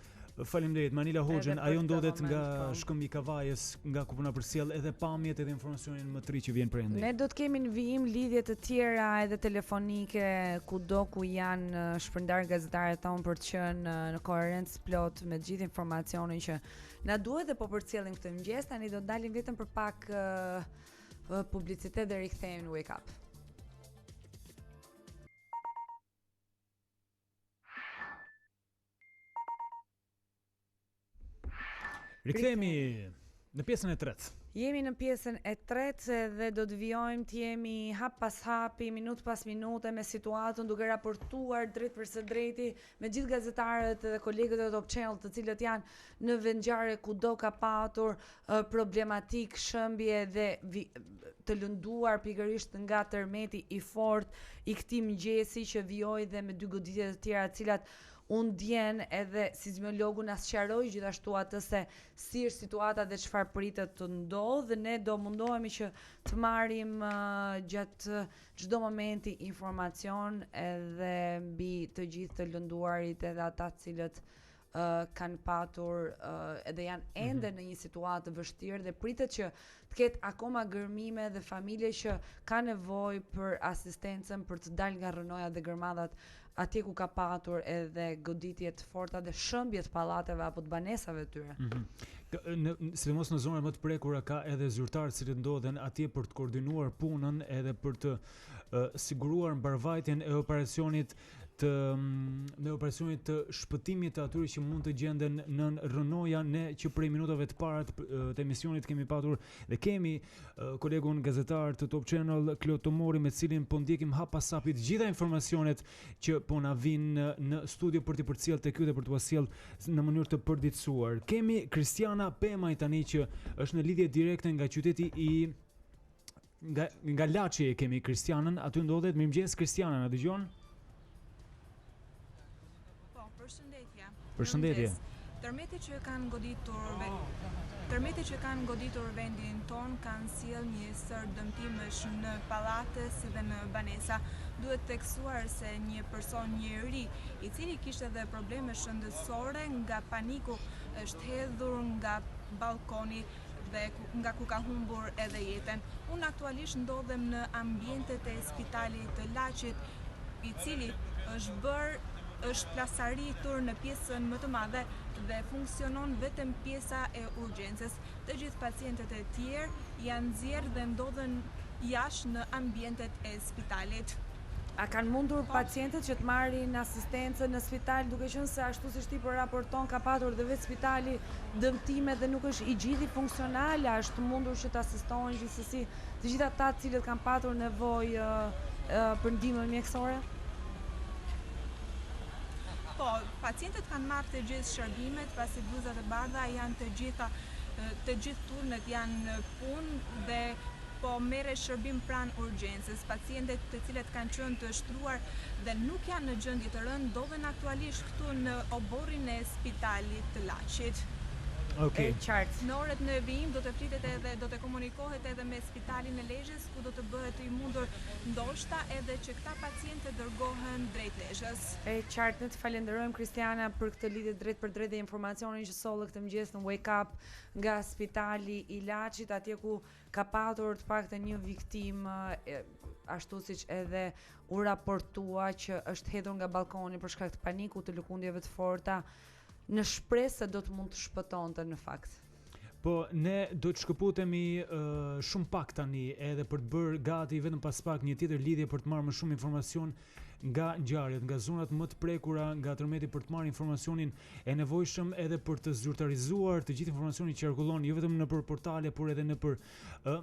A: Faleminderit, Anila Hoxhën, ajo ndodhet nga shkëmbi i Kavajës, nga ku puna përcjell edhe pamjet edhe informacionin më të ri që vjen prendi.
B: Ne do të kemi në vijim lidhje të tjera edhe telefonike kudo ku janë shpërndar gazetarët tonë për të qenë në koherencë plot me gjithë informacionin që na duhet dhe po përcjellin këtë mëngjes. Tani do të dalim vetëm për pak publicitet dhe rikthehemi në Wake Up.
A: Rikthehemi në pjesën e tretë.
B: Jemi në pjesën e tretë dhe do të vijojmë të jemi hap pas hapi, minutë pas minute me situatën, duke raportuar drejt për së drejti me gjithë gazetarët dhe kolegët e Top Channel, të cilët janë në vendngjarje kudo ka patur problematik, shëmbje dhe të lënduar pikërisht nga tërmeti i fortë i këtij mëngjesi që vijoi dhe me 2 goditje të tjera, të cilat unë djen edhe sismologu na sqaroi gjithashtu atë se si është situata dhe çfarë pritet të ndodhë. Ne do mundohemi që të marrim gjatë çdo momenti informacion edhe mbi të gjithë të lënduarit edhe ata të cilët kanë patur edhe janë ende në një situatë të vështirë dhe pritet që të ketë akoma gërmime dhe familje që ka nevojë për asistencën për të dalë nga rënoja dhe gërmadhat atje ku ka patur edhe goditje të forta dhe shëmbje të pallateve apo të banesave të tyre.
A: Sidomos në zonat më të prekura ka edhe zyrtarë që ndodhen atje për të koordinuar punën edhe për të siguruar mbarvajtjen e operacionit të shpëtimit të atyre që mund të gjenden në rënoja. Ne që prej minutave të para të emisionit kemi patur dhe kemi kolegun gazetar të Top Channel, Klotomori, me cilin po ndjekim hap pas hapi të gjitha informacionet që po na vinë në studio për t'i përcjellë tek ju dhe për t'u sjellë në mënyrë të përditësuar. Kemi Kristiana Pemaj tani që është në lidhje direkte nga qyteti nga Laçi. Kemi Kristianën, aty ndodhet. Mirëmëngjes Kristiana, na dëgjon?
Q: Përshëndetje.
A: Përshëndetje.
Q: Tërmeti që kanë goditur vendin ton kanë sjell një sër dëmtimesh në pallate si dhe në banesa. Duhet teksuar se një person njeri i cili kishte edhe probleme shëndetësore nga paniku është hedhur nga balkoni dhe nga ku ka humbur edhe jetën. Unë aktualisht ndodhem në ambientet e Spitalit të Laçit, i cili është plasaritur në pjesën më të madhe dhe funksionon vetëm pjesa e urgjencës. Të gjithë pacientët e tjerë janë nxjerrë dhe ndodhen jashtë në ambientet e spitalit.
B: A kanë mundur pacientët që të marrin asistencë në spital, duke qenë se ashtu siç ti po raporton ka patur dhe vetë spitali dëmtime dhe nuk është i gjithë funksional, është mundur që të asistohen gjithsesi të gjithë ata të cilët kanë patur nevojë për ndihmë mjekësore?
Q: Po, pacientët kanë marrë të gjithë shërbimet, pasi bluzat e bardha janë të gjithë turnet janë në punë dhe po merre shërbim pranë urgjencës. Pacientët të cilët kanë qenë të shtruar dhe nuk janë në gjendje të rëndë ndodhen aktualisht këtu në oborrin e Spitalit të Laçit.
A: Okej.
B: Qartë.
Q: Në orët në vijim do të flitet edhe do të komunikohet edhe me Spitalin e Lezhës, ku do të bëhet i mundur ndoshta edhe që këta pacientë dërgohen drejt Lezhës.
B: Qartë, ne të falenderojmë Kristiana për këtë lidhje drejt për drejt dhe informacionin që solle këtë mëngjes në Wake Up nga Spitali i Laçit, atje ku ka patur të paktën një viktim, ashtu siç edhe u raportua që është hedhur nga balkoni për shkak të panikut, të lëkundjeve të forta, në shpresë se do të mund të shpëtonte në fakt.
A: Po, ne do të shkëputemi shumë pak tani edhe për të bërë gati vetëm pas pak një tjetër lidhje për të marrë më shumë informacion nga ngjarjet, nga zonat më të prekura, nga tërmeti për të marrë informacionin e nevojshëm edhe për të zyrtarizuar të gjithë informacionin që qarkullon jo vetëm nëpër portale, por edhe nëpër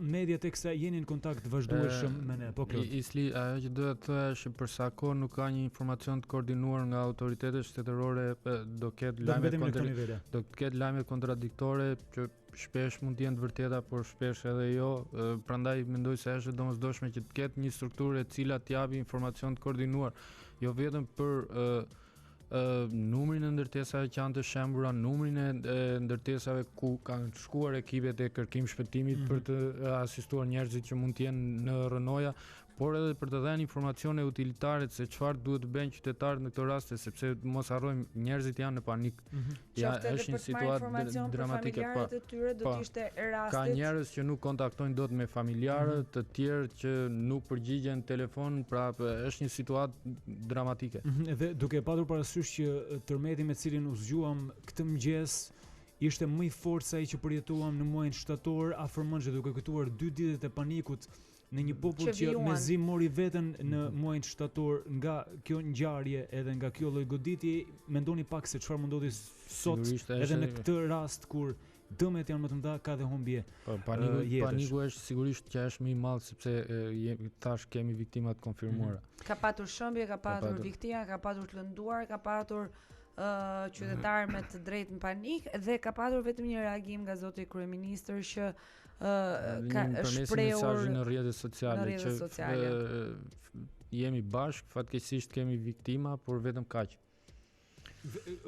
A: media teksa jeni në kontakt vazhdueshëm me ne. Po Klod.
I: Isli, ajo që doja të thoya është që për sa kohë nuk ka një informacion të koordinuar nga autoritetet shtetërore, do ketë lajme kontradiktore që shpesh mund të jenë të vërteta, por shpesh edhe jo. Prandaj mendoj se është domosdoshme që të ketë një strukturë e cila të japë informacion të koordinuar, jo vetëm për numrin e ndërtesave që janë të shembura, numrin e ndërtesave ku kanë shkuar ekipet e kërkim shpëtimit për të asistuar njerëzit që mund të jenë në rënoja, por edhe për të dhënë informacione utilitare se çfarë duhet të bëjnë qytetarët në këto raste, sepse mos harrojmë njerëzit janë në panik.
B: Është një situatë dramatike.
I: Ka njerëz që nuk kontaktojnë dot me familjarët, të tjerë që nuk përgjigjen telefon, pra është një situatë dramatike.
A: Dhe duke patur parasysh që tërmeti me cilin u zgjuam këtë mëngjes ishte më i fortë se ai që përjetuam në muajin shtator, afërmon që duke kujtuar 2 ditët e panikut në një popull që mezi mori veten në muajin shtator nga kjo ngjarje edhe nga kjo lloj goditje, mendoni pak se çfarë mund ndodhi sot edhe në këtë rast kur dëmet janë më të mëdha, ka dhe humbje.
I: Paniku është sigurisht që është më i madh sepse tash kemi viktima të konfirmuara.
B: Ka patur shëmbje, ka patur viktima, ka patur të lënduar, ka patur qytetarë me të drejtë në panik dhe ka patur vetëm një reagim nga zoti kryeministër që ka shprehur
I: në rrjetet sociale që jemi bashkë, fatkeqësisht kemi viktima, por vetëm kaq.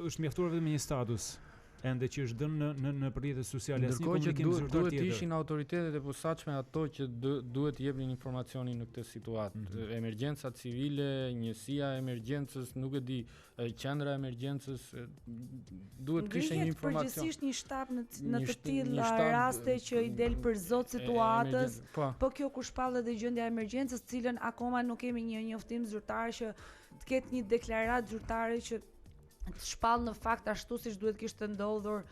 A: Është mjaftuar vetëm një status ende që është dënë në rrjetet sociale.
I: Ndërkohë që duhet ishin autoritetet e posaçme ato që duhet të jepnin informacionin në këtë situatë. Emergjenca civile, njësia e emergjencës, nuk e di, qendra e emergjencës duhet kishte një informacion.
B: Përgjithsisht një shtab në të tilla raste që i del për zot situatës. Po kjo kur shpallet dhe gjendja e emergjencës, cilën akoma nuk kemi një njoftim zyrtar që të ketë një deklaratë zyrtare që të shpall në fakt ashtu siç duhet kishte ndodhur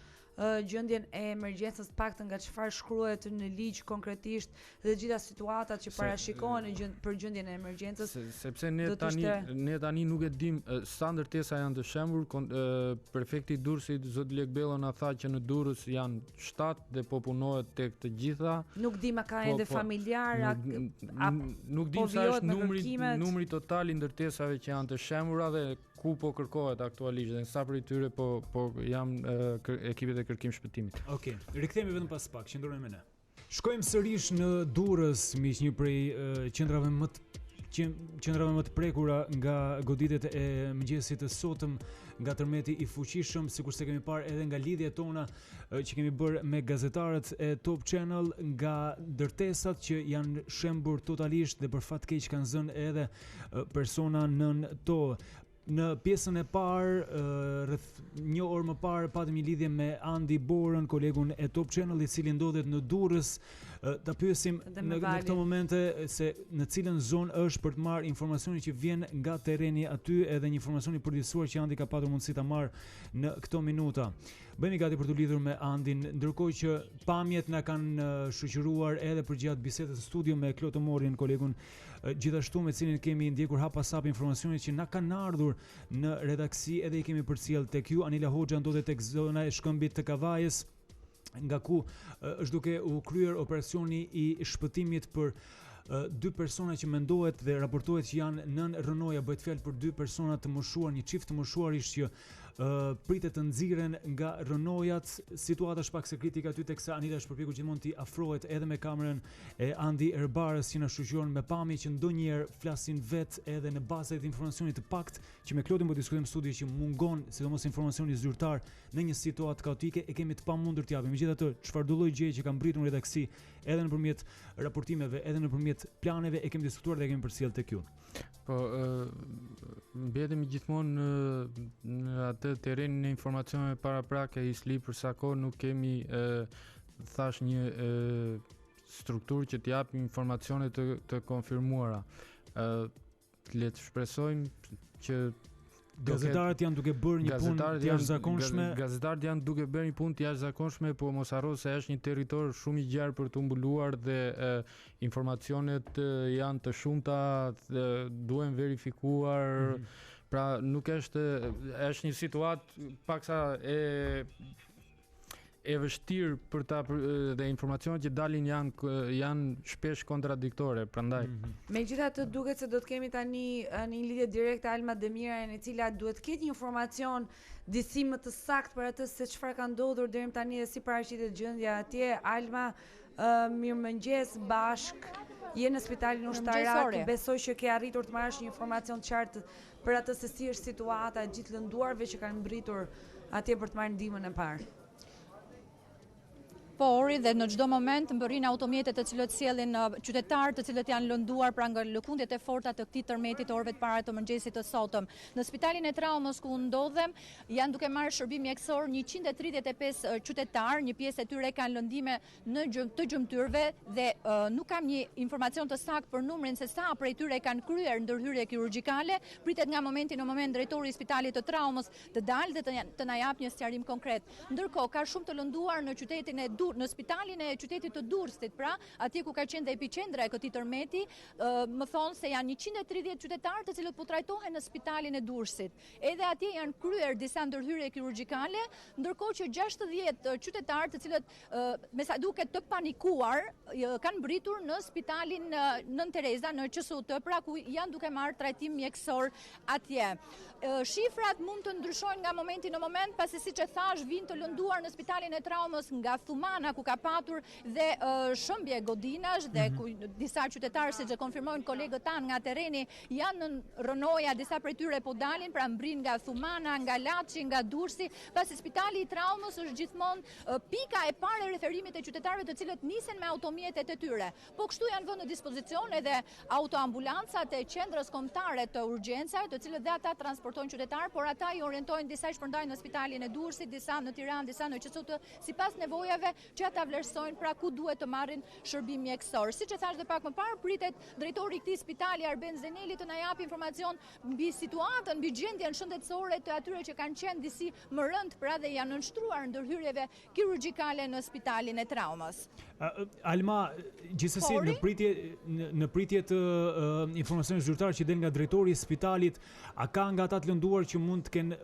B: gjendjen e emergjencës, paktën nga çfarë shkruhet në ligj konkretisht dhe gjitha situatat që parashikohen për gjendjen e emergjencës.
I: Sepse ne tani nuk e dim sa ndërtesa janë të shembur. Prefekti i Durrësit zoti Lekbellon na tha që në Durrës janë 7 dhe po punohet tek të gjitha.
B: Nuk dim a ka ende familjar,
I: nuk dim sa është numri total i ndërtesave që janë të shembura dhe ku po kërkohet aktualisht dhe sa prej tyre po jam ekipet e kërkim shpëtimit.
A: Okej, rikthehemi vetëm pas pak, qëndrojmë me ne. Shkojmë sërish në Durrës, miq, një prej qendrave më të qendrave më të prekura nga goditjet e mëngjesit të sotëm, nga tërmeti i fuqishëm, sikur se kemi parë edhe nga lidhjet tona që kemi bërë me gazetarët e Top Channel, nga ndërtesat që janë shembur totalisht dhe për fat keq kanë zënë edhe persona nën to. Në pjesën e parë, rreth një orë më parë, patëm një lidhje me Andi Borën, kolegun e Top Channel, i cili ndodhet në Durrës. Ta pyesim në këto momente se në cilën zonë është për të marrë informacioni që vjen nga terreni aty, edhe një informacion i përditësuar që Andi ka patur mundësi ta marrë në këto minuta. Bëhemi gati për të lidhur me Andin, ndërkohë që pamjet na kanë shoqëruar edhe përgjatë bisedës në studio me Klotë Morin, kolegun gjithashtu me cilin kemi ndjekur hap pas hap informacionet që na kanë ardhur në redaksi, edhe i kemi përcjell tek ju. Anila Hoxha ndodhet tek zona e shkëmbit të Kavajës, nga ku është duke u kryer operacioni i shpëtimit për dy persona që mendohet dhe raportohet që janë nën rënoja. Bëhet fjalë për dy persona të moshuar, një çift të moshuarish që pritet të nxiren nga rënojat. Situata është pak se kritike aty, teksa Anila është përpjekur gjithmonë të afrohet edhe me kamerën e Andi Barës që na shoqëron me pamje që ndonjëherë flasin vetë edhe në bazë të informacionit të pakt që me Klotin po diskutojmë në studio, që mungon sidomos informacioni zyrtar në një situatë kaotike, e kemi të pamundur të japim. Megjithatë, çfarë do lloj gjëje që kanë mbritur në redaksi edhe nëpërmjet raportimeve, edhe nëpërmjet planeve, e kemi diskutuar dhe e kemi përcjell tek ju.
I: Po, mbetemi gjithmonë në atë terrenin e informacioneve paraprake isli, për sa kohë nuk kemi thash një strukturë që t'jap informacione të konfirmuara. Le të shpresojmë që
A: gazetarët janë duke bërë një punë të jashtëzakonshme.
I: Gazetarët janë duke bërë një punë të jashtëzakonshme, po mos harro se është një territor shumë i gjerë për të mbuluar dhe informacionet janë të shumta, duhen verifikuar. Pra nuk është një situatë paksa e vështirë për ta, dhe informacionet që dalin janë shpesh kontradiktore, prandaj.
B: Megjithatë duket se do të kemi tani një lidhje direkte Alma Demiraj, e cila duhet të ketë një informacion disi më të saktë për atë se çfarë ka ndodhur deri tani dhe si paraqitet gjendja atje. Alma, mirëmëngjes bashk. Je në Spitalin Ushtarak, besoj që ke arritur të marrësh një informacion të qartë për atë se si është situata e gjithë lënduarve që kanë mbritur atje për të marrë ndihmën e parë.
R: Po, ori, dhe në çdo moment mbërrin automjetet të cilët sjellin qytetarë të cilët janë lënduar pra nga lëkundjet e forta të këtij tërmeti të orëve të para të mëngjesit të sotëm. Në Spitalin e Traumës ku ndodhem, janë duke marrë shërbim mjekësor 135 qytetarë, një pjesë e tyre kanë lëndime të gjymtyrve dhe nuk kam një informacion të saktë për numrin se sa prej tyre kanë kryer ndërhyrje kirurgjikale. Pritet nga momenti në moment drejtori i Spitalit të Traumës të dalë dhe të na japë një sqarim konkret. Ndërkohë ka shumë të lënduar në qytetin e në spitalin e qytetit të Durrësit, pra atje ku ka qenë dhe epiqendra e këtij tërmeti, më thonë se janë 130 qytetarë të cilët po trajtohen në spitalin e Durrësit. Edhe atje janë kryer disa ndërhyrje kirurgjikale, ndërkohë që 60 qytetarë të cilët me sa duket të panikuar kanë mbritur në spitalin Nën Tereza në QSUT, pra ku janë duke marrë trajtim mjekësor atje. Shifrat mund të ndryshojnë nga momenti në moment, pasi siç e thash, vinë të lënduar në Spitalin e Traumës nga Thumana, ku ka patur dhe shëmbje godinash dhe ku disa qytetarë, siç e konfirmojnë kolegët tanë nga terreni, janë në rënoja, disa prej tyre po dalin, pra mbrin nga Thumana, nga Laçi, nga Durrësi, pasi Spitali i Traumës është gjithmonë pika e parë e referimit e qytetarëve të cilët nisen me automjetet e tyre. Po kështu janë vënë në dispozicion edhe autoambulancat e qendrës kombëtare të urgjencave, të cilët dhe ata transportojnë qytetarë, por ata i orientojnë, disa i shpërndajnë në Spitalin e Durrësit, disa në Tiranë, disa në QSUT, sipas nevojave që ata vlerësojnë, pra ku duhet të marrin shërbim mjekësor. Siç e thash dhe pak më parë, pritet drejtori i këtij spitali Arben Zeneli të na japë informacion mbi situatën, mbi gjendjen shëndetësore të atyre që kanë qenë disi më rënd, pra dhe janë nënshtruar ndërhyrjeve kirurgjikale në Spitalin e Traumës.
A: Alma, gjithsesi në pritje të informacionit zyrtar që del nga drejtori i spitalit, a ka nga ata të lënduar që mund të kenë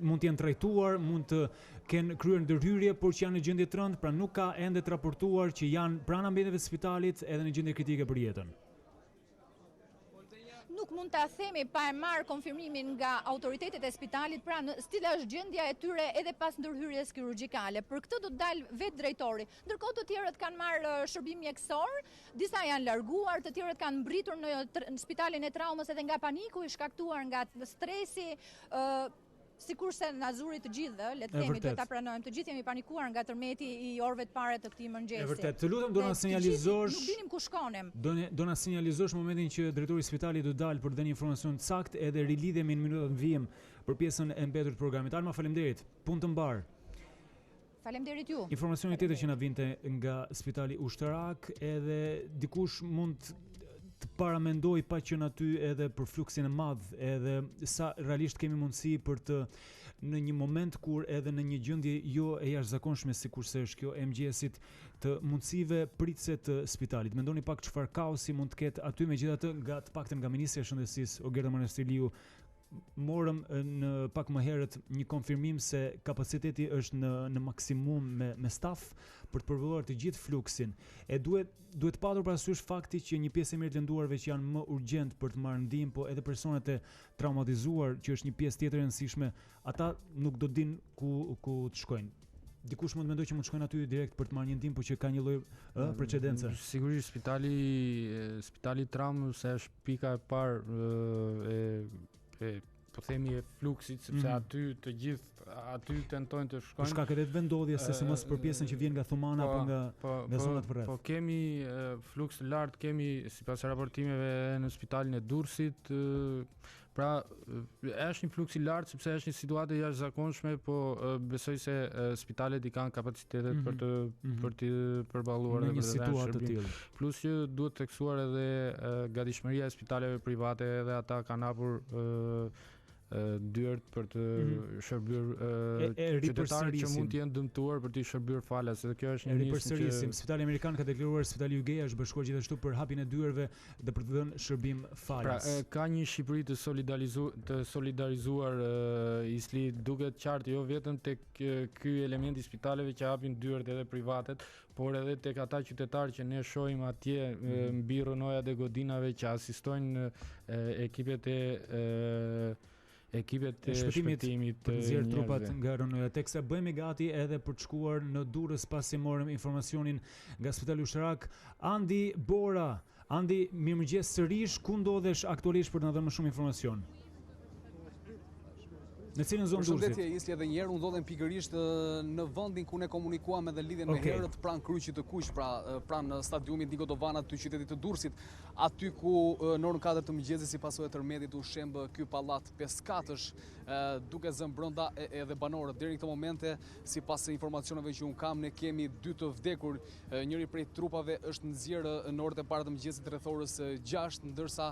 A: mund të jenë trajtuar, mund të kenë kryer ndërhyrje, por që janë në gjendje të rëndë, pra nuk ka ende të raportuar që janë pranë ambjenteve të spitalit edhe në gjendje kritike për jetën?
R: nuk mund ta themi pa e marrë konfirmimin nga autoritetet e spitalit, pra cila është gjendja e tyre edhe pas ndërhyrjes kirurgjikale. Për këtë do të dalë vetë drejtori. Ndërkohë të tjerët kanë marrë shërbim mjekësor, disa janë larguar, të tjerët kanë mbritur në spitalin e traumës edhe nga paniku i shkaktuar nga stresi, sikurse na zuri të gjithë, le të themi, duhet ta pranojmë, të gjithë jemi panikuar nga tërmeti i orëve të parë të këtij mëngjesi.
A: E vërtet, të lutem do na sinjalizosh.
R: Nuk dinim ku shkonim.
A: Do na sinjalizosh momentin që drejtori i spitalit do dalë për të dhënë informacion të saktë edhe rilidhemi në minutat vijim për pjesën e mbetur të programit. Alma, faleminderit. Punë të mbar.
R: Faleminderit ju.
A: Informacioni tjetër që na vinte nga Spitali Ushtarak, edhe dikush mund të paramendoj pa qenë aty edhe për fluksin e madh, edhe sa realisht kemi mundësi për të në një moment kur edhe në një gjendje jo e jashtëzakonshme sikurse është kjo e mëgjesit të mundësive pritëse të spitalit. Mendoni pak çfarë kaosi mund të ketë aty, megjithatë të paktën nga Ministria e Shëndetësisë Ogerta Manastirliu morëm në pak më herët një konfirmim se kapaciteti është në maksimum me staf për të përvolluar të gjithë fluksin. E duhet patur parasysh fakti që një pjesë e mirë të lënduarve që janë më urgjent për të marrë ndihmë, po edhe personat e traumatizuar, që është një pjesë tjetër e rëndësishme, ata nuk do dinë ku të shkojnë. Dikush mund të mendojë që mund të shkojnë aty direkt për të marrë një ndihmë, por që ka një lloj precedence.
I: Sigurisht spitali traumës është pika e parë po themi e fluksit, sepse aty të gjithë aty tentojnë të shkojnë.
A: Për shkak edhe të vendodhjes, se mos për pjesën që vjen nga Thumana apo nga zonat përreth.
I: Po kemi fluks të lartë, kemi sipas raportimeve në spitalin e Durrësit, pra është një fluks i lartë sepse është një situatë e jashtëzakonshme, po besoj se spitalet i kanë kapacitetet për të përballuar
A: në një situatë të tillë.
I: Plus që duhet teksuar edhe gatishmëria e spitaleve private, edhe ata kanë hapur dyert për të shërbyer qytetarët që mund të jenë dëmtuar për të shërbyer falas, edhe kjo është një
A: ripërsërisim. Spitali amerikan ka deklaruar Spitali UK është bashkuar gjithashtu për hapjen e dyerve dhe për të dhënë shërbim falas.
I: Pra, ka një Shqipëri të solidarizuar Isli, duket qartë jo vetëm tek ky element i spitaleve që hapin dyert edhe privatet, por edhe tek ata qytetarë që ne shohim atje mbi rrënojat e godinave që asistojnë ekipet e shpëtimit
A: për të nxjerrë trupat nga rrënoja, teksa bëhemi gati edhe për të shkuar në Durrës pasi morëm informacionin nga Spitali Ushtarak. Andi Bora, Andi, mirëmëngjes sërish, ku ndodhesh aktualisht për të na dhënë më shumë informacion? Në cilën zonë Durrësit?
D: Përshëndetje Isli, edhe një herë unë ndodhem pikërisht në vendin ku ne komunikuam edhe lidhjen me herët pranë kryqit të Kuq, pranë stadiumit Niko Dovanat të qytetit të Durrësit, aty ku në orën 4 të mëngjesit si pasojë e tërmetit u shemb ky pallat 5 katësh, duke zënë brenda edhe banorët. Deri në këtë momente, sipas informacioneve që un kam, ne kemi 2 të vdekur. Njëri prej trupave është nxjerrë në orët e para të mëngjesit rreth orës 6, ndërsa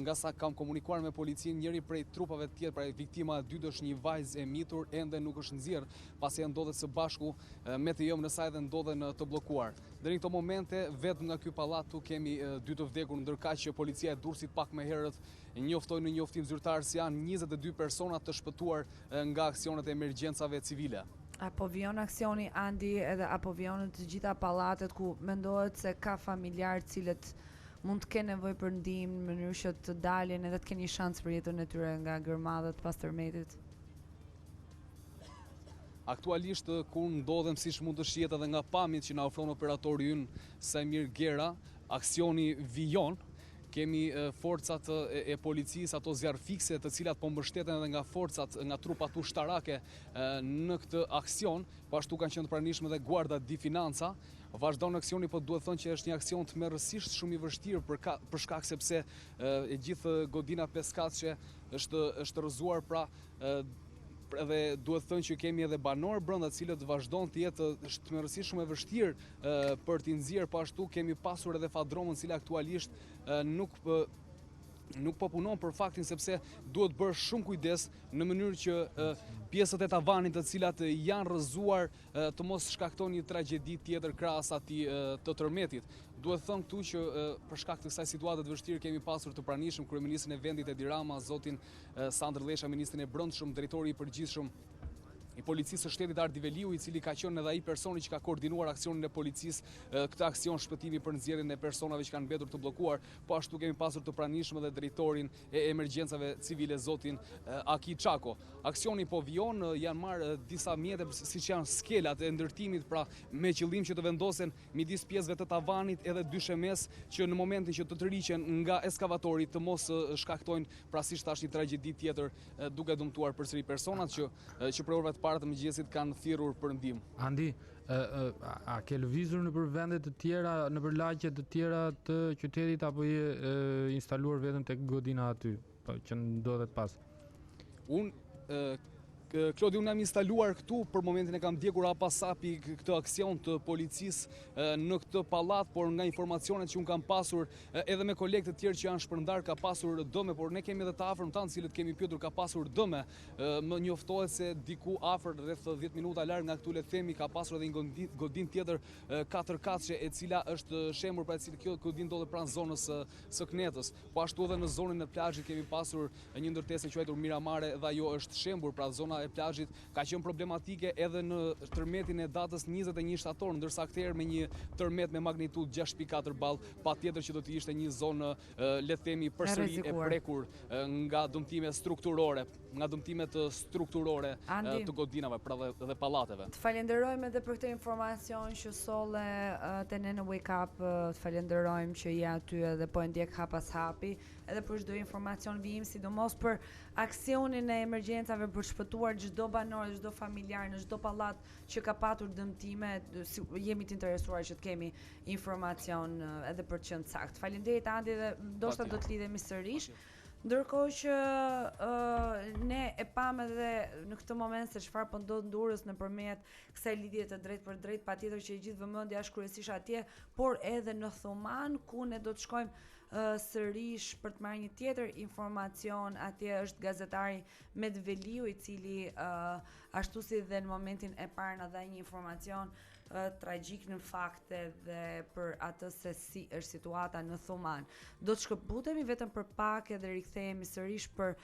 D: nga sa kam komunikuar me policinë, njëri prej trupave tjetër, pra viktima e dytë, një vajzë e mitur, ende nuk është nxjerrë, pasi e ndodhet së bashku me të jëm në saj dhe ndodhen të bllokuar. Deri në këto momente, vetëm nga ky pallat kemi 2 të vdekur, ndërkaq që policia e Durrësit pak më herët njoftoi në njoftim zyrtar se janë 22 persona të shpëtuar nga aksionet e emergjencave civile.
B: Apo vion aksioni Andi edhe apo vionën të gjitha pallatet ku mendohet se ka familjarë cilët mund të kenë nevojë për ndihmë në mënyrë që të dalin edhe të kenë një shans për jetën e tyre nga gërmadhat pas tërmetit?
D: Aktualisht ku ndodhem, siç mund të shihet edhe nga pamjet që na ofron operatori ynë Sajmir Gera, aksioni vijon. Kemi forcat e policisë, ato zjarr fikse, të cilat po mbështeten edhe nga forcat, nga trupat ushtarake në këtë aksion. Po ashtu kanë qenë të pranishme dhe Guarda di Financa. Vazhdon aksioni, po duhet thënë që është një aksion tmerrësisht shumë i vështirë për shkak sepse e gjithë godina 5 katëshe është rrëzuar, pra edhe duhet thënë që kemi edhe banorë brenda të cilët vazhdon të jetë tmerrësisht shumë e vështirë për t'i nxjerrë. Po ashtu kemi pasur edhe fadromën, cila aktualisht nuk po punon për faktin sepse duhet bërë shumë kujdes në mënyrë që pjesët e tavanit të cilat janë rrëzuar të mos shkaktojnë një tragjedi tjetër krahas atij të tërmetit. Duhet thënë këtu që për shkak të kësaj situate të vështirë kemi pasur të pranishëm kryeministrin e vendit Edi Rama, zotin Sandër Lesha, ministrin e Brendshëm, drejtori i përgjithshëm i policisë së shtetit Andi Beliu, i cili ka qenë edhe ai personi që ka koordinuar aksionin e policisë, këtë aksion shpëtimi për nxjerrjen e personave që kanë mbetur të bllokuar, po ashtu kemi pasur të pranishëm edhe drejtorin e emergjencave civile zotin Aki Çako. Aksioni po vijon, janë marrë disa mjete siç janë skelat e ndërtimit, pra me qëllim që të vendosen midis pjesëve të tavanit edhe dy shemes që në momentin që të tërhiqen nga eskavatori të mos shkaktojnë, pra siç thash, një tragjedi tjetër duke dëmtuar përsëri personat që për orëve të para të mëngjesit kanë thirrur për ndihmë.
I: Andi, a ke lëvizur në për vende të tjera, në për lagje të tjera të qytetit, apo je instaluar vetëm tek godina aty, që ndodhet pas?
D: Klodi, unë jam instaluar këtu, për momentin e kam ndjekur hapi këtë aksion të policisë në këtë pallat, por nga informacionet që unë kam pasur edhe me kolegë të tjerë që janë shpërndar ka pasur dëme, por ne kemi edhe të afërm tanë cilët kemi pyetur ka pasur dëme. Më njoftohet se diku afër rreth 10 minuta larg nga këtu le të themi ka pasur edhe një godinë tjetër 4 katëshe e cila është shembur pra e cili kjo godinë ndodhet pranë zonës së Knetës. Po ashtu edhe në zonën e plazhit kemi pasur një ndërtesë e quajtur Miramare dhe ajo është shembur, pra zona e plazhit ka qenë problematike edhe në tërmetin e datës 21 shtator, ndërsa këtë herë me një tërmet me magnitudë 6.4 ball, patjetër që do të ishte një zonë le të themi përsëri e prekur nga dëmtime strukturore, të godinave pra dhe pallateve.
B: Të falenderojmë edhe për këtë informacion që solle te ne në Wake Up, të falenderojmë që je aty edhe po e ndjek hap pas hapi, edhe për çdo informacion vijim, sidomos për aksionin e emergjencave për shpëtuar çdo banor, çdo familjar në çdo pallat që ka patur dëmtime. Jemi të interesuar që të kemi informacion edhe për të qenë sakt. Faleminderit Andi, dhe ndoshta do të lidhemi sërish. Ndërkohë që ne e pam edhe në këtë moment se çfarë po ndodh në Durrës nëpërmjet kësaj lidhje të drejtë për drejtë, patjetër që gjithë vëmendja është kryesisht atje, por edhe në Thuman ku ne do të shkojmë sërish për të marrë një tjetër informacion. Atje është gazetari Muhamet Veliu, i cili ashtu si dhe në momentin e parë na dha një informacion tragjik në fakt edhe për atë se si është situata në Thuman. Do të shkëputemi vetëm për pak edhe rikthehemi sërish për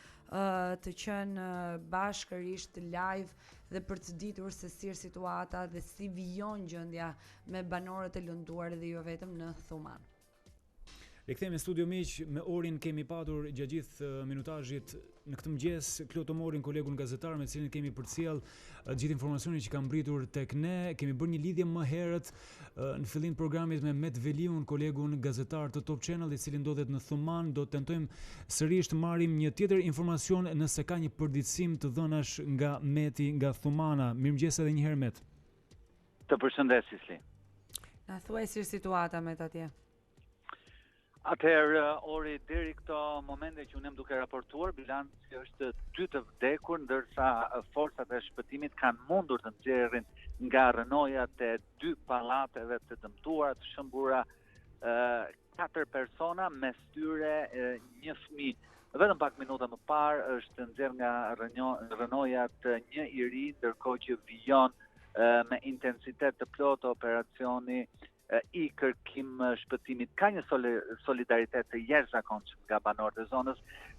B: të qenë bashkërisht live dhe për të ditur se si është situata dhe si vijon gjendja me banorët e lënduar dhe jo vetëm në Thuman.
A: Rikthehemi në studio miq, me Orin kemi patur gjatë gjithë minutazhit në këtë mëngjes Klotomorin, kolegun gazetar me cilin kemi përcjell gjithë informacionin që ka mbritur tek ne. Kemi bërë një lidhje më herët në fillim të programit me Muhamet Veliu, kolegun gazetar të Top Channel, i cili ndodhet në Thuman. Do të tentojmë sërish të marrim një tjetër informacion nëse ka një përditësim të dhënash nga Meti nga Thumana. Mirëmëngjes edhe një herë Met.
C: Të përshëndes Isli.
B: Na thuaj si është situata Met atje?
C: Atëherë, Ori, deri këto momente që unë jam duke raportuar, bilanci është 2 të vdekur, ndërsa forcat e shpëtimit kanë mundur të nxjerrin nga rënojat e 2 pallateve të dëmtuara, të shëmbura 4 persona, mes tyre një fëmijë. Vetëm pak minuta më parë është nxjerr nga rënojat një i ri, ndërkohë që vijon me intensitet të plotë operacioni i kërkim shpëtimit. Ka një solidaritet të jashtëzakonshëm nga banorët e zonës,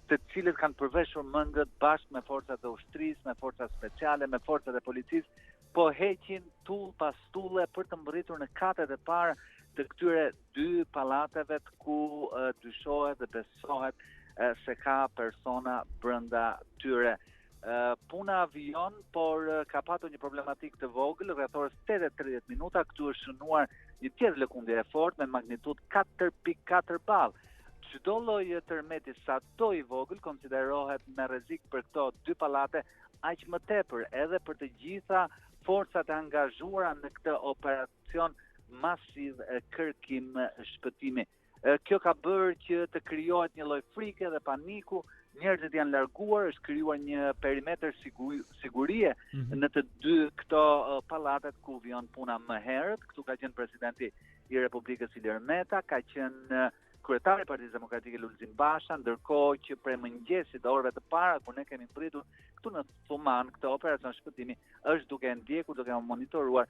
C: të cilët kanë përveshur mendët bashkë me forcat e ushtrisë, me forcat speciale, me forcat e policisë, po heqin tull pas tulle për të mbërritur në katet e parë të këtyre 2 pallateve ku dyshohet dhe besohet se ka persona brenda tyre. Puna vijon, por ka patur një problematik të vogël, rreth orës 8:30 minuta, këtu është shënuar një tjetër lëkundje e fortë me magnitudë 4.4 ball. Çdo lloj tërmeti sado i vogël konsiderohet me rrezik për këto 2 pallate, aq më tepër edhe për të gjitha forcat e angazhuara në këtë operacion masiv kërkim shpëtimi. Kjo ka bërë që të krijohet një lloj frike dhe paniku. Njerëzit janë larguar, është krijuar një perimetër sigurie në të 2 këto pallatet ku vijon puna më herët. Këtu ka qenë presidenti i Republikës Ilir Meta, ka qenë kryetari i Partisë Demokratike Lulzim Basha, ndërkohë që prej mëngjesit orëve të para kur ne kemi pritur këtu në Thuman këtë operacion shpëtimi është duke ndjekur, duke monitoruar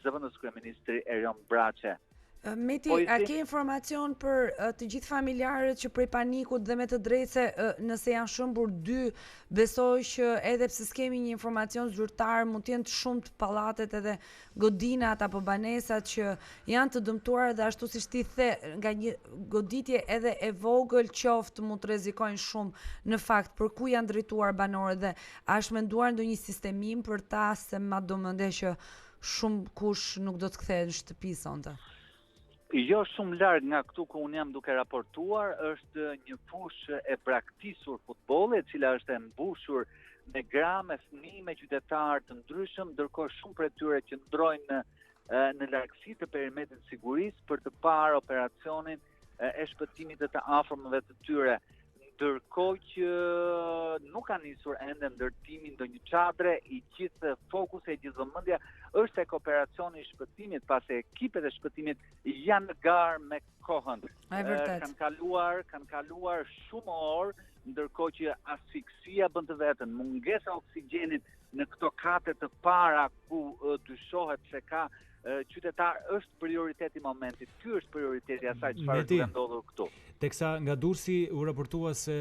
C: zëvendës kryeministri Erion Braçe.
B: Meti, a ke informacion për të gjithë familjarët që prej panikut dhe me të drejtë se nëse janë shëmbur dy, besoj që edhe pse s'kemi një informacion zyrtar, mund të jenë të shumt pallatet edhe godinat apo banesat që janë të dëmtuar dhe ashtu siç ti the, nga një goditje edhe e vogël qoftë mund të rrezikojnë shumë në fakt për ku janë drejtuar banorët dhe a është menduar ndonjë sistemim për ta se madhomendje që shumë kush nuk do të kthehet në shtëpi sonte?
C: Jo shumë larg nga këtu ku unë jam duke raportuar, është një fushë e braktisur futbolli, e cila është e mbushur me gra, me fëmijë, me qytetarë të ndryshëm, ndërkohë shumë prej tyre që ndrojnë në largësi të perimetrit sigurisë për të parë operacionin e shpëtimit të afërmëve të tyre. Ndërkohë që nuk ka nisur ende ndërtimi ndonjë çadre, i gjithë fokusi, e gjithë vëmendja është tek operacioni i shpëtimit, pasi ekipet e shpëtimit janë në garë me kohën. Kanë kaluar shumë orë, ndërkohë që asfiksia bën të vetën, mungesa oksigjenit në këto kate të para ku dyshohet se ka qytetar është prioriteti i momentit. Ky është prioriteti i asaj çfarë do të ndodhur këtu.
A: Teksa nga Durrësi u raportua se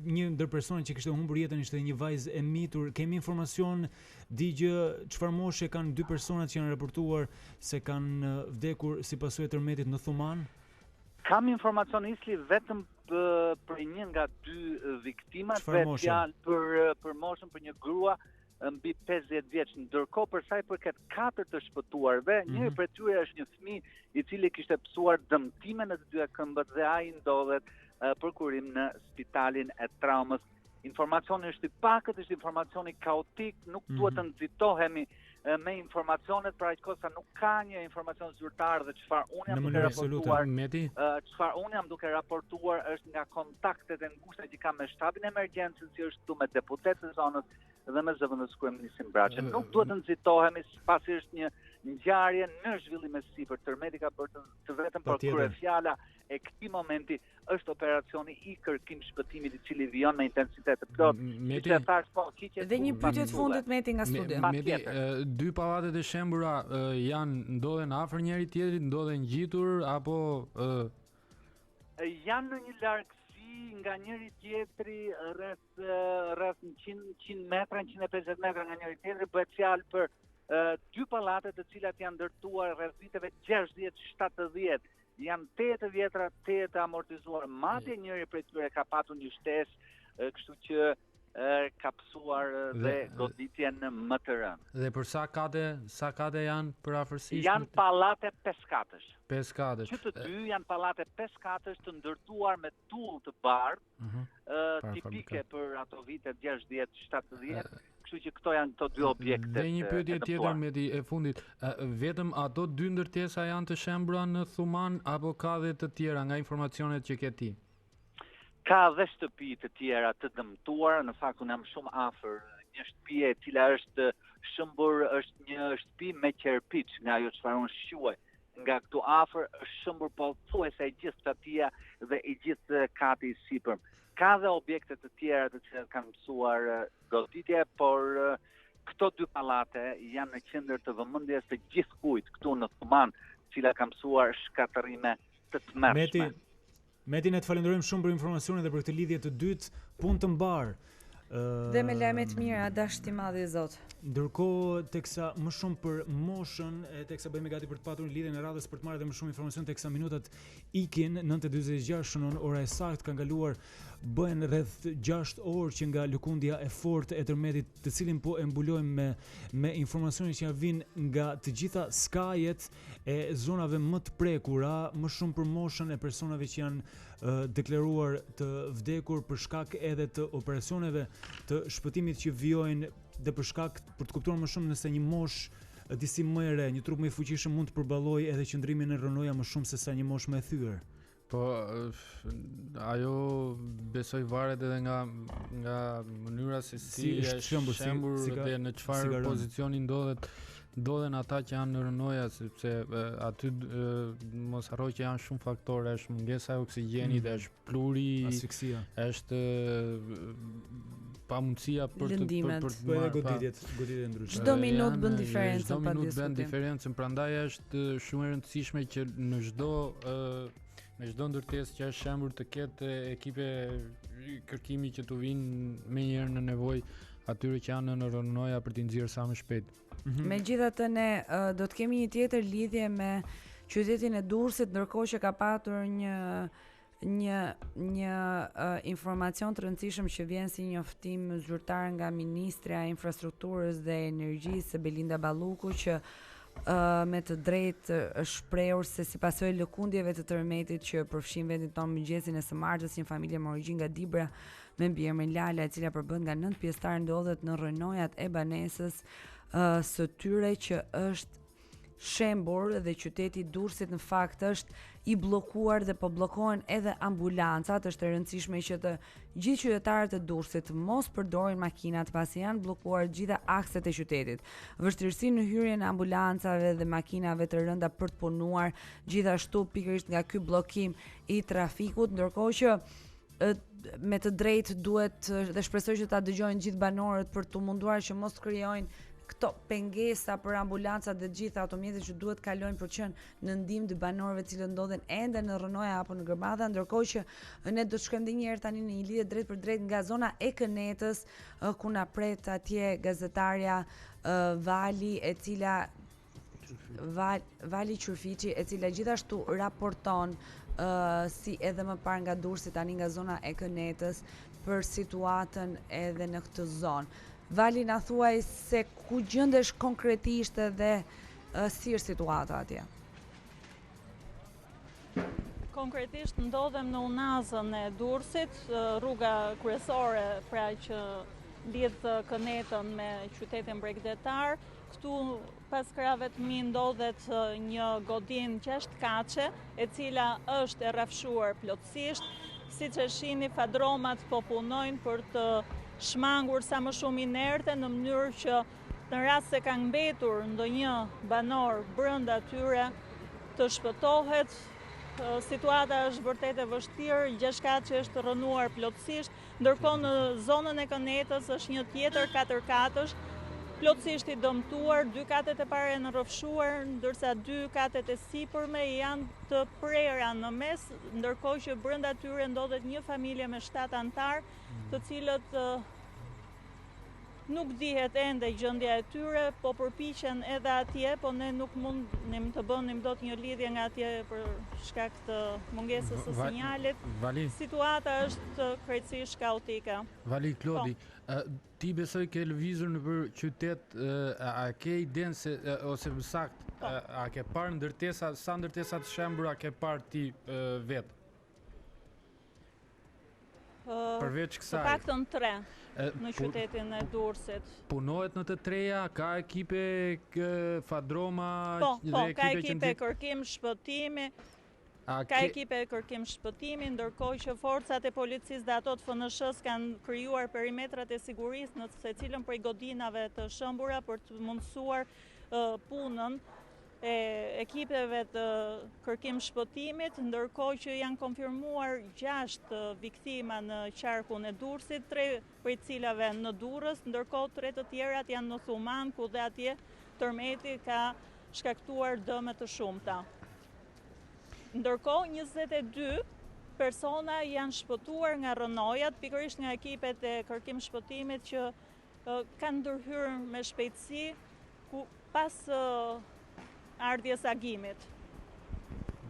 A: një ndër personat që kishte humbur jetën ishte një vajzë e mitur. Kemi informacion digjë çfarë moshe kanë dy personat që janë raportuar se kanë vdekur si pasojë e tërmetit në Thuman?
C: Kam informacion isli vetëm për një nga dy viktimat, vetë fjalë për moshën për një grua mbi 50 vjeç, ndërkohë për sa i përket 4 të shpëtuarve, një prej tyre është një fëmijë i cili kishte pësuar dëmtime në të dyja këmbët dhe ai ndodhet për kurim në spitalin e traumës. Informacioni është i pakët, është informacioni kaotik, nuk duhet të nxitohemi me informacionet, pra aq kohë sa nuk ka një informacion zyrtar dhe çfarë unë jam duke raportuar është nga kontaktet e ngushta që kam me shtabin e emergjencës, që është këtu me deputetët e zonës dhe me zëvendës kryeministin Braçe. Nuk duhet të nxitohemi pasi është një ngjarje në zhvillim e sipër. Tërmeti ka bërë të vetëm për kryefjala e këtij momenti është operacioni i kërkim shpëtimit i cili vijon me intensitet të plot.
B: Dhe një pyetje të fundit Meti nga studio.
I: Dy pallatet e shembura ndodhen afër njëri tjetrit, ndodhen ngjitur apo
C: janë në një largësi nga njëri tjetri rreth 100 metra, 150 metra nga njëri tjetri, bëhet fjalë për dy pallate të cilat janë ndërtuar rreth viteve 60-70. Janë 8 vjetra, 8 amortizuar. Madje njëri prej tyre ka patur një shtesë, kështu që ka pësuar dhe goditjen më të rëndë.
I: Dhe për sa kate janë për afërsisht?
C: Janë pallate 5 katësh.
I: 5 katësh.
C: Që të dy janë pallate 5 katësh të ndërtuar me tull të bardhë, tipike për ato vitet 60-70. Kështu që këto janë këto dy objekte.
I: Dhe një pyetje tjetër me e fundit, vetëm ato dy ndërtesa janë të shembura në Thuman apo ka dhe të tjera nga informacionet që ke ti?
C: Ka dhe shtëpi të tjera të dëmtuara, në fakt unë jam shumë afër një shtëpi e cila është shëmbur, është një shtëpi me qerpiç, nga ajo çfarë unë shquaj. Nga këtu afër është shëmbur pothuajse e gjithë shtëpia dhe i gjithë kati i sipër. Ka dhe objekte të tjera të cilat kanë mësuar goditje, por këto dy pallate janë në qendër të vëmendjes të gjithkujt këtu në Thuman, cila ka mësuar shkatërrime të tmerrshme.
A: Meti, ne të falenderojmë shumë për informacionin dhe për këtë lidhje të dytë, punë të mbar.
B: Dhe me lajme të mira, dashti madh i Zot.
A: Ndërkohë, teksa më shumë për moshën, teksa bëhemi gati për të patur lidhjen e radhës për të marrë dhe më shumë informacion, teksa minutat ikin, 9:46 shënon ora e saktë, ka kaluar bëhen rreth 6 orë që nga lëkundja e fortë e tërmetit, të cilin po e mbulojmë me informacione që vijnë nga të gjitha skajet e zonave më të prekura, më shumë për moshën e personave që janë deklaruar të vdekur për shkak edhe të operacioneve të shpëtimit që vijojnë dhe për shkak për të kuptuar më shumë nëse një moshë disi më e re, një trup më i fuqishëm mund të përballojë edhe qëndrimin e rënoja më shumë se sa një moshë më e thyer.
I: Po ajo besoj varet edhe nga mënyra se si është shembur dhe në çfarë pozicioni ndodhen ata që janë në rënoja, sepse aty mos harroj që janë shumë faktorë, është mungesa e oksigjenit, është pluri,
A: asfiksia,
I: është pamundësia për
B: lëndimet.
I: të marrë
A: goditjet ndryshme.
B: Çdo minutë bën diferencën
I: Çdo
B: pa
I: minutë bën
B: diskutim.
I: diferencën, prandaj është shumë e rëndësishme që në çdo ndërtesë që është shembur të ketë ekipe kërkimi që të vinë më njëherë në nevojë atyre që janë në rënoja për t'i nxjerrë sa më shpejt.
B: Megjithatë ne do të kemi një tjetër lidhje me qytetin e Durrësit, ndërkohë që ka patur një informacion të rëndësishëm që vjen si njoftim zyrtar nga Ministrja e Infrastrukturës dhe Energjisë Belinda Balluku që me të drejtë është shprehur se si pasojë lëkundjeve të tërmetit që përfshin vendin tonë mëngjesin e së martës, një familje me origjinë nga Dibra me mbiemrin Lala, e cila përbën nga 9 pjesëtar ndodhet në rrënojat e banesës së tyre që është shembur dhe qyteti Durrësit në fakt është i bllokuar dhe po bllokohen edhe ambulancat. Është e rëndësishme që të gjithë qytetarët e Durrësit mos përdorin makinat pasi janë bllokuar gjitha akset e qytetit. Vështirësi në hyrjen e ambulancave dhe makinave të rënda për të punuar, gjithashtu pikërisht nga ky bllokim i trafikut, ndërkohë që me të drejtë duhet dhe shpresoj që ta dëgjojnë gjithë banorët për të munduar që mos krijojnë këto pengesa për ambulancat dhe gjithë automjetet që duhet kalojnë për të qenë në ndihmë të banorëve të cilët ndodhen ende në rrënoja apo në gërmadha, ndërkohë që ne do të shkojmë edhe një herë tani në një lidhje drejt për drejt nga zona e Kënetës, ku na pret atje gazetarja Vali, e cila Vali Qyrfyçi, e cila gjithashtu raporton si edhe më parë nga Durrësi, tani nga zona e Kënetës për situatën edhe në këtë zonë. Vali, na thuaj se ku gjendesh konkretisht dhe si është situata atje?
H: Konkretisht ndodhem në unazën e Durrësit, rruga kryesore pra që lidh Kënetën me qytetin bregdetar. Këtu pas krave të mi ndodhet një godinë 6 kaçe, e cila është e rrafshuar plotësisht, siç e shihni fadromat po punojnë për të shmangur sa më shumë inerte në mënyrë që në rast se ka mbetur ndonjë banor brenda tyre të shpëtohet. Situata është vërtet e vështirë, 6 kaçe është rrënuar plotësisht, ndërkohë në zonën e Kënetës është një tjetër 4 katësh plotësisht i dëmtuar, 2 katet e parë janë rrëfshuar, ndërsa 2 katet e sipërme janë të prera në mes, ndërkohë që brenda tyre ndodhet një familje me 7 antar, të cilët nuk dihet ende gjendja e tyre, po përpiqen edhe atje, po ne nuk mundnim të bënim dot një lidhje nga atje për shkak të mungesës së sinjalit. Situata është krejtësisht kaotike.
I: Vali Klodi, ti besoj ke lëvizur në për qytet, a ke idenë se ose më saktë, a ke parë ndërtesa, sa ndërtesa të shembura ke parë ti vetë? Përveç kësaj.
H: Të paktën 3 në qytetin e Durrësit.
I: Punohet në të treja, ka ekipe fadroma
H: dhe ka ekipe kërkim shpëtimi. Ka ekipe kërkim shpëtimi, ndërkohë që forcat e policisë dhe ato të FNSH-s kanë krijuar perimetrat e sigurisë në secilën prej godinave të shëmbura për të mundësuar punën e ekipeve të kërkim shpëtimit, ndërkohë që janë konfirmuar 6 viktima në qarkun e Durrësit, 3 prej cilave në Durrës, ndërkohë 3 të tjerat janë në Thuman, ku dhe atje tërmeti ka shkaktuar dëme të shumta. Ndërkohë 22 persona janë shpëtuar nga rrënojat, pikërisht nga ekipet e kërkim shpëtimit që kanë ndërhyrë me shpejtësi pas ardhjes agimit,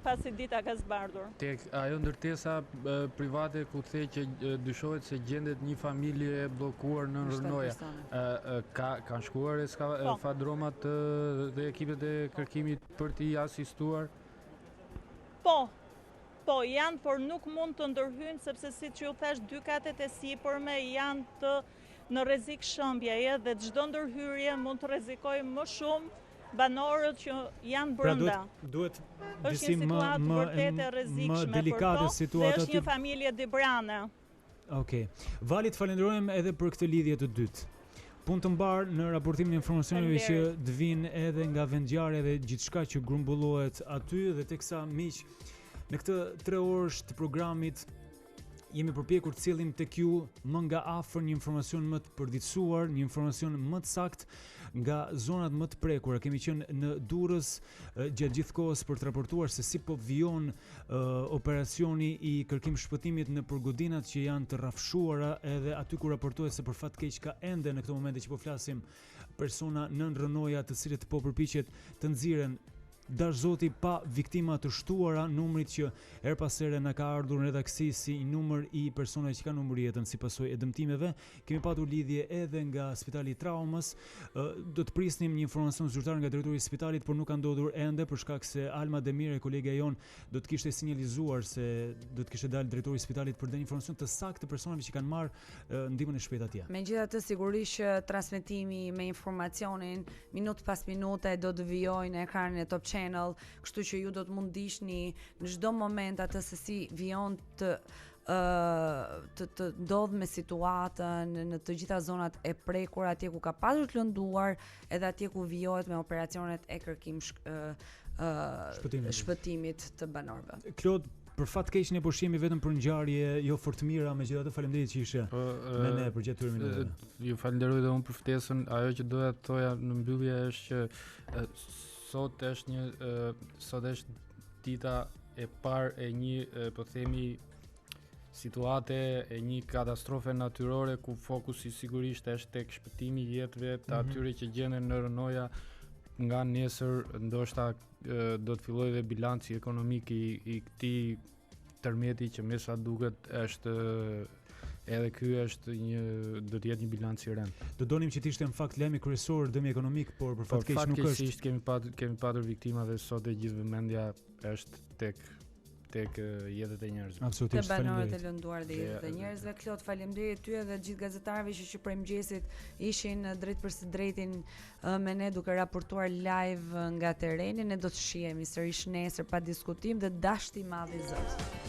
H: pasi dita ka zbardhur.
I: Tek ajo ndërtesa private ku the që dyshohet se gjendet një familje bllokuar në rrënoja, kanë shkuar fadromat dhe ekipet e kërkimit për t'i asistuar?
H: Po, janë, por nuk mund të ndërhyjnë sepse siç ju thash 2 katet e sipërme janë në rrezik shëmbjeje dhe çdo ndërhyrje mund të rrezikojë më shumë banorët që janë brenda.
A: Duhet
H: është një situatë vërtet e rrezikshme,
A: delikate situata.
H: Dhe është një familje dibrane.
A: Okej. Vali, të falenderojmë edhe për këtë lidhje të dytë. Punë të mbarë në raportimin e informacioneve që të vinë edhe nga vendngjarja dhe gjithçka që grumbullohet aty, dhe teksa miq në këtë 3 orësh të programit jemi përpjekur të cillim tek ju më nga afër një informacion më të përditësuar, një informacion më të saktë nga zonat më të prekura. Kemi qenë në Durrës gjatë gjithë kohës për të raportuar se si po vijon operacioni i kërkim shpëtimit në përgodinat që janë të rrafshuara, edhe aty ku raportohet se për fat keq ka ende në këto momente që po flasim persona nën rënoja të cilët po përpiqet të nxirren dash zoti pa viktima të shtuara, numrit që her pas here na ka ardhur në redaksi si numër i personave që kanë humbur jetën si pasojë e dëmtimeve. Kemi patur lidhje edhe nga Spitali i Traumës. Do të prisnim një informacion zyrtar nga drejtori i spitalit, por nuk ka ndodhur ende për shkak se Alma Demiraj, kolega jon, do të kishte sinjalizuar se do të kishte dalë drejtori i spitalit për të dhënë informacion të saktë të personave që kanë marrë ndihmën e shpejtë atje.
B: Megjithatë, sigurisht transmetimi me informacionin minutë pas minute do të vijojë në ekranin e Top Channel, kështu që ju do të mund dishni në çdo moment atë se si vijon të ndodh me situatën në të gjitha zonat e prekura, atje ku ka pasur të lënduar, edhe atje ku vijohet me operacionet e kërkim shpëtimit të banorëve.
A: Klod, për fat keq ne po shihemi vetëm për ngjarje jo fort mira, megjithatë faleminderit që ishe me ne për gjatë këtyre minutave.
I: Ju falenderoj edhe unë për ftesën. Ajo që doja të thoja në mbyllje është që sot është dita e parë e një po themi situate e një katastrofe natyrore ku fokusi sigurisht është tek shpëtimi i jetëve të atyre që gjenden në rënoja. Nga nesër ndoshta do të fillojë dhe bilanci ekonomik i këtij tërmeti që me sa duket është edhe ky është do të jetë një bilanc i rënd.
A: Do donim që të ishte në fakt lajmi kryesor dëmi ekonomik, por për fat keq nuk është.
I: Kemi patur viktima dhe sot e gjithë vëmendja është tek jetët e njerëzve.
A: Absolutisht.
B: Të banorët e lënduar dhe jetët e njerëzve. Klot, faleminderit ty edhe gjithë gazetarëve që prej mëngjesit ishin drejt për së drejtin me ne duke raportuar live nga terreni. Ne do të shihemi sërish nesër pa diskutim dhe dashti i madh i Zotit.